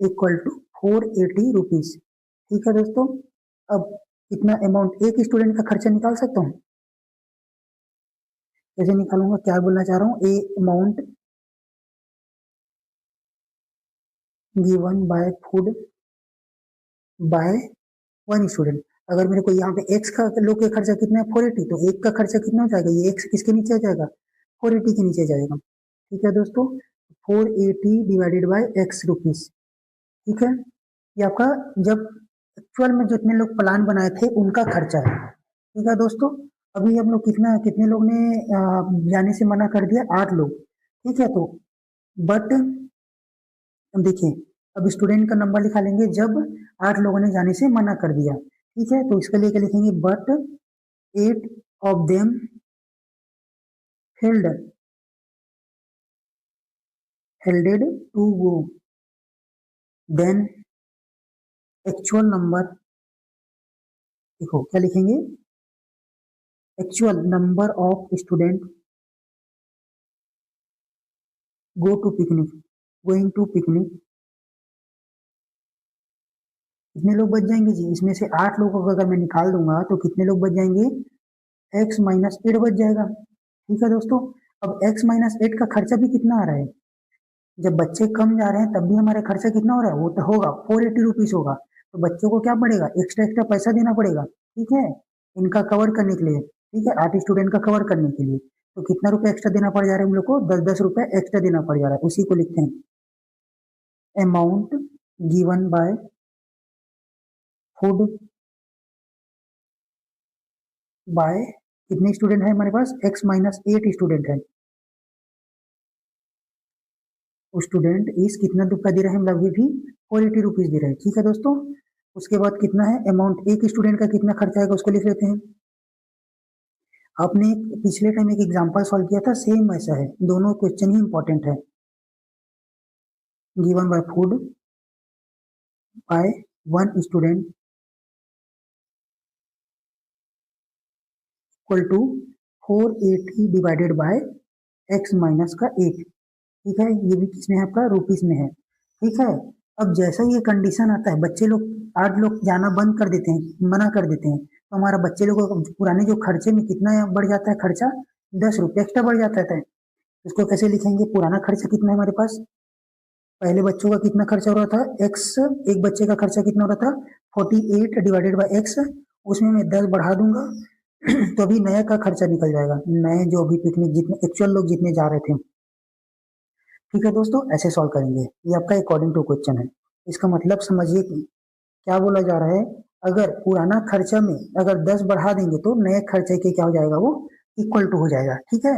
equal to 480 rupees. ठीक है दोस्तों, अब कितना अमाउंट, एक स्टूडेंट का खर्चा निकाल सकता हूँ, कैसे निकालूंगा, क्या बोलना चाह रहा हूँ, a amount given by food by one student. अगर मेरे को यहाँ पे एक्स का लोग का खर्चा कितना है 480, तो एक का खर्चा कितना हो जाएगा, ये एक्स किसके नीचे आ जाएगा, 480 के नीचे आ जाएगा। ठीक है दोस्तों, 480 डिवाइडेड बाय एक्स रुपीज। ठीक है, ये आपका जब एक्चुअल में जितने लोग प्लान बनाए थे उनका खर्चा है। ठीक है दोस्तों, अभी हम लोग कितने लोग ने जाने से मना कर दिया, 8 लोग। ठीक है, तो बट देखिए, अब स्टूडेंट का नंबर लिखा लेंगे जब 8 लोगों ने जाने से मना कर दिया। ठीक है, तो इसके लिए क्या लिखेंगे, but 8 of them helded to go, then actual number, देखो क्या लिखेंगे, actual number of student going to picnic, कितने लोग बच जाएंगे जी, इसमें से 8 लोगों को अगर मैं निकाल दूंगा तो कितने लोग बच जाएंगे, x-8 बच जाएगा। ठीक है दोस्तों, अब x-8 का खर्चा भी कितना आ रहा है, जब बच्चे कम जा रहे हैं तब भी हमारा खर्चा कितना हो रहा है, वो तो होगा 480 रुपीज होगा। तो बच्चों को क्या पड़ेगा, एक्स्ट्रा एक्स्ट्रा पैसा देना पड़ेगा। ठीक है, इनका कवर करने के लिए, ठीक है, 8 स्टूडेंट का कवर करने के लिए, तो कितना रुपए एक्स्ट्रा देना पड़ जा रहा है हम लोग को, 10-10 रुपए एक्स्ट्रा देना पड़ जा रहा है। उसी को लिखते हैं amount given by food bye, कितने स्टूडेंट है हमारे पास, x-8 स्टूडेंट है, स्टूडेंट इस कितना रुपया दे रहे हैं हम लोग भी 480 रुपीज दे रहे हैं। ठीक है दोस्तों, उसके बाद कितना है अमाउंट, एक स्टूडेंट का कितना खर्चा आएगा उसको लिख लेते हैं। आपने पिछले टाइम एक एग्जांपल सॉल्व किया था, सेम ऐसा है, दोनों क्वेश्चन ही इंपॉर्टेंट है। Given by food by one student equal to 480 divided by x-8। ठीक है, ये भी किसमें है आपका, रुपीस में है। ठीक है, अब जैसा ये कंडीशन आता है, बच्चे लोग 8 लोग जाना बंद कर देते हैं, मना कर देते हैं, तो हमारा बच्चे लोगों को पुराने जो खर्चे में कितना बढ़ जाता है, खर्चा 10 रुपये एक्स्ट्रा बढ़ जाता है। इसको कैसे लिखेंगे, पुराना खर्चा कितना है हमारे पास, पहले बच्चों का कितना खर्चा हो रहा था, एक्स, एक बच्चे का खर्चा कितना हो रहा था 48 डिवाइडेड बाई एक्स, उसमें मैं 10 बढ़ा दूंगा तो अभी नया का खर्चा निकल जाएगा, नए जो अभी पिकनिक जितने एक्चुअल लोग जितने जा रहे थे। ठीक है दोस्तों, ऐसे सॉल्व करेंगे, ये आपका अकॉर्डिंग टू क्वेश्चन है। इसका मतलब समझिए कि क्या बोला जा रहा है, अगर पुराना खर्चा में अगर 10 बढ़ा देंगे तो नए खर्चे के क्या हो जाएगा, वो इक्वल टू हो जाएगा। ठीक है,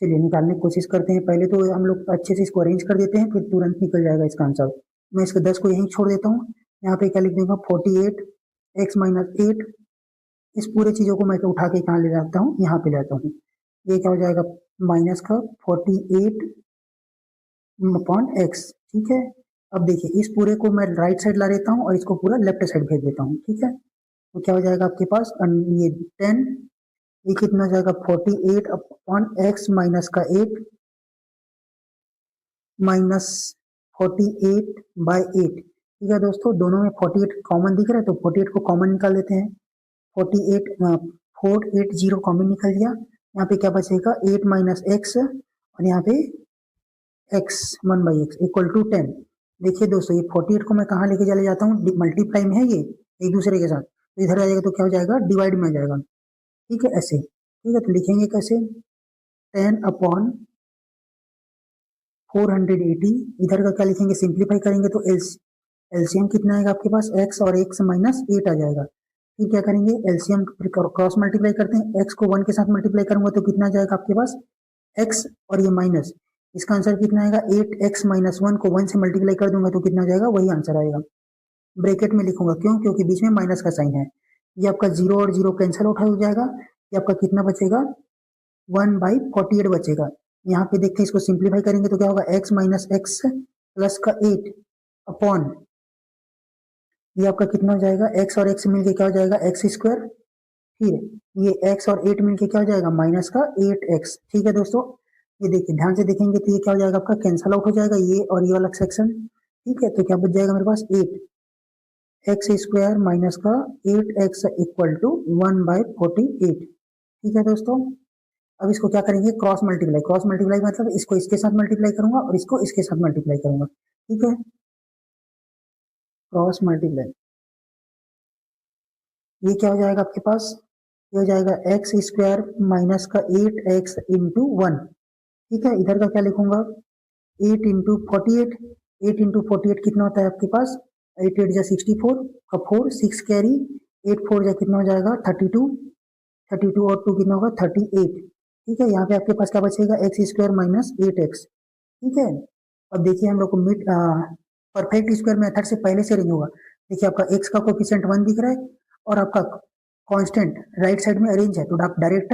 चलिए निकालने की कोशिश करते हैं। पहले तो हम लोग अच्छे से इसको अरेंज कर देते हैं, फिर तुरंत निकल जाएगा इसका आंसर। मैं इसके 10 को यहीं छोड़ देता हूँ, यहाँ पे क्या लिख दूंगा 48 x-8, इस पूरे चीजों को मैं उठा के कहाँ ले जाता हूँ, यहाँ पे लाता हूँ, ये क्या हो जाएगा माइनस का 48 अपॉन एक्स। ठीक है, अब देखिए इस पूरे को मैं राइट साइड ला देता हूँ और इसको पूरा लेफ्ट साइड भेज देता हूँ। ठीक है, तो क्या हो जाएगा आपके पास, ये 10, ये कितना हो जाएगा 48 अपॉन एक्स माइनस का 8 माइनस 48 बाई 8। ठीक है दोस्तों, दोनों में 48 कॉमन दिख रहा है, तो 48 को कॉमन निकाल लेते हैं। 48 480 कॉमन निकल गया, यहाँ पे क्या बचेगा 8 माइनस एक्स, और यहाँ पे x 1 by x equal to 10। देखिए दोस्तों, ये 48 को मैं कहाँ लेके चले जाता हूँ, मल्टीप्लाई में है ये एक दूसरे के साथ, तो इधर आ जाएगा तो क्या हो जाएगा डिवाइड में आ जाएगा। ठीक है, ऐसे। ठीक है, तो लिखेंगे कैसे, 10 अपॉन 480, इधर का क्या लिखेंगे, सिंप्लीफाई करेंगे तो एलसीएम कितना आएगा आपके पास, x और x माइनस 8 आ जाएगा। फिर क्या करेंगे, एलसीएम क्रॉस मल्टीप्लाई करते हैं, x को 1 के साथ मल्टीप्लाई करूंगा तो कितना आ जाएगा आपके पास x और ये माइनस, इसका आंसर कितना आएगा 8x माइनस 1 को 1 से मल्टीप्लाई कर दूंगा तो कितना जाएगा, वही आंसर आएगा। ब्रैकेट में लिखूंगा, क्यों, क्योंकि बीच में माइनस का साइन है। ये आपका 0 और 0 कैंसिल आउट हो जाएगा, ये आपका कितना बचेगा 1/48 बचेगा। यहाँ पे देखते हैं, इसको सिंप्लीफाई करेंगे तो क्या होगा x माइनस एक्स प्लस का 8 अपॉन, ये आपका कितना हो जाएगा, x और x मिलके क्या हो जाएगा एक्स स्क्वायर, फिर ये x और 8 मिलके क्या हो जाएगा माइनस का 8x। ठीक है दोस्तों, ये देखिए ध्यान से देखेंगे तो ये क्या हो जाएगा आपका कैंसल आउट हो जाएगा, ये और ये वाला सेक्शन। ठीक है, तो क्या बच जाएगा मेरे पास 8x स्क्वायर माइनस का 8x इक्वल टू 1/48। ठीक है दोस्तों, अब इसको क्या करेंगे, क्रॉस मल्टीप्लाई। क्रॉस मल्टीप्लाई मतलब इसको इसके साथ मल्टीप्लाई करूंगा और इसको इसके साथ मल्टीप्लाई करूंगा, ठीक है, क्रॉस मल्टीप्लाई। ये क्या हो जाएगा आपके पास, ये हो जाएगा एक्स स्क्वायर माइनस का 8x इंटू 1, ठीक है। इधर का क्या लिखूंगा, 8 इंटू 48, 8 इंटू 48 कितना होता है आपके पास, 8 8 जा 64 का 4, 6 कैरी, 8 4 जा कितना हो जाएगा 32, 32 और 2 कितना होगा 38, ठीक है। यहाँ पे आपके पास क्या बचेगा, एक्स स्क्वायर माइनस 8x, ठीक है। अब देखिए हम लोग को मिड परफेक्ट स्क्वायर मेथड से पहले से अरेंज होगा। देखिए आपका x का कोफिशिएंट 1 दिख रहा है और आपका कांस्टेंट राइट साइड में अरेंज है, तो आप डायरेक्ट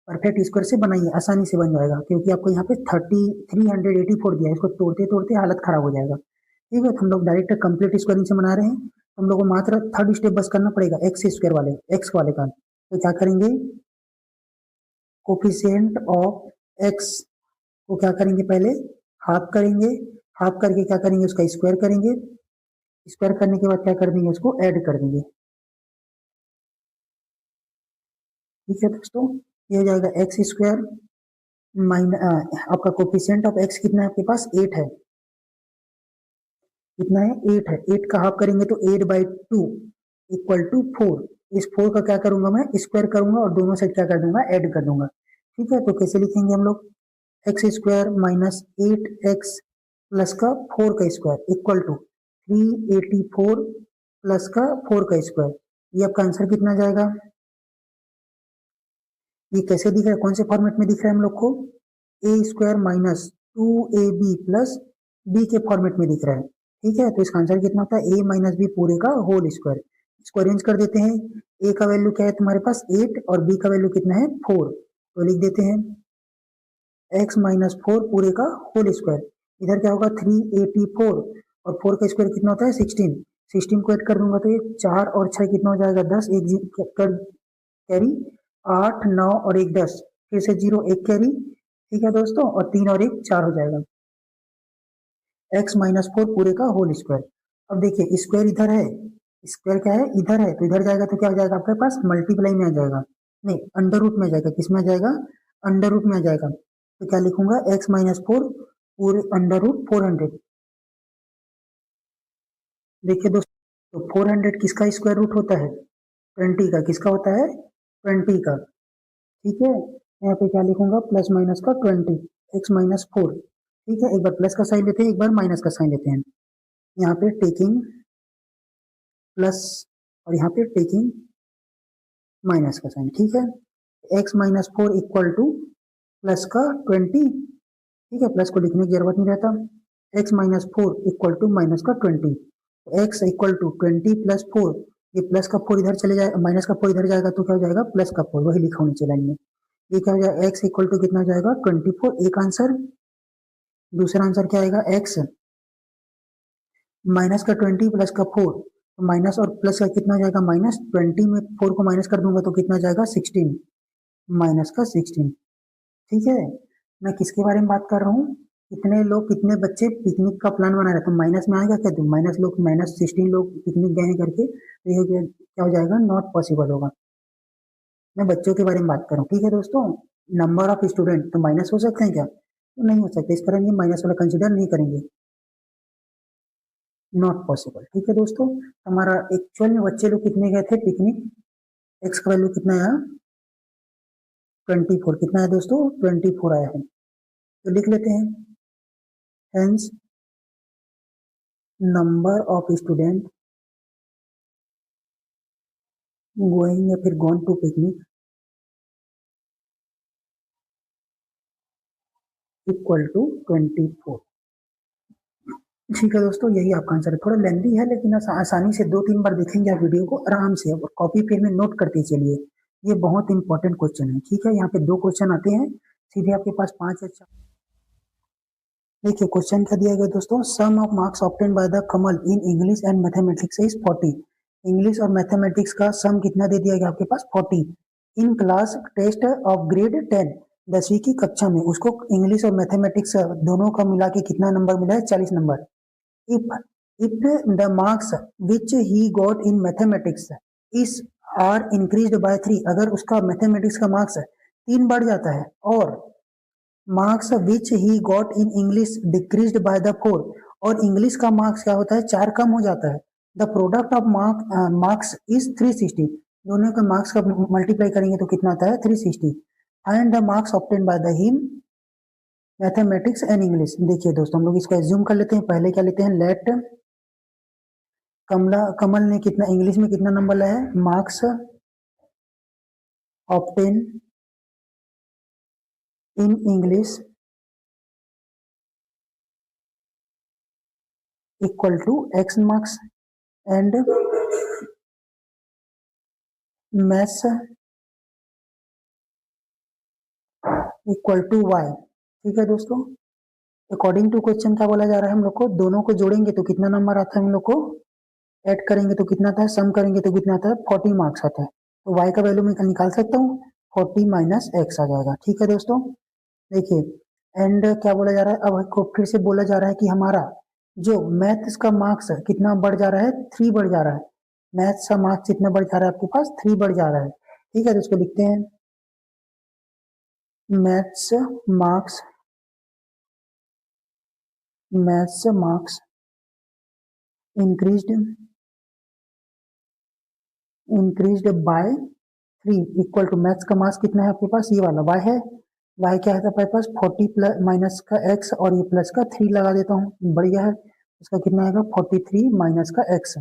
परफेक्ट स्क्वायर से बनाइए, आसानी से बन जाएगा, क्योंकि आपको यहाँ पे 384 दिया है, इसको तोड़ते तोड़ते हालत खराब हो जाएगा, ठीक है। तो हम लोग डायरेक्ट कंप्लीट स्क्वायरिंग से बना रहे हैं, हम लोग को मात्र थर्ड स्टेप बस करना पड़ेगा एक्स स्क्वायर वाले, एक्स वाले का। तो क्या करेंगे, कोफिशिएंट ऑफ एक्स को क्या करेंगे, पहले हाफ करेंगे, हाफ करके क्या करेंगे, उसका स्क्वायर करेंगे, स्क्वायर करने के बाद क्या कर देंगे, उसको ऐड कर देंगे, ठीक है दोस्तों। ये हो जाएगा एक्स स्क्वायर माइनस आपका कोफिशिएंट ऑफ एक्स कितना है आपके पास 8 है, कितना है 8 है, 8 का हाफ करेंगे तो 8/2 इक्वल टू 4। इस 4 का क्या करूंगा मैं, स्क्वायर करूंगा और दोनों साइड क्या कर दूंगा, ऐड कर दूंगा, ठीक है। तो कैसे लिखेंगे हम लोग, x square minus 8x plus का 4 का स्क्वायर इक्वल टू 384 प्लस का 4 का स्क्वायर। ये आपका आंसर कितना जाएगा, ये कैसे दिख रहा है, कौन से फॉर्मेट में दिख रहा है हम लोग को, a square minus 2ab plus B के फॉर्मेट में दिख रहा है, ठीक है। तो इसका आंसर कितना होता है, ए माइनस बी पूरे का होल स्क्वायर। इसको अरेंज कर देते हैं, ए का वैल्यू क्या है तुम्हारे पास 8 और बी का वैल्यू कितना है 4, तो लिख देते हैं x माइनस 4 पूरे का होल स्क्वायर। इधर क्या होगा 384 और 4 का स्क्वायर कितना होता है 16, 16 को ऐड कर दूंगा तो ये 4 और 6 कितना हो जाएगा 10, एक कैरी 8 9 और 1 10, फिर से 0 1 कैरी, ठीक है दोस्तों, और 3 और 1 4 हो जाएगा, x माइनस 4 पूरे का होल स्क्वायर। अब देखिए स्क्वायर इधर है, स्क्वायर क्या है इधर है, तो इधर जाएगा तो क्या हो जाएगा आपके पास मल्टीप्लाई में आ जाएगा, नहीं अंडर रूट में आ जाएगा, किस में आ जाएगा, अंडर रूट में आ जाएगा। तो क्या लिखूंगा x माइनस 4 पूरे अंडर रूट 400। देखिए दोस्तों तो 400 किसका स्क्वायर रूट होता है, 20 का, किसका होता है 20 का, ठीक है। यहाँ पे क्या लिखूंगा प्लस माइनस का 20, x माइनस 4, ठीक है। एक बार प्लस का साइन लेते हैं, एक बार माइनस का साइन लेते हैं, यहाँ पे टेकिंग प्लस और यहाँ पे टेकिंग माइनस का साइन, ठीक है। x minus 4 equal to plus का 20, ठीक है, प्लस को लिखने की जरूरत नहीं रहता, x minus 4 equal to minus का 20, x इक्वल टू 20 प्लस 4, ये प्लस का 4 इधर चले जाएगा, माइनस का 4 इधर जाएगा तो क्या हो जाएगा प्लस का 4, वही लिखा नीचे लाइन में। ये क्या हो जाएगा x इक्वल टू कितना हो जाएगा 24, एक आंसर। दूसरा आंसर क्या आएगा, x माइनस का 20 प्लस का 4, तो माइनस और प्लस का कितना हो जाएगा माइनस, 20 में 4 को माइनस कर दूंगा तो कितना जाएगा 16, माइनस का 16, ठीक है। मैं किसके बारे में बात कर रहा हूँ, कितने लोग कितने बच्चे पिकनिक का प्लान बना रहे, तो माइनस में आएगा क्या, तो माइनस लोग माइनस 16 लोग पिकनिक गए हैं करके, तो ये क्या हो जाएगा नॉट पॉसिबल होगा। मैं बच्चों के बारे में बात कर रहा हूँ, ठीक है दोस्तों। नंबर ऑफ स्टूडेंट तो माइनस हो सकते हैं क्या, तो नहीं हो सकते, इस कारण ये माइनस वाला कंसिडर नहीं करेंगे, नॉट पॉसिबल, ठीक है दोस्तों। हमारा एक्चुअल में बच्चे लोग कितने गए थे पिकनिक, एक्स का वैल्यू कितना आया 24, कितना है दोस्तों 24 आया है, तो लिख लेते हैं hence number of student going या फिर gone to picnic equal to 24, ठीक है दोस्तों। यही आपका आंसर है, थोड़ा लेंदी है लेकिन आसानी से 2-3 बार देखेंगे आप वीडियो को आराम से, और कॉपी पेन में नोट करते चलिए, ये बहुत इंपॉर्टेंट क्वेश्चन है, ठीक है। यहाँ पे 2 क्वेश्चन आते हैं सीधे आपके पास 5 या 4। देखिए क्वेश्चन क्या दिया गया दोस्तों, sum of marks obtain by the Kamal in English and mathematics is 40। English और मैथमेटिक्स का सम कितना दे दिया गया आपके पास 40। In class test of grade 10, 10वीं की कक्षा में उसको इंग्लिश और मैथमेटिक्स दोनों का मिला के कितना नंबर मिला है 40 number. if the marks which he got in mathematics is are increased by 3, अगर उसका मैथमेटिक्स का मार्क्स 3 बढ़ जाता है, और marks which he got in English decreased by the 4, और इंग्लिश का मार्क्स क्या होता है, 4 कम हो जाता है। The product of marks is 360, दोनों के मार्क्स का मल्टीप्लाई करेंगे तो कितना आता है 360। Find the marks obtain by the him mathematics and English. देखिए दोस्तों, हम लोग इसको एज्यूम कर लेते हैं। पहले क्या लेते हैं, लेट कमल ने कितना इंग्लिश में कितना नंबर लाया है, marks obtain in English equal to x marks and maths equal to y. ठीक है दोस्तों, अकॉर्डिंग टू क्वेश्चन क्या बोला जा रहा है, हम लोग को दोनों को जोड़ेंगे तो कितना नंबर आता है, हम लोग को ऐड करेंगे तो कितना आता है, सम करेंगे तो कितना आता है, 40 मार्क्स आता है। तो y का वैल्यू मैं निकाल सकता हूँ, 40 माइनस एक्स आ जाएगा। ठीक है दोस्तों, देखिए एंड क्या बोला जा रहा है, अब को फिर से बोला जा रहा है कि हमारा जो मैथ्स का मार्क्स कितना बढ़ जा रहा है, 3 बढ़ जा रहा है। मैथ्स का मार्क्स कितना बढ़ जा रहा है आपके पास, 3 बढ़ जा रहा है। ठीक है, तो इसको लिखते हैं, maths marks increased by 3 equal to, maths का मार्क्स कितना है आपके पास, ये वाला y है। y क्या है आपके पास, 40 प्लस माइनस का x, और ये प्लस का 3 लगा देता हूँ, बढ़ गया है। उसका कितना आएगा, 43 माइनस का x।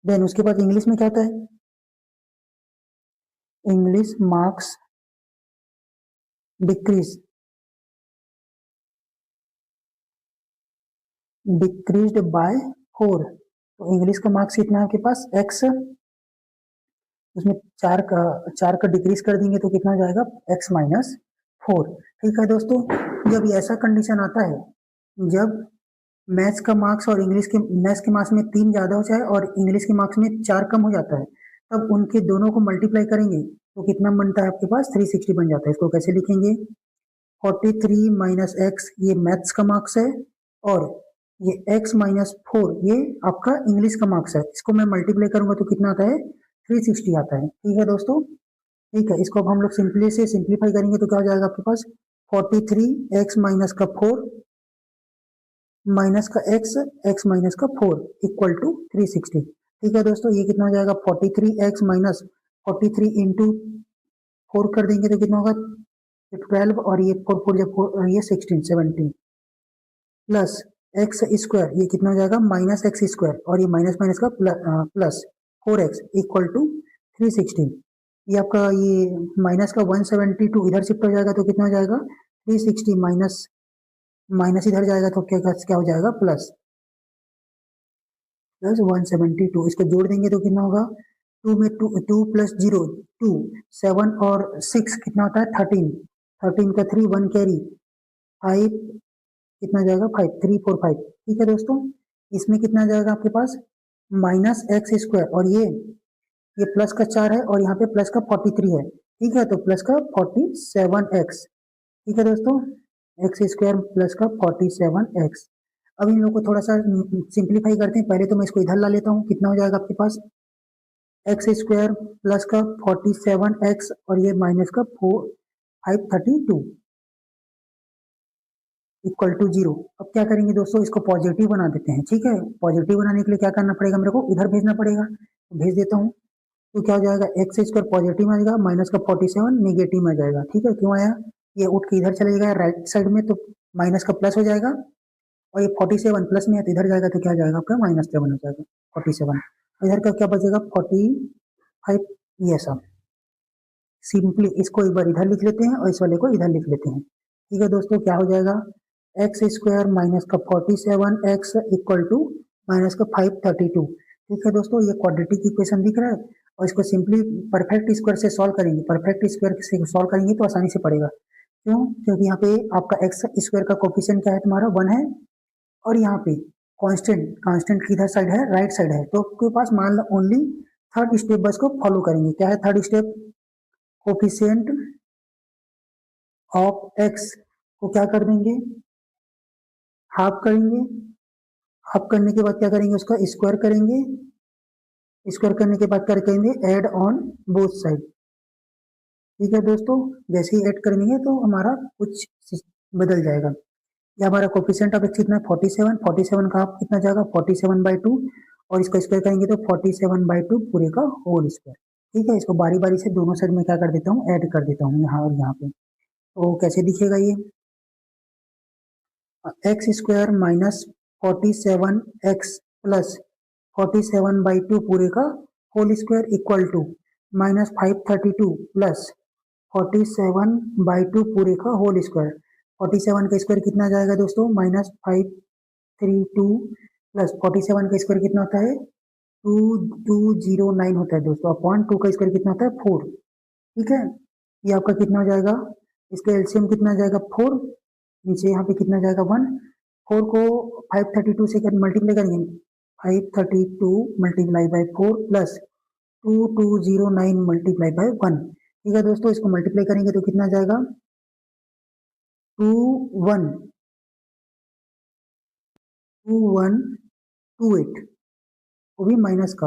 देन उसके बाद इंग्लिश में क्या होता है, इंग्लिश मार्क्स डिक्रीज्ड बाय 4। तो इंग्लिश का मार्क्स कितना है आपके पास, x, उसमें 4 का डिक्रीज कर देंगे तो कितना हो जाएगा, x माइनस 4। ठीक है दोस्तों, जब ऐसा कंडीशन आता है, जब मैथ्स का मार्क्स और मैथ्स के मार्क्स में 3 ज्यादा हो जाए और इंग्लिश के मार्क्स में 4 कम हो जाता है, तब उनके दोनों को मल्टीप्लाई करेंगे तो कितना बनता है आपके पास, 360 बन जाता है। इसको कैसे लिखेंगे, 43 माइनस एक्स ये मैथ्स का मार्क्स है, और ये x माइनस 4 ये आपका इंग्लिश का मार्क्स है। इसको मैं मल्टीप्लाई करूंगा तो कितना आता है, 360 आता है। ठीक है दोस्तों, ठीक है, इसको अब हम लोग सिंपली से सिंप्लीफाई करेंगे तो क्या हो जाएगा आपके पास, 43 x माइनस का 4 माइनस का x माइनस का 4 इक्वल टू 360। ठीक है दोस्तों, ये कितना हो जाएगा, 43x माइनस 43 इंटू 4 कर देंगे तो कितना होगा, 12, और ये 4 4 जब 4, ये 16 17 प्लस एक्स स्क्वायर, ये कितना हो जाएगा, माइनस एक्स स्क्वायर, और ये माइनस माइनस का प्लस 4x इक्वल टू 360। ये आपका ये माइनस का 172 इधर शिफ्ट हो जाएगा तो कितना हो जाएगा, 360 माइनस माइनस इधर जाएगा तो क्या हो जाएगा, प्लस 172। इसको जोड़ देंगे तो कितना होगा, 2 में 2 प्लस 0 2, 7 और 6 कितना होता है, 13, 13 का 3 1 कैरी 5, कितना जाएगा 5 3 4 5। ठीक है दोस्तों, इसमें कितना जाएगा आपके पास, माइनस एक्स स्क्वायर, और ये प्लस का 4 है और यहाँ पे प्लस का 43 है। ठीक है, तो प्लस का 47x। ठीक है दोस्तों, एक्स स्क्वायर प्लस का 47x। अब इन लोगों को थोड़ा सा सिंप्लीफाई करते हैं। पहले तो मैं इसको इधर ला लेता हूँ, कितना हो जाएगा आपके पास, एक्स स्क्वायर प्लस का 47x, और ये माइनस का 532 इक्वल टू 0। अब क्या करेंगे दोस्तों, इसको पॉजिटिव बना देते हैं। ठीक है, पॉजिटिव बनाने के लिए क्या करना पड़ेगा, मेरे को इधर भेजना पड़ेगा, तो भेज देता हूँ। तो क्या हो जाएगा, एक्स स्क्वायर पॉजिटिव में आ जाएगा, माइनस का 47 नेगेटिव में आ जाएगा। ठीक है, क्यों आया, ये उठ के इधर चले जाएगा राइट साइड में, तो माइनस का प्लस हो जाएगा, और ये 47 प्लस में है तो इधर जाएगा तो क्या जाएगा आपका, -7 हो जाएगा 47। इधर का क्या बचेगा, 45। ये सब सिंपली इसको एक बार इधर लिख लेते हैं और इस वाले को इधर लिख लेते हैं। ठीक है दोस्तों, क्या हो जाएगा, एक्स स्क्वायर माइनस का 47x इक्वल टू माइनस का 532। ठीक है दोस्तों, ये क्वाड्रेटिक इक्वेशन दिख रहा है, और इसको सिंपली परफेक्ट स्क्वायर से सॉल्व करेंगे। परफेक्ट स्क्वायर से सॉल्व करेंगे तो आसानी से पड़ेगा, क्यों, क्योंकि यहाँ पे आपका एक्स स्क्वायर का कोफिशिएंट क्या है, तुम्हारा 1 है, और यहाँ पे कांस्टेंट कांस्टेंट किधर साइड है, राइट साइड है। तो आपके पास मान लो ओनली थर्ड स्टेप बस को फॉलो करेंगे। क्या है third step, coefficient of x को क्या कर देंगे, हाफ करेंगे, हाफ करने के बाद क्या करेंगे, उसका स्क्वायर करेंगे, स्क्वायर करने के बाद क्या करेंगे, ऐड ऑन बोथ साइड। ठीक है दोस्तों, जैसे ही ऐड करेंगे तो हमारा कुछ बदल जाएगा। ये हमारा कोफिशिएंट ऑफ एक्स कितना है 47, 47 का आप कितना जाएगा 47/2, और इसको स्क्वायर करेंगे तो 47/2 पूरे का होल स्क्वायर। ठीक है, इसको बारी बारी से दोनों साइड में क्या कर देता हूँ, ऐड कर देता हूँ यहाँ और यहाँ पे। तो कैसे दिखेगा ये, x square minus 47x plus 47/2 पूरे का whole square equal to -532 plus 47/2 पूरे का होल स्क्वायर। 47 का स्क्वायर कितना जाएगा दोस्तों, -532 प्लस 47 का स्क्वायर कितना होता है 2209 होता है दोस्तों, अपॉन 2 का स्क्वायर कितना होता है 4। ठीक है, ये आपका कितना हो जाएगा, इसका एलसीएम कितना जाएगा 4, नीचे यहाँ पे कितना जाएगा 1। 4 को 532 से मल्टीप्लाई करेंगे, 532 multiply by 4 plus 2209 multiply by 1। ठीक है दोस्तों, इसको मल्टीप्लाई करेंगे तो कितना जाएगा 2128, वो भी माइनस का।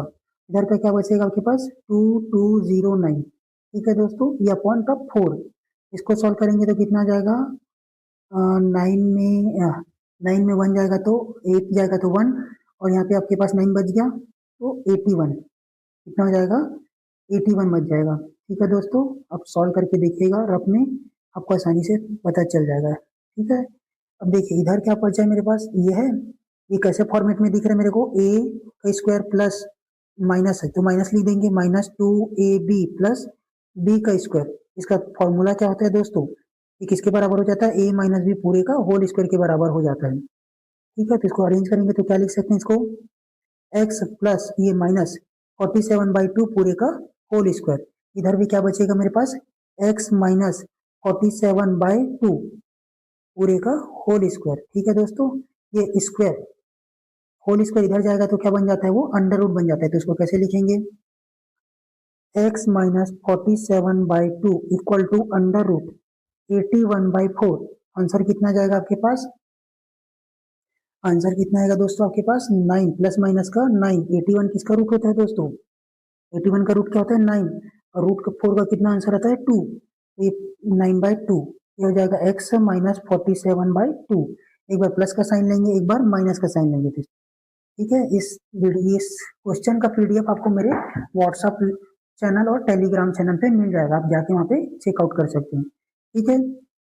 इधर का क्या बचेगा आपके पास 2209। ठीक है दोस्तों, ये अपॉन का 4, इसको सॉल्व करेंगे तो कितना जाएगा 9 में 1 जाएगा तो 8 जाएगा तो 1, और यहाँ पे आपके पास 9 बच गया तो 81, कितना हो जाएगा 81 बच जाएगा। ठीक है दोस्तों, अब सॉल्व करके देखिएगा रफ में, आपको आसानी से पता चल जाएगा। ठीक है, अब देखिए इधर क्या बचा है मेरे पास, ये है, ये कैसे फॉर्मेट में दिख रहा है मेरे को, ए का स्क्वायर प्लस माइनस है तो माइनस लिख देंगे, -2ab प्लस बी का स्क्वायर। इसका फॉर्मूला क्या होता है दोस्तों, ये किसके बराबर हो जाता है, a माइनस बी पूरे का होल स्क्वायर के बराबर हो जाता है। ठीक है, तो इसको अरेंज करेंगे तो क्या लिख सकते हैं इसको, x प्लस ये माइनस 47/2 पूरे का होल स्क्वायर। इधर भी क्या बचेगा मेरे पास, x माइनस 47/2 पूरे का होल स्क्वायर। ठीक है दोस्तों, ये स्क्वायर होल स्क्वायर इधर जाएगा तो क्या बन जाता है, वो अंडर रूट बन जाता है। तो इसको कैसे लिखेंगे, x minus 47/2 equal to under root 81/4। Answer कितना जाएगा आपके पास, आंसर कितना आएगा दोस्तों आपके पास 9 प्लस माइनस का 9। 81 किसका रूट होता है दोस्तों, 81 का रूट क्या होता है 9, और रूट का 4 का कितना आंसर आता है 2, ये 9/2, ये हो जाएगा x माइनस 47/2। एक बार प्लस का साइन लेंगे, एक बार माइनस का साइन लेंगे। ठीक है, इस क्वेश्चन का पीडीएफ आपको मेरे व्हाट्सएप चैनल और टेलीग्राम चैनल पे मिल जाएगा, आप जाके वहाँ पे चेकआउट कर सकते हैं। ठीक है,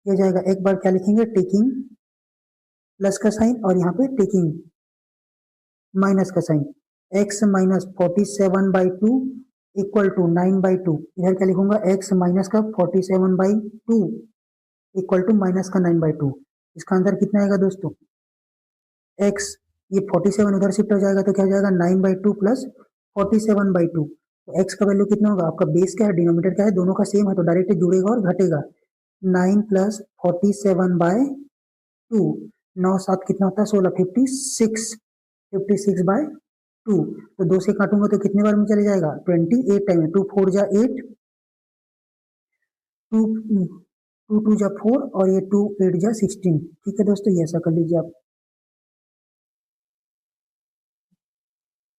ये जाएगा, एक बार क्या लिखेंगे, टेकिंग प्लस का साइन और यहाँ पे टेकिंग माइनस का sign, x minus 47/2 equal to 9/2। इधर क्या लिखूंगा, x माइनस का 47/2 इक्वल टू माइनस का 9/2। इसका आंसर कितना आएगा दोस्तों, x, ये 47 उधर शिफ्ट हो जाएगा तो क्या हो जाएगा 9/2 प्लस 47/2। तो x का वैल्यू कितना होगा, आपका बेस क्या है डिनोमिनेटर क्या है, दोनों का सेम है तो डायरेक्ट जुड़ेगा और घटेगा। 9 प्लस 47/2, 9 7 कितना होता है 16, 56/2। तो 2 से काटूंगा तो कितने बार में चले जाएगा 28 टाइम, 2 4 जा 8, 2 2 2 जा 4, और ये 2 8 जा 16। ठीक है दोस्तों, ये ऐसा कर लीजिए आप,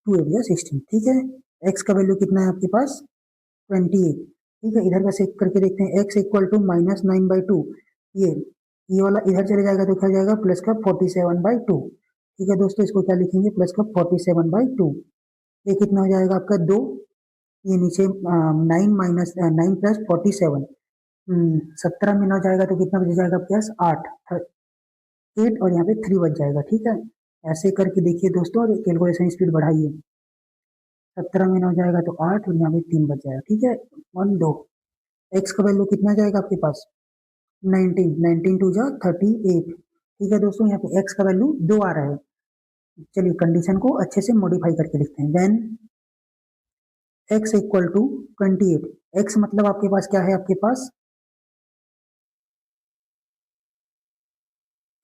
2 8 जा 16। ठीक है, x का वैल्यू कितना है आपके पास 28। ठीक है, इधर का चेक करके देखते हैं, x इक्वल टू -9/2, ये वाला इधर चले जाएगा तो क्या जाएगा प्लस का 47/2। ठीक है दोस्तों, इसको क्या लिखेंगे, प्लस का 47/2। ये कितना हो जाएगा आपका 2, ये नीचे 9 माइनस 9 प्लस 47, 17 में ना जाएगा तो कितना बच जाएगा प्लस 8, 8 और यहाँ पे 3 बच जाएगा। ठीक है, ऐसे करके देखिए दोस्तों, और कैलकुलेशन स्पीड बढ़ाइए, 17 में ना जाएगा तो 8 और यहाँ पे 3 बच जाएगा। ठीक है, 1 2, एक्स का वैल्यू कितना जाएगा आपके पास 19, 19 2 जा 38। ठीक है दोस्तों, यहाँ पे एक्स का वैल्यू 2 आ रहा है। चलिए कंडीशन को अच्छे से मॉडिफाई करके लिखते हैं, then x equal to 28। x मतलब आपके पास क्या है, आपके पास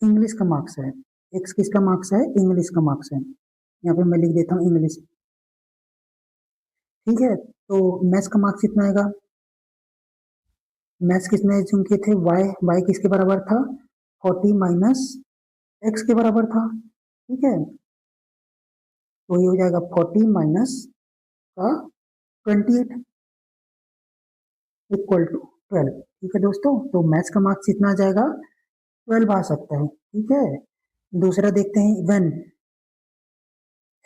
इंग्लिश का मार्क्स है। x किसका मार्क्स है, इंग्लिश का मार्क्स है। यहाँ पे मैं लिख देता हूँ इंग्लिश। ठीक है, तो मैथ्स का मार्क्स कितना आएगा, मैथ्स किसने चुनके थे, y किसके बराबर था 40 माइनस x के बराबर था। ठीक है, तो ये हो जाएगा 40 माइनस का 28 इक्वल टू 12। ठीक है दोस्तों, तो मैथ्स का मार्क्स कितना आ जाएगा, 12 आ सकता है। ठीक है, दूसरा देखते हैं, व्हेन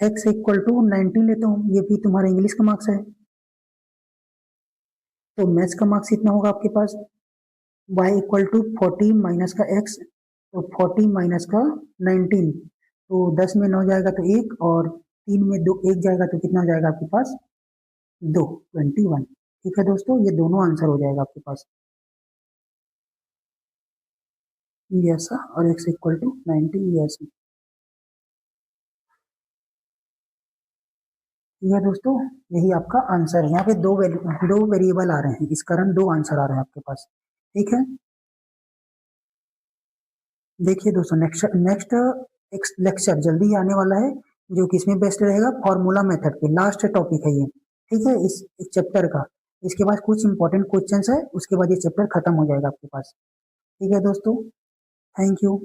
x इक्वल टू 19 लेता हूँ, ये भी तुम्हारा इंग्लिश का मार्क्स है, तो मैथ्स का मार्क्स कितना होगा आपके पास, y इक्वल टू 40 माइनस का x, तो 40 माइनस का 19, तो 10 में 9 जाएगा तो 1, और 3 में 2 1 जाएगा तो कितना जाएगा आपके पास, 2, 21। ठीक है दोस्तों, ये दोनों आंसर हो जाएगा आपके पास, ये ऐसा और x इक्वल टू 19 ये ऐसा। ठीक है दोस्तों, यही आपका आंसर है। यहाँ पे दो वेरिएबल आ रहे हैं, इस कारण दो आंसर आ रहे हैं आपके पास। ठीक है, देखिए दोस्तों, नेक्स्ट नेक्स्ट लेक्चर जल्दी ही आने वाला है, जो किसमें बेस्ट रहेगा, फॉर्मूला मेथड पे, लास्ट टॉपिक है ये। ठीक है, इस चैप्टर का, इसके बाद कुछ इंपॉर्टेंट क्वेश्चंस है, उसके बाद ये चैप्टर खत्म हो जाएगा आपके पास। ठीक है दोस्तों, थैंक यू।